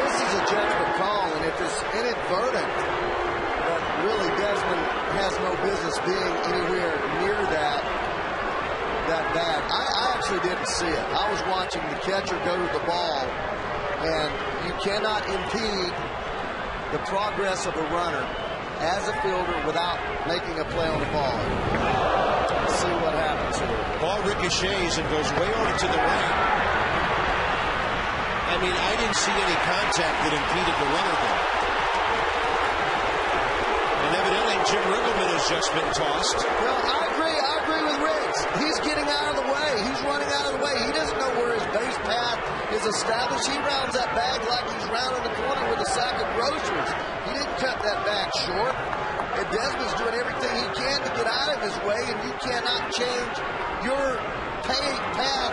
This is a judgment call, and if it's inadvertent, but really Desmond has no business being anywhere near that bad. I actually didn't see it. I was watching the catcher go to the ball, and you cannot impede the progress of a runner as a fielder without making a play on the ball. Let's see what happens here. Ball ricochets and goes way over to the right. I mean, I didn't see any contact that impeded the runner there. And evidently Jim Riggleman has just been tossed. Well, I agree with Riggs. He's getting out of the way. He's running out of the way. He doesn't know where his base path is established. He rounds that bag like he's rounding the corner with a sack of groceries. He didn't cut that bag short. And Desmond's doing everything he can to get out of his way, and you cannot change your path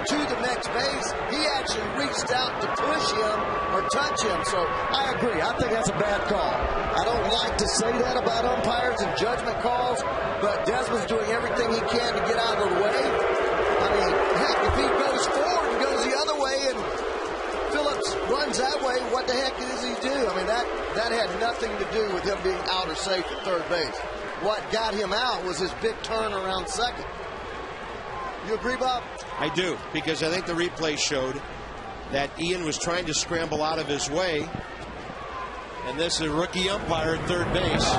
to the next base. He actually reached out to push him or touch him. So I agree. I think that's a bad call. I don't like to say that about umpires and judgment calls, but Desmond's doing everything he can to get out of the way. I mean, heck, if he goes forward and goes the other way and Phillips runs that way, what the heck does he do? I mean, that had nothing to do with him being out or safe at third base. What got him out was his big turn around second. You agree, Bob? I do, because I think the replay showed that Ian was trying to scramble out of his way, and this is a rookie umpire at third base.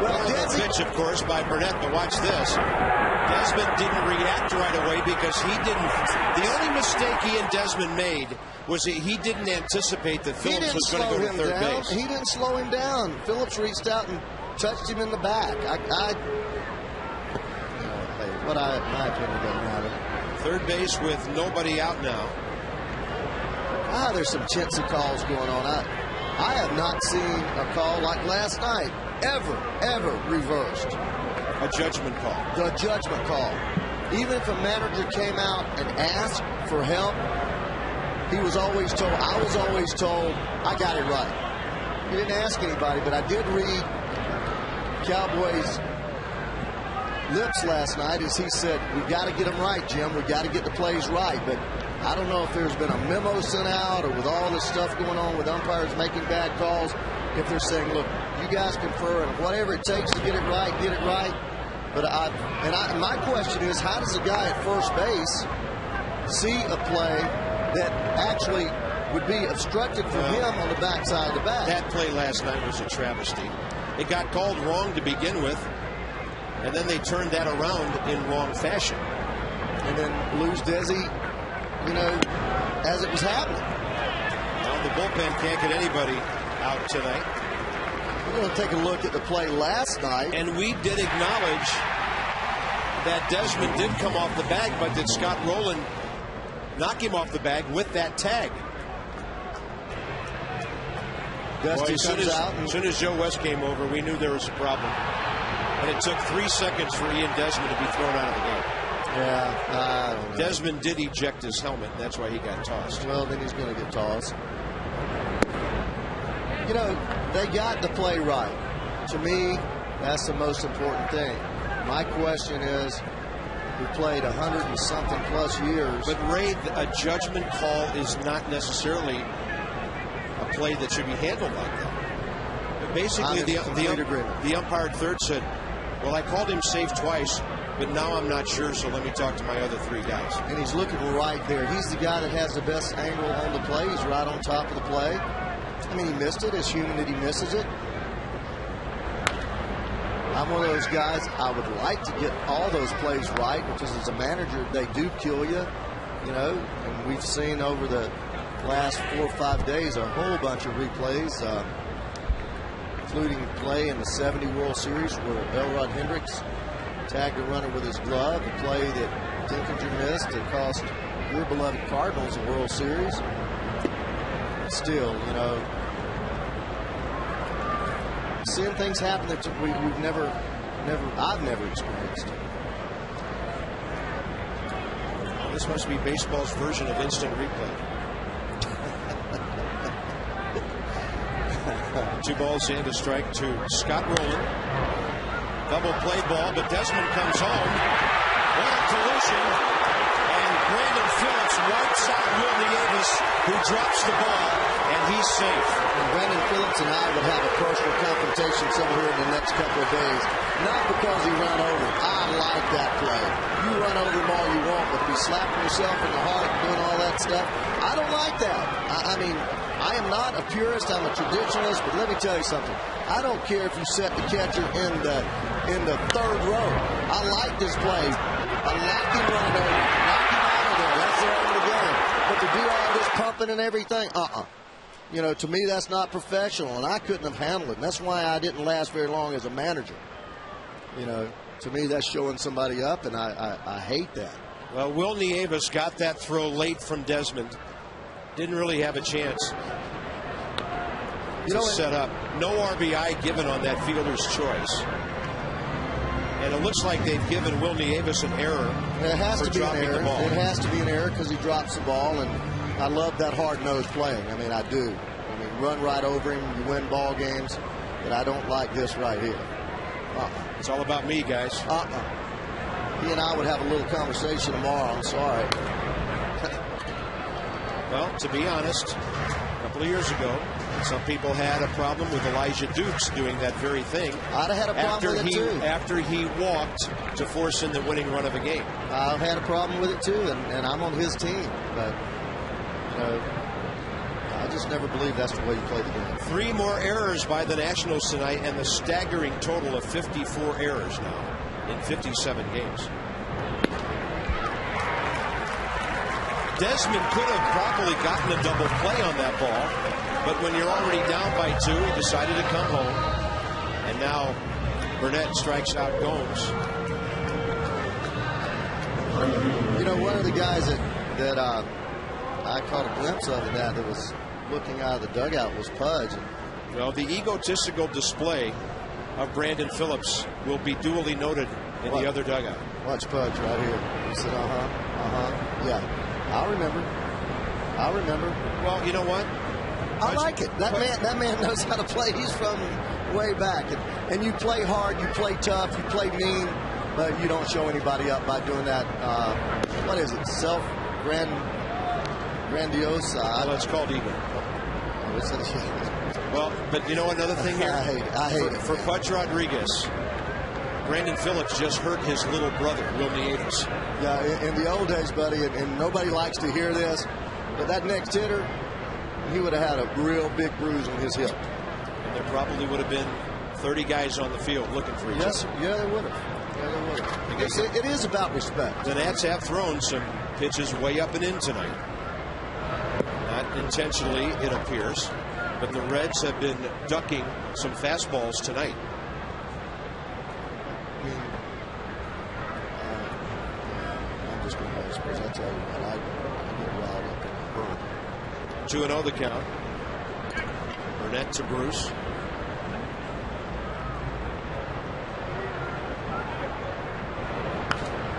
Well, the pitch, of course, by Burnett, but watch this. Desmond didn't react right away because he didn't. The only mistake Ian Desmond made was that he didn't anticipate that Phillips was going to go to third base. He didn't slow him down. Phillips reached out and touched him in the back. My opinion doesn't matter. Third base with nobody out now. There's some chintzy calls going on. I have not seen a call like last night ever reversed. A judgment call. The judgment call. Even if a manager came out and asked for help, he was always told, I was always told, I got it right. He didn't ask anybody, but I did read Cowboys' lips last night as he said, we got to get them right, Jim. We got to get the plays right. But I don't know if there's been a memo sent out or with all this stuff going on with umpires making bad calls, if they're saying, look, you guys confer and whatever it takes to get it right, get it right. But my question is, how does a guy at first base see a play that actually would be obstructed for him on the backside of the bat? That play last night was a travesty. It got called wrong to begin with, and then they turned that around in wrong fashion. And then lose Desi, as it was happening. Well, the bullpen can't get anybody out tonight. We're going to take a look at the play last night. And we did acknowledge that Desmond did come off the bag, but did Scott Rowland knock him off the bag with that tag? Dusty comes out. As soon as Joe West came over, we knew there was a problem. And it took 3 seconds for Ian Desmond to be thrown out of the game. Yeah, I don't know. Desmond did eject his helmet. That's why he got tossed. Well, then he's going to get tossed. They got the play right. To me, that's the most important thing. My question is, we played 100 and something plus years. But Ray, a judgment call is not necessarily a play that should be handled like that. But basically, the umpire at third said, well, I called him safe twice, but now I'm not sure, so let me talk to my other 3 guys. And he's looking right there. He's the guy that has the best angle on the play. He's right on top of the play. I mean, he missed it. It's human that he misses it. I'm one of those guys, I would like to get all those plays right, because as a manager, they do kill you, and we've seen over the last 4 or 5 days a whole bunch of replays, including play in the 70 World Series where Elrod Hendricks tagged a runner with his glove, a play that Dinkinger missed that cost your beloved Cardinals a World Series. Still, seeing things happen that I've never experienced. This must be baseball's version of instant replay. 2 balls and a strike to Scott Rowland. Double play ball, but Desmond comes home. What a collision. And Brandon Phillips wipes out Will Nieves, who drops the ball, and he's safe. And Brandon Phillips and I would have a personal confrontation somewhere in the next couple of days. Not because he ran over. I like that play. You run over him all you want, but to be slapping yourself in the heart and doing all that stuff, I don't like that. I mean, I am not a purist. I'm a traditionalist, but let me tell you something. I don't care if you set the catcher in the third row. I like this play. I like him running over. Knock him out of there. That's the end of the game. But to do all this pumping and everything, to me, that's not professional, and I couldn't have handled it. And that's why I didn't last very long as a manager. To me, that's showing somebody up, and I hate that. Well, Will Nieves got that throw late from Desmond. Didn't really have a chance to set up. No RBI given on that fielder's choice. And it looks like they've given Will Nieves an error. It has to be an error. The ball. It has to be an error because he drops the ball, and I love that hard-nosed playing. I mean, I do. I mean, run right over him, you win ball games, but I don't like this right here. It's all about me, guys. He and I would have a little conversation tomorrow. I'm sorry. Well, to be honest, a couple of years ago, some people had a problem with Elijah Dukes doing that very thing. I'd have had a problem with it too. After he walked to force in the winning run of a game. I've had a problem with it too, and I'm on his team. But, you know, I just never believe that's the way you play the game. 3 more errors by the Nationals tonight, and the staggering total of 54 errors now in 57 games. Desmond could have probably gotten a double play on that ball, but when you're already down by 2, he decided to come home. And now Burnett strikes out Gomes. You know, one of the guys that I caught a glimpse of that was looking out of the dugout was Pudge. Well, the egotistical display of Brandon Phillips will be duly noted in the other dugout. Watch Pudge right here. He said, yeah. I remember. Well, you know what? I like it. That man knows how to play. He's from way back. And you play hard, you play tough, you play mean, but you don't show anybody up by doing that. What is it? Grandiose. Well, it's called ego. Well, but you know another thing here? I hate it. For Pudge Rodriguez, Brandon Phillips just hurt his little brother, Will Nieves. Yeah, in the old days, buddy, and nobody likes to hear this, but that next hitter, he would have had a real big bruise on his hip. And there probably would have been 30 guys on the field looking for each other. Yeah, they would have. It is about respect. The Nats have thrown some pitches way up and in tonight. Not intentionally, it appears, but the Reds have been ducking some fastballs tonight. I'm just going to suppose I tell you what, I get riled up in the burn. 2-0 the count. Burnett to Bruce.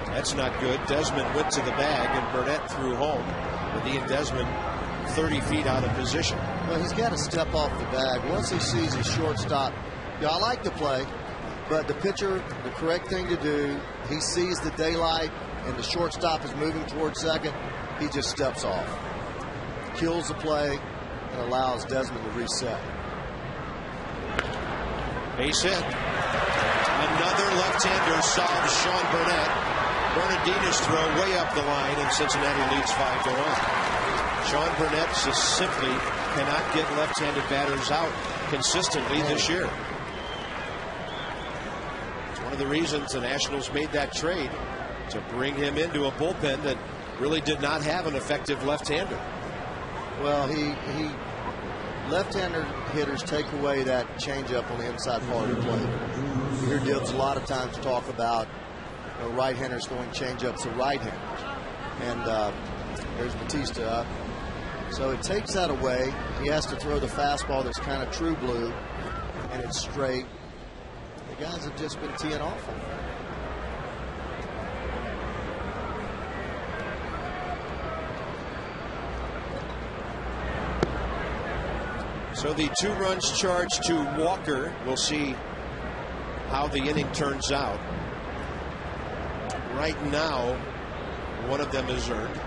That's not good. Desmond went to the bag and Burnett threw home with Ian Desmond 30 feet out of position. Well, he's got to step off the bag. Once he sees his shortstop, I like the play, but the pitcher, the correct thing to do, he sees the daylight and the shortstop is moving towards second, he just steps off. Kills the play and allows Desmond to reset. Base hit. Another left-hander solves Sean Burnett. Bernardina's throw way up the line, and Cincinnati leads 5-1. Sean Burnett just simply cannot get left-handed batters out consistently this year. It's one of the reasons the Nationals made that trade, to bring him into a bullpen that really did not have an effective left-hander. Well, left-hander hitters take away that changeup on the inside part of the plate. You hear Dibbs a lot of times talk about right-handers throwing changeups to right-handers. And there's Batista up. So it takes that away. He has to throw the fastball that's kind of true blue, and it's straight. The guys have just been teeing off on him. So the 2 runs charged to Walker. We'll see how the inning turns out. Right now, one of them is earned.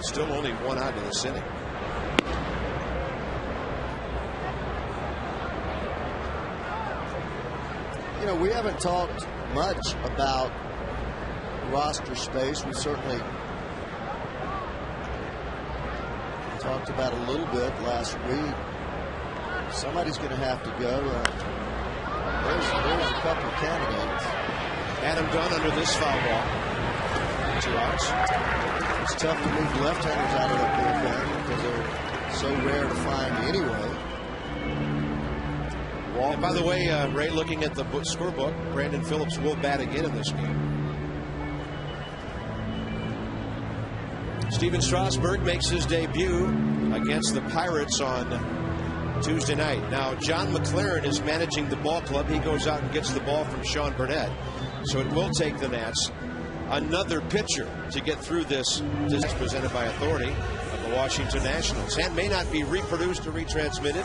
Still only 1 out in this inning. You know, we haven't talked much about roster space. We certainly talked about a little bit last week. Somebody's going to have to go. There's a couple of candidates. Adam Dunn under this foul ball. 2 outs. It's tough to move left-handers out of that bullpen because they're so rare to find anyway. And by the way, Ray, looking at the scorebook, Brandon Phillips will bat again in this game. Steven Strasburg makes his debut against the Pirates on Tuesday night. Now, John McLaren is managing the ball club. He goes out and gets the ball from Sean Burnett. So it will take the Nats another pitcher to get through this. This is presented by authority of the Washington Nationals and may not be reproduced or retransmitted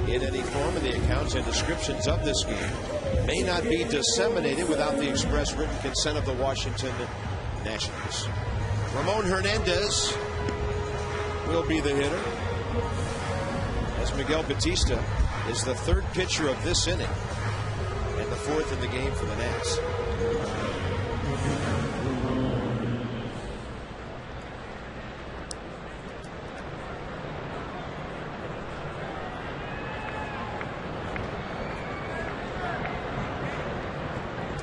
in any form, and the accounts and descriptions of this game may not be disseminated without the express written consent of the Washington Nationals. Ramon Hernandez will be the hitter, as Miguel Batista is the third pitcher of this inning and the fourth in the game for the Nats.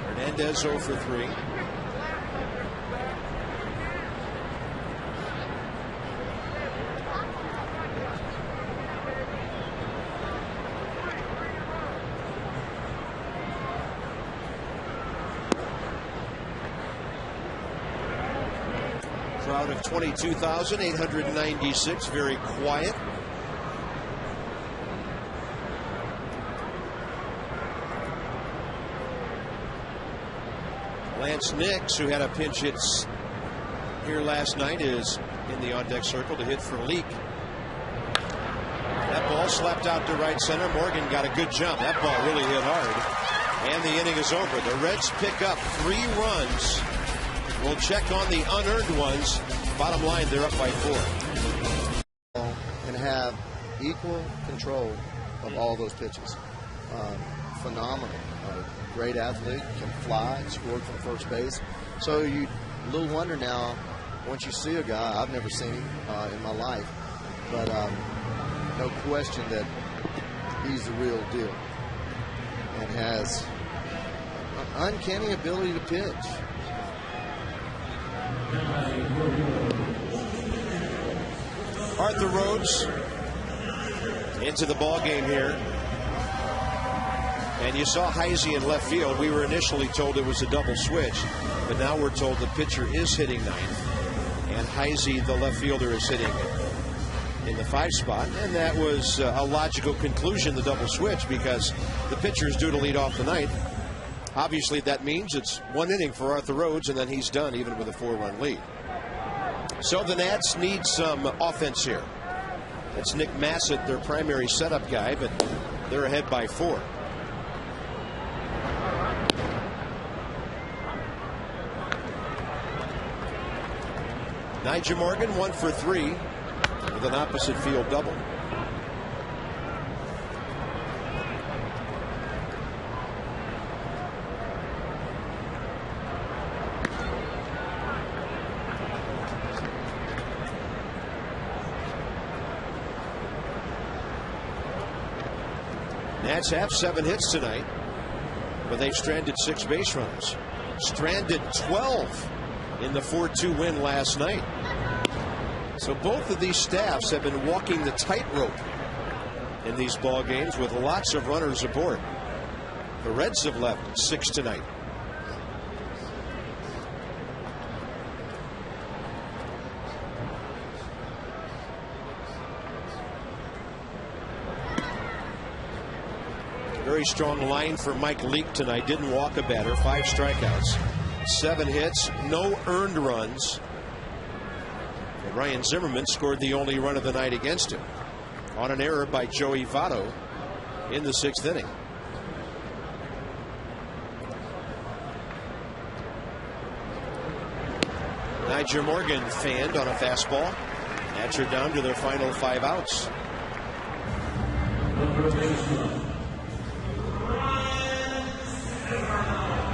Hernandez 0 for 3. Crowd of 22,896, very quiet. Lance Nix, who had a pinch hit here last night, is in the on-deck circle to hit for Leake. That ball slapped out to right center. Morgan got a good jump. That ball really hit hard. And the inning is over. The Reds pick up 3 runs. We'll check on the unearned ones. Bottom line, they're up by 4. And have equal control of all those pitches. Phenomenal. Great athlete, can fly, scored from first base. So you little wonder now, once you see a guy, I've never seen him in my life, but no question that he's the real deal and has an uncanny ability to pitch. Arthur Rhodes into the ball game here. And you saw Heisey in left field. We were initially told it was a double switch, but now we're told the pitcher is hitting ninth, and Heisey, the left fielder, is hitting in the 5 spot. And that was a logical conclusion, the double switch, because the pitcher is due to lead off the ninth. Obviously, that means it's 1 inning for Arthur Rhodes, and then he's done, even with a 4-run lead. So the Nats need some offense here. It's Nick Massett, their primary setup guy, but they're ahead by 4. Nyjer Morgan 1 for 3 with an opposite field double. Nats have 7 hits tonight, but they've stranded 6 base runners. Stranded 12 in the 4-2 win last night. So both of these staffs have been walking the tightrope in these ball games with lots of runners aboard. The Reds have left 6 tonight. Very strong line for Mike Leake tonight. Didn't walk a batter. 5 strikeouts. 7 hits, no earned runs. And Ryan Zimmerman scored the only run of the night against him on an error by Joey Votto in the 6th inning. Nyjer Morgan fanned on a fastball. Nats are down to their final 5 outs.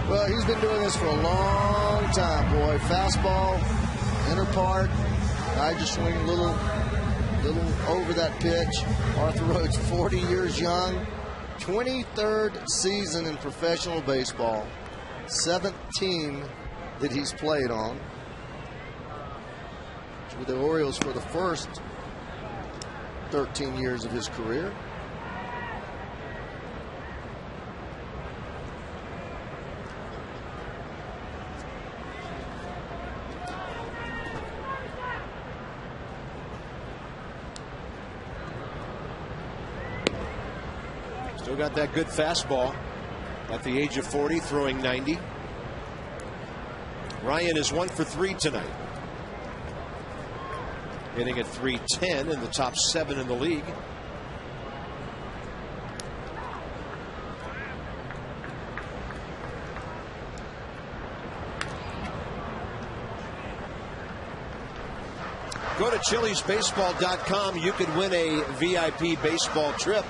Well, he's been doing this for a long time, boy. Fastball, inner part, Nyjer swing a little over that pitch. Arthur Rhodes, 40 years young, 23rd season in professional baseball, 7th team that he's played on. With the Orioles for the first 13 years of his career. Still got that good fastball at the age of 40, throwing 90. Ryan is 1 for 3 tonight. Hitting at .310 in the top 7 in the league. Go to Chili'sBaseball.com. You could win a VIP baseball trip.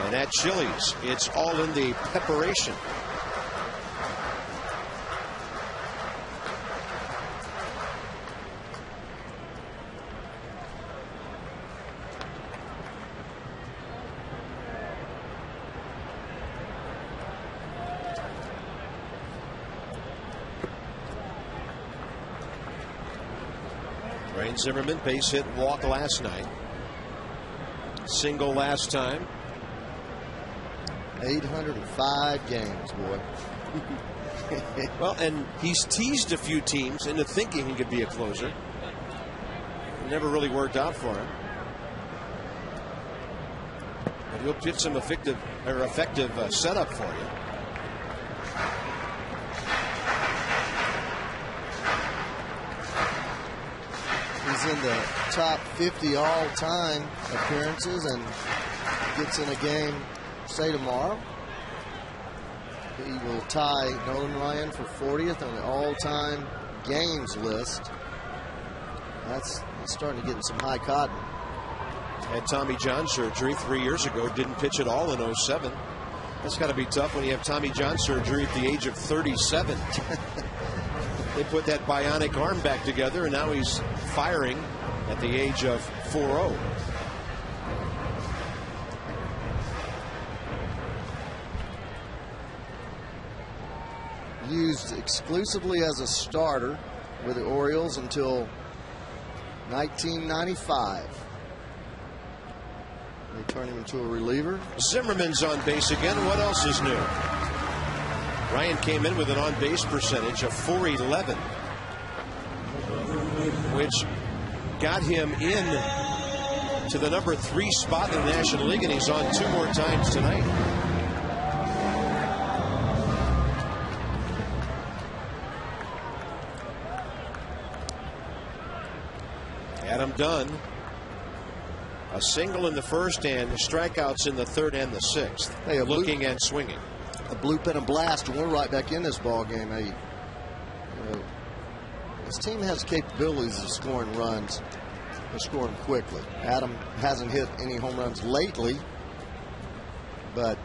And at Chili's, it's all in the preparation. Ryan Zimmerman, base hit, walk last night. Single last time. 805 games, boy. Well, and he's teased a few teams into thinking he could be a closer. It never really worked out for him. But he'll get some effective setup for you. He's in the top 50 all-time appearances and gets in a game, say tomorrow. He will tie Nolan Ryan for 40th on the all-time games list. He's starting to get in some high cotton. Had Tommy John surgery 3 years ago. Didn't pitch at all in 07. That's got to be tough when you have Tommy John surgery at the age of 37. They put that bionic arm back together, and now he's firing at the age of 40. Used exclusively as a starter with the Orioles until 1995. They turn him into a reliever. Zimmerman's on base again. What else is new? Ryan came in with an on-base percentage of .411, which got him in to the number 3 spot in the National League, and he's on 2 more times tonight. Adam Dunn, a single in the first and strikeouts in the third and the sixth. Hey, looking and swinging. A blue pen and blast, and we're right back in this ball game. Hey, this team has capabilities of scoring runs and scoring quickly. Adam hasn't hit any home runs lately, but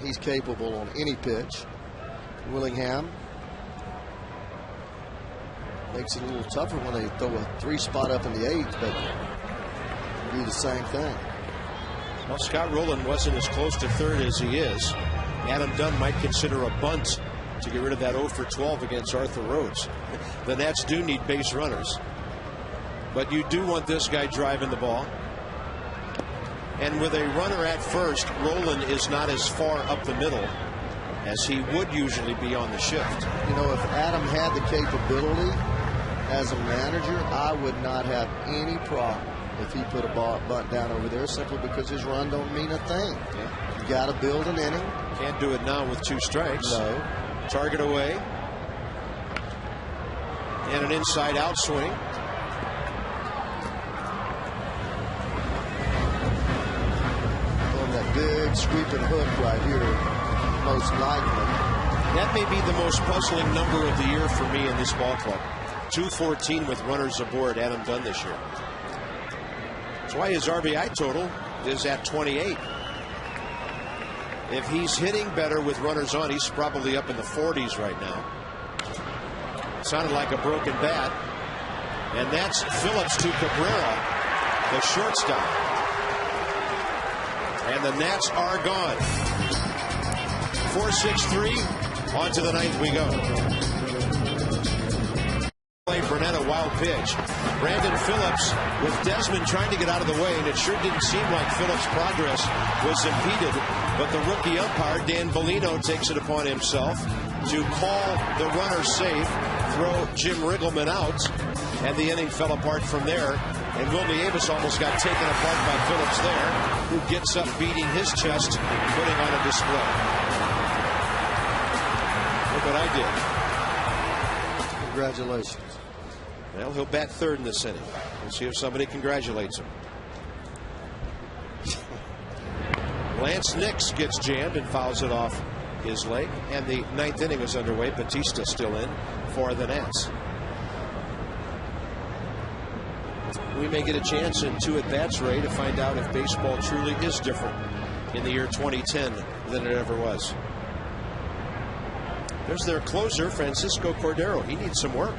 he's capable on any pitch. Willingham makes it a little tougher when they throw a 3 spot up in the 8th, but do the same thing. Well, Scott Rowland wasn't as close to third as he is. Adam Dunn might consider a bunt to get rid of that 0 for 12 against Arthur Rhodes. The Nats do need base runners, but you do want this guy driving the ball. And with a runner at first, Rowland is not as far up the middle as he would usually be on the shift. You know, if Adam had the capability as a manager, I would not have any problem if he put a bunt down over there, simply because his run don't mean a thing. Yeah. You got to build an inning. Can't do it now with 2 strikes. No. Target away. And an inside out swing. On that big sweeping hook right here, most likely. That may be the most puzzling number of the year for me in this ball club. 214 with runners aboard, Adam Dunn this year. That's why his RBI total is at 28. If he's hitting better with runners on, he's probably up in the 40s right now. Sounded like a broken bat. And that's Phillips to Cabrera, the shortstop. And the Nats are gone. 4-6-3. On to the 9th we go. Burnett, a wild pitch. Brandon Phillips with Desmond trying to get out of the way, and it sure didn't seem like Phillips' progress was impeded. But the rookie umpire, Dan Bellino, takes it upon himself to call the runner safe, throw Jim Riggleman out, and the inning fell apart from there. And Will Nieves almost got taken apart by Phillips there, who gets up beating his chest, putting on a display. Look what I did. Congratulations. Well, he'll bat third in this inning. We'll see if somebody congratulates him. Lance Nix gets jammed and fouls it off his leg. And the ninth inning is underway. Batista still in for the Nats. We may get a chance in 2 at-bats, Ray, to find out if baseball truly is different in the year 2010 than it ever was. There's their closer, Francisco Cordero. He needs some work.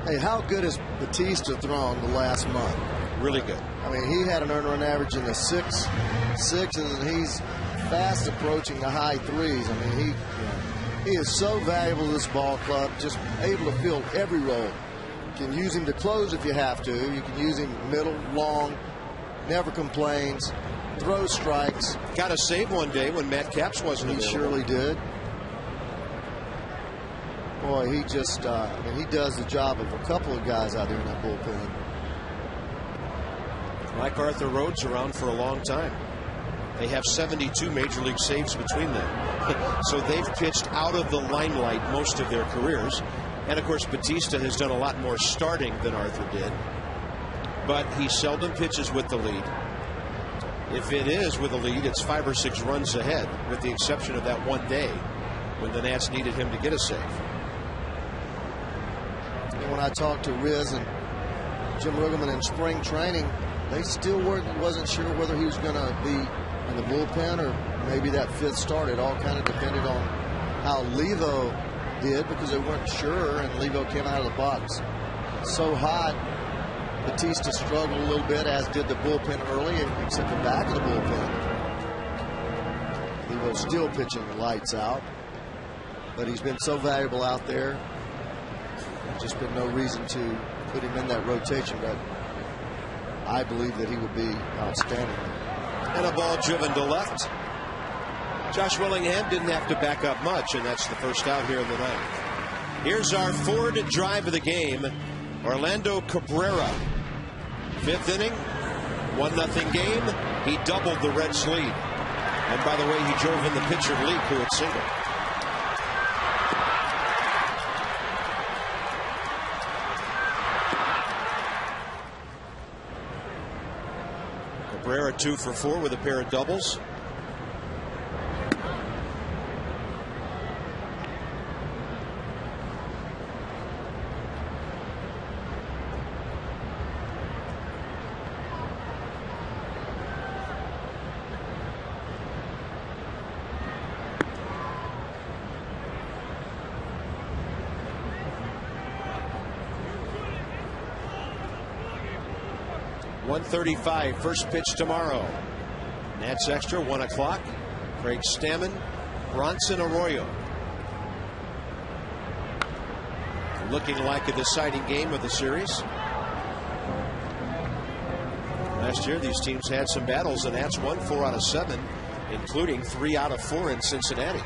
Hey, how good has Batista thrown the last month? Really good. I mean, he had an earned run average in the sixes, and he's fast approaching the high 3s. I mean, he is so valuable to this ball club, just able to fill every role. You can use him to close if you have to. You can use him middle, long, never complains, throws strikes. Got a save one day when Matt Capps wasn't available. He surely did. Boy, he just, I mean, he does the job of a couple of guys out there in that bullpen. Like Arthur Rhodes, around for a long time. They have 72 major league saves between them. So they've pitched out of the limelight most of their careers. And of course, Batista has done a lot more starting than Arthur did. But he seldom pitches with the lead. If it is with a lead, it's 5 or 6 runs ahead, with the exception of that one day when the Nats needed him to get a save. And when I talked to Riz and Jim Riggleman in spring training, they still wasn't sure whether he was going to be in the bullpen or maybe that 5th start. It all kind of depended on how Levo did, because they weren't sure, and Levo came out of the box so hot. Batista struggled a little bit, as did the bullpen early, except the back of the bullpen. Levo still pitching lights out, but he's been so valuable out there. There's just been no reason to put him in that rotation, but I believe that he would be outstanding. And a ball driven to left. Josh Willingham didn't have to back up much, and that's the first out here in the ninth. Here's our Ford drive of the game. Orlando Cabrera. 5th inning, 1-0 game. He doubled the Reds' lead. And by the way, he drove in the pitcher Leake, who had singled. Cabrera 2 for 4 with a pair of doubles. .135, first pitch tomorrow. Nats Extra, 1 o'clock. Craig Stammen, Bronson Arroyo. Looking like a deciding game of the series. Last year, these teams had some battles. The Nats won 4 out of 7, including 3 out of 4 in Cincinnati.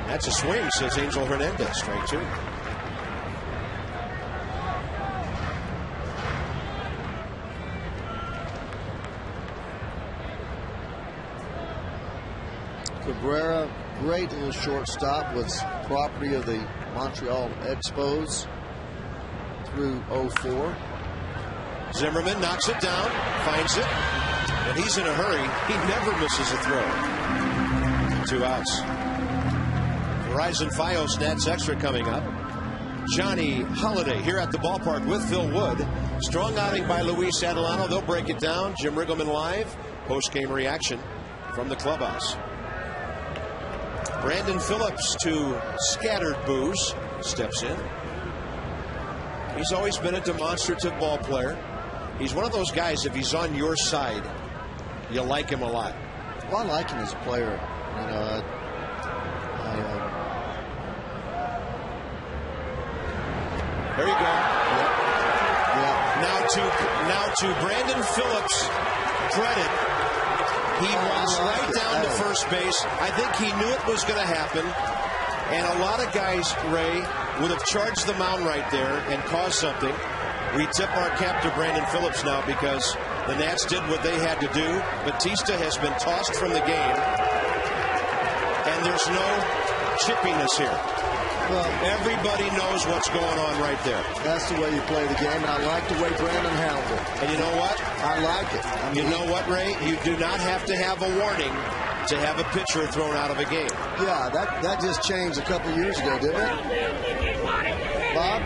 That's a swing, says Angel Hernandez. Strike 2. Cabrera, great little shortstop, was property of the Montreal Expos through 04. Zimmerman knocks it down, finds it, and he's in a hurry. He never misses a throw. 2 outs. Verizon Fios Nats Extra coming up. Johnny Holiday here at the ballpark with Phil Wood. Strong outing by Luis Adelano. They'll break it down. Jim Riggleman live. Post-game reaction from the clubhouse. Brandon Phillips, to scattered boos, steps in. He's always been a demonstrative ball player. He's one of those guys, if he's on your side, you like him a lot. Well, I like him as a player. You know, there you go. to Brandon Phillips' credit, he runs right down to first base. I think he knew it was going to happen. And a lot of guys, Ray, would have charged the mound right there and caused something. We tip our cap to Brandon Phillips now because the Nats did what they had to do. Batista has been tossed from the game. And there's no chippiness here. Well, everybody knows what's going on right there. That's the way you play the game, and I like the way Brandon handled it. And you know what? I like it. You know what, Ray? You do not have to have a warning to have a pitcher thrown out of a game. Yeah, that just changed a couple years ago, didn't it, Bob?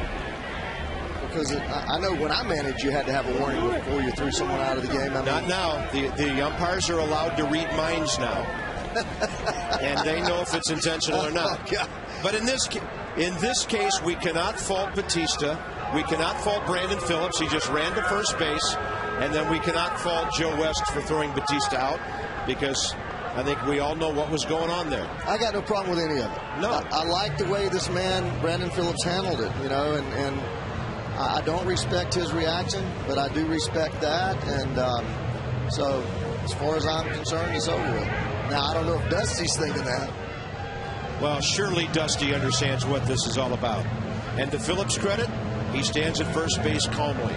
Because I know when I managed, you had to have a warning before you threw someone out of the game. Not now. The umpires are allowed to read minds now. And they know if it's intentional or not. But in this case, we cannot fault Batista. We cannot fault Brandon Phillips. He just ran to first base. And then we cannot fault Joe West for throwing Batista out because I think we all know what was going on there. I got no problem with any of it. No. I like the way this man, Brandon Phillips, handled it, you know, and I don't respect his reaction, but I do respect that. And so as far as I'm concerned, it's over with. Now, I don't know if Dusty's thinking that. Well, surely Dusty understands what this is all about. And to Phillips' credit, he stands at first base calmly.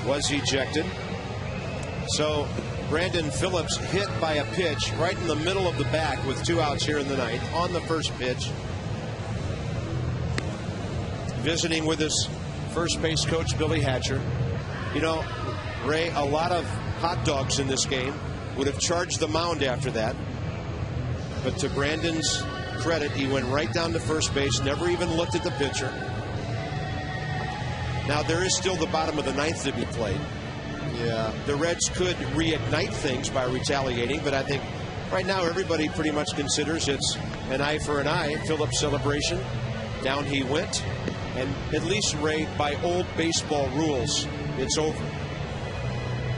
Was ejected. So Brandon Phillips hit by a pitch right in the middle of the back with 2 outs here in the ninth on the first pitch. Visiting with his first base coach, Billy Hatcher. You know, Ray, a lot of hot dogs in this game would have charged the mound after that. But to Brandon's credit, he went right down to first base, never even looked at the pitcher. Now, there is still the bottom of the ninth to be played. Yeah. The Reds could reignite things by retaliating, but I think right now everybody pretty much considers it's an eye for an eye. Phillips' celebration. Down he went. And at least, Ray, by old baseball rules, it's over.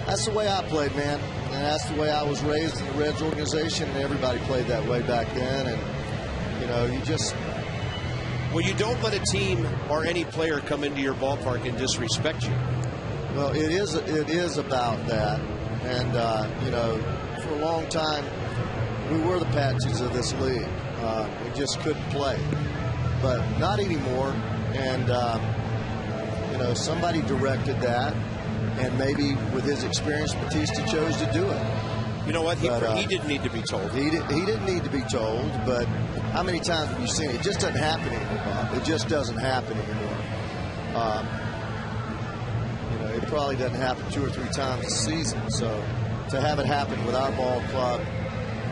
That's the way I played, man. And that's the way I was raised in the Reds organization, and everybody played that way back then. And, you know, you just... Well, you don't let a team or any player come into your ballpark and disrespect you. Well, it is about that. And, you know, for a long time, we were the Patsies of this league. We just couldn't play. But not anymore. And, you know, somebody directed that. And maybe with his experience, Batista chose to do it. You know what? He didn't need to be told. He didn't need to be told, but how many times have you seen it? It just doesn't happen anymore, Bob. It just doesn't happen anymore. You know, it probably doesn't happen 2 or 3 times a season. So to have it happen with our ball club,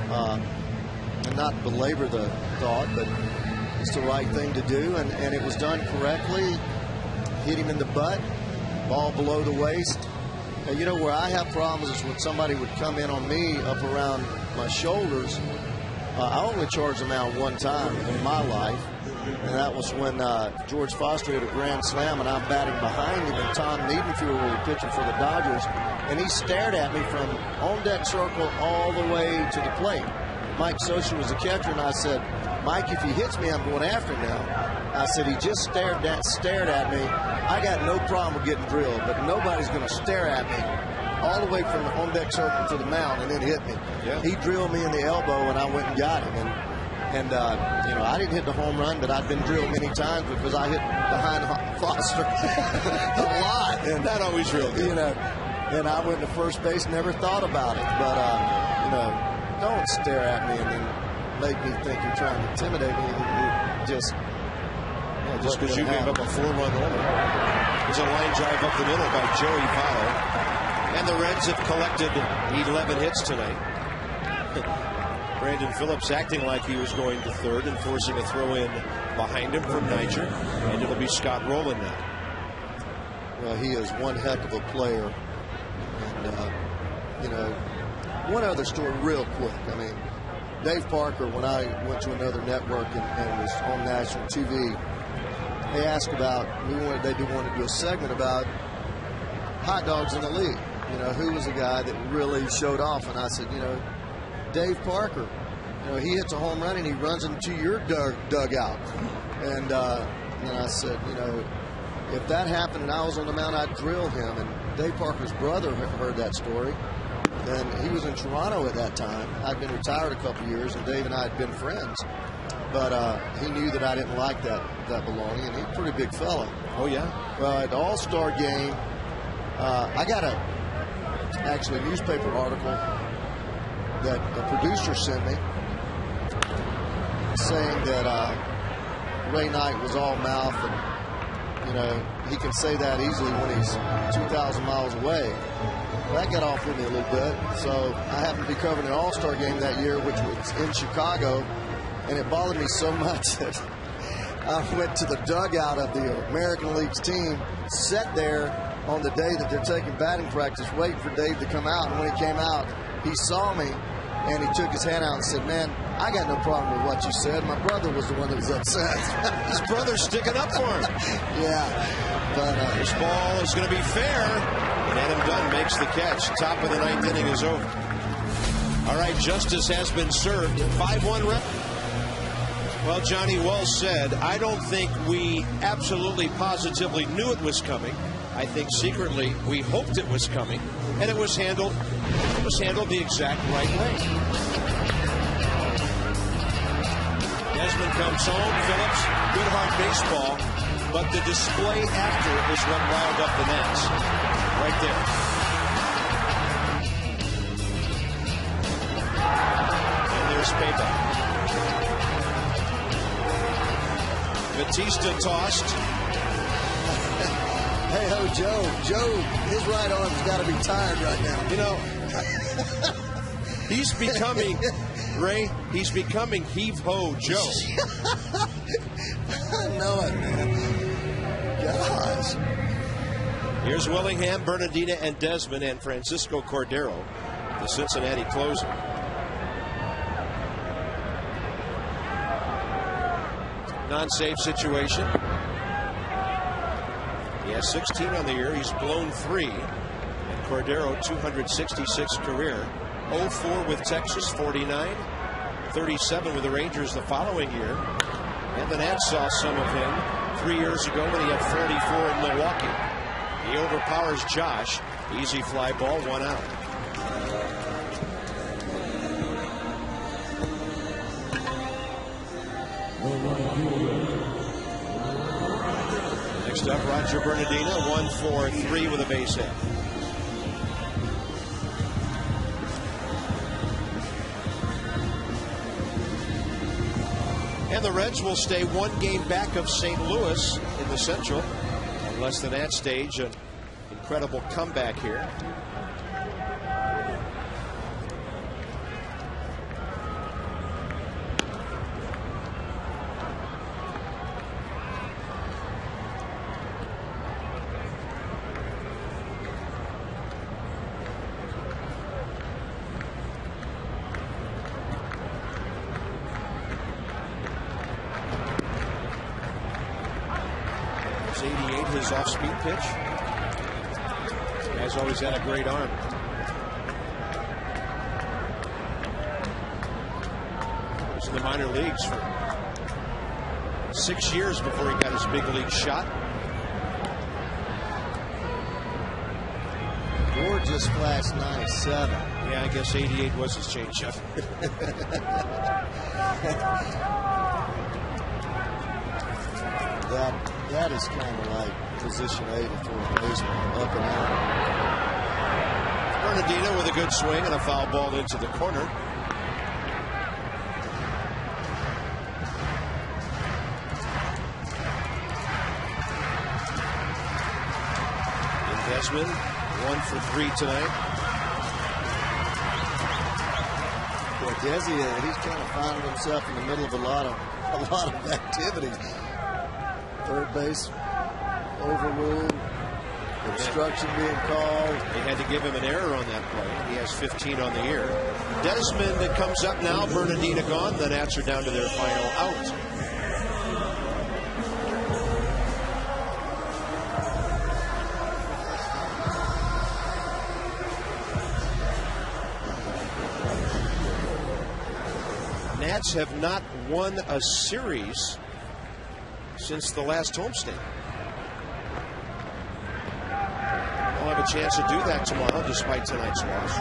and not belabor the thought, but it's the right thing to do, and it was done correctly. Hit him in the butt, ball below the waist. And you know where I have problems is when somebody would come in on me up around my shoulders. I only charged them out one time in my life, and that was when George Foster hit a grand slam, and I'm batting behind him, and Tom Niedenfuhr was pitching for the Dodgers, and he stared at me from on-deck circle all the way to the plate. Mike Socha was the catcher, and I said, Mike, if he hits me, I'm going after him now. I said, he just stared at me. I got no problem with getting drilled, but nobody's going to stare at me all the way from the on-deck circle to the mound and then hit me. Yeah. He drilled me in the elbow, and I went and got him. And And, you know, I didn't hit the home run, but I'd been drilled many times because I hit behind Foster a lot. And not always real good. You know, and I went to first base, never thought about it. But, you know, don't stare at me and then make me think you're trying to intimidate me. Just because you gave up a 4-run homer. There's a line drive up the middle by Joey Votto. And the Reds have collected 11 hits tonight. Brandon Phillips acting like he was going to third and forcing a throw in behind him from Niger. And it'll be Scott Rowland now. Well, he is one heck of a player. And, you know, one other story real quick. I mean, Dave Parker, when I went to another network and was on national TV, they asked about, they wanted to do a segment about hot dogs in the league. You know, who was the guy that really showed off? And I said, you know, Dave Parker. You know, he hits a home run and he runs into your dugout. And then I said, you know, if that happened and I was on the mound, I'd drill him. And Dave Parker's brother heard that story. And he was in Toronto at that time. I'd been retired a couple years, and Dave and I had been friends. But he knew that I didn't like that belonging, and he's a pretty big fella. Oh, yeah? Well, at the All-Star game, I got a newspaper article that a producer sent me saying that Ray Knight was all mouth, and, you know, he can say that easily when he's 2,000 miles away. That got off with me a little bit. So I happened to be covering an All-Star game that year, which was in Chicago, and it bothered me so much that I went to the dugout of the American League's team, sat there on the day that they're taking batting practice, waiting for Dave to come out. And when he came out, he saw me, and he took his hand out and said, "Man, I got no problem with what you said. My brother was the one that was upset." His brother's sticking up for him. Yeah. But this ball is going to be fair. And Adam Dunn makes the catch. Top of the 9th inning is over. All right, justice has been served. 5-1 rep. Well, Johnny, well said. I don't think we absolutely positively knew it was coming. I think secretly we hoped it was coming, and it was handled the exact right way. Desmond comes home. Phillips, good hard baseball, but the display after is what riled up the Nats. Right there. And there's payback. Batista tossed. Hey, Joe, his right arm's got to be tired right now. You know, he's becoming, Ray, he's becoming Heave-Ho Joe. I know it, man. Gosh. Here's Willingham, Bernardina, and Desmond, and Francisco Cordero, the Cincinnati closer. Non-safe situation. He has 16 on the year. He's blown 3. And Cordero, 266 career. 0-4 with Texas, 49. 37 with the Rangers the following year. And the Nats saw some of him 3 years ago when he had 44 in Milwaukee. He overpowers Josh. Easy fly ball, 1 out. Next up, Roger Bernardina, 1-4-3 with a base hit. And the Reds will stay 1 game back of St. Louis in the Central, unless the Nats stage an incredible comeback here. There's 88, his off-speed pitch. Guy's always had a great arm. He was in the minor leagues for 6 years before he got his big league shot. Gorgeous flash 97. Yeah, I guess 88 was his changeup. That is kind of like position 8 for a baseman, up and out. Bernardino with a good swing and a foul ball into the corner. Desmond, 1 for 3 tonight. Boy, Desi, he's kind of finding himself in the middle of a lot of activity. Third base overruled, obstruction being called. They had to give him an error on that play. He has 15 on the year. Desmond that comes up now. Bernardino gone. The Nats are down to their final out. Nats have not won a series since the last homestand. They'll have a chance to do that tomorrow despite tonight's loss.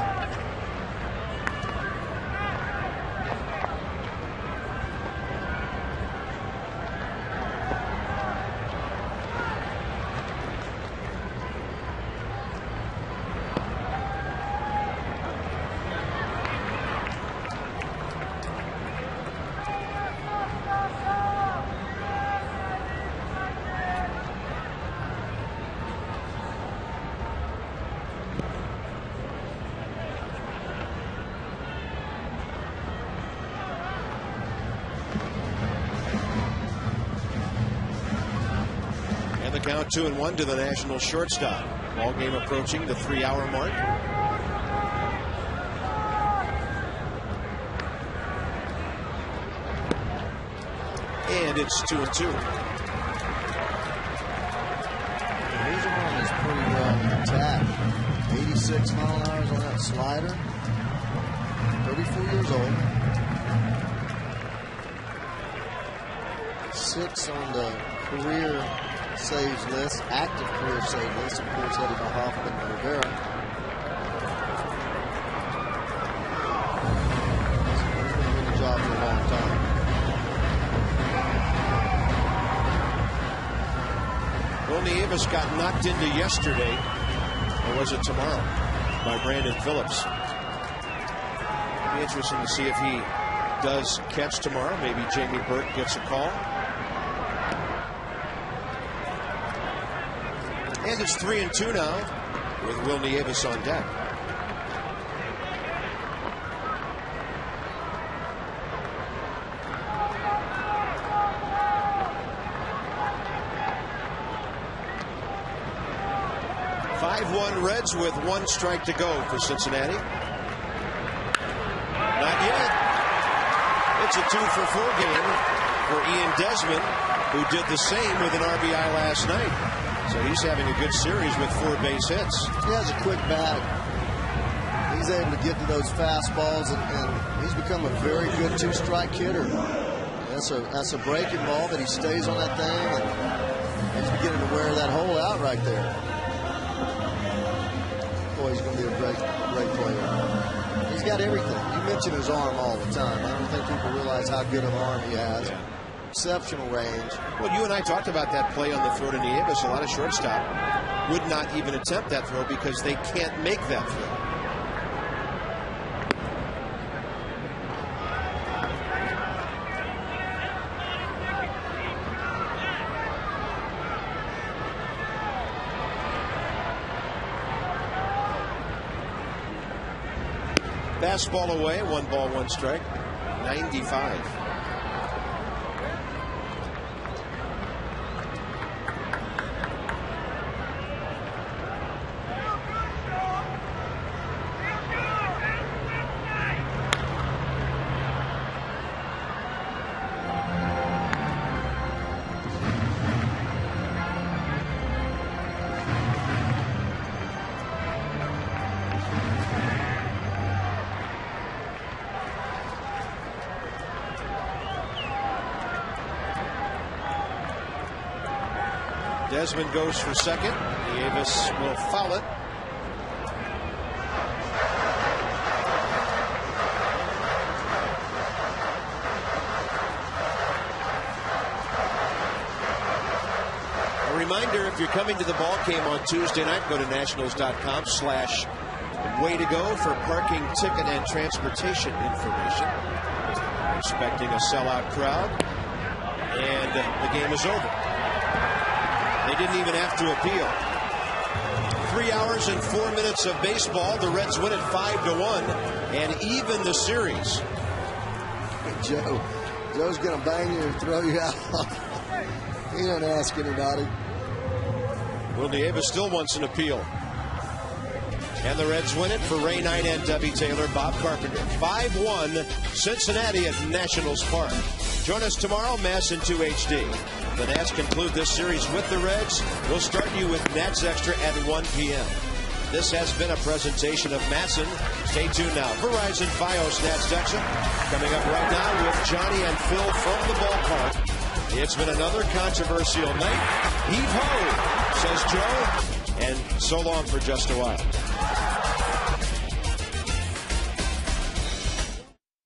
Count 2-1 to the National shortstop. Ball game approaching the 3-hour mark. And it's 2-2. His arm is pretty well intact. 86 mile an hour on that slider. 34 years old. 6 on the career saves list, active career save list, of course, headed by Hoffman and Rivera. He's been doing the job for a long time. Willie Avis got knocked into yesterday, or was it tomorrow, by Brandon Phillips. It'll be interesting to see if he does catch tomorrow. Maybe Jamie Burke gets a call. And it's 3-2 now with Will Nieves on deck. Reds with 1 strike to go for Cincinnati. Not yet. It's a 2-for-4 game for Ian Desmond, who did the same with an RBI last night. So he's having a good series with 4 base hits. He has a quick bat. He's able to get to those fastballs, and he's become a very good 2-strike hitter. That's a breaking ball, but he stays on that thing, and he's beginning to wear that hole out right there. Boy, he's going to be a great player. He's got everything. You mention his arm all the time. I don't think people realize how good of an arm he has. Yeah. Exceptional range. Well, you and I talked about that play on the throw to Nieves. A lot of shortstop would not even attempt that throw because they can't make that throw. Fastball away, 1 ball, 1 strike, 95. Desmond goes for second. Nieves will foul it. reminder, if you're coming to the ball game on Tuesday night, go to nationals.com/way to go for parking, ticket, and transportation information. Expecting a sellout crowd, and the game is over. They didn't even have to appeal. 3 hours and 4 minutes of baseball. The Reds win it 5-1 and even the series. Joe's going to bang you and throw you out. He don't ask anybody. Will Nieva still wants an appeal. And the Reds win it for Ray Knight and Debbie Taylor, Bob Carpenter. 5-1 Cincinnati at Nationals Park. Join us tomorrow, Mass in 2 HD. The Nats conclude this series with the Reds. We'll start you with Nats Extra at 1 p.m. This has been a presentation of Matson. Stay tuned now. Verizon Fios Nats Extra. Coming up right now with Johnny and Phil from the ballpark. It's been another controversial night. Heave ho, says Joe. And so long for just a while.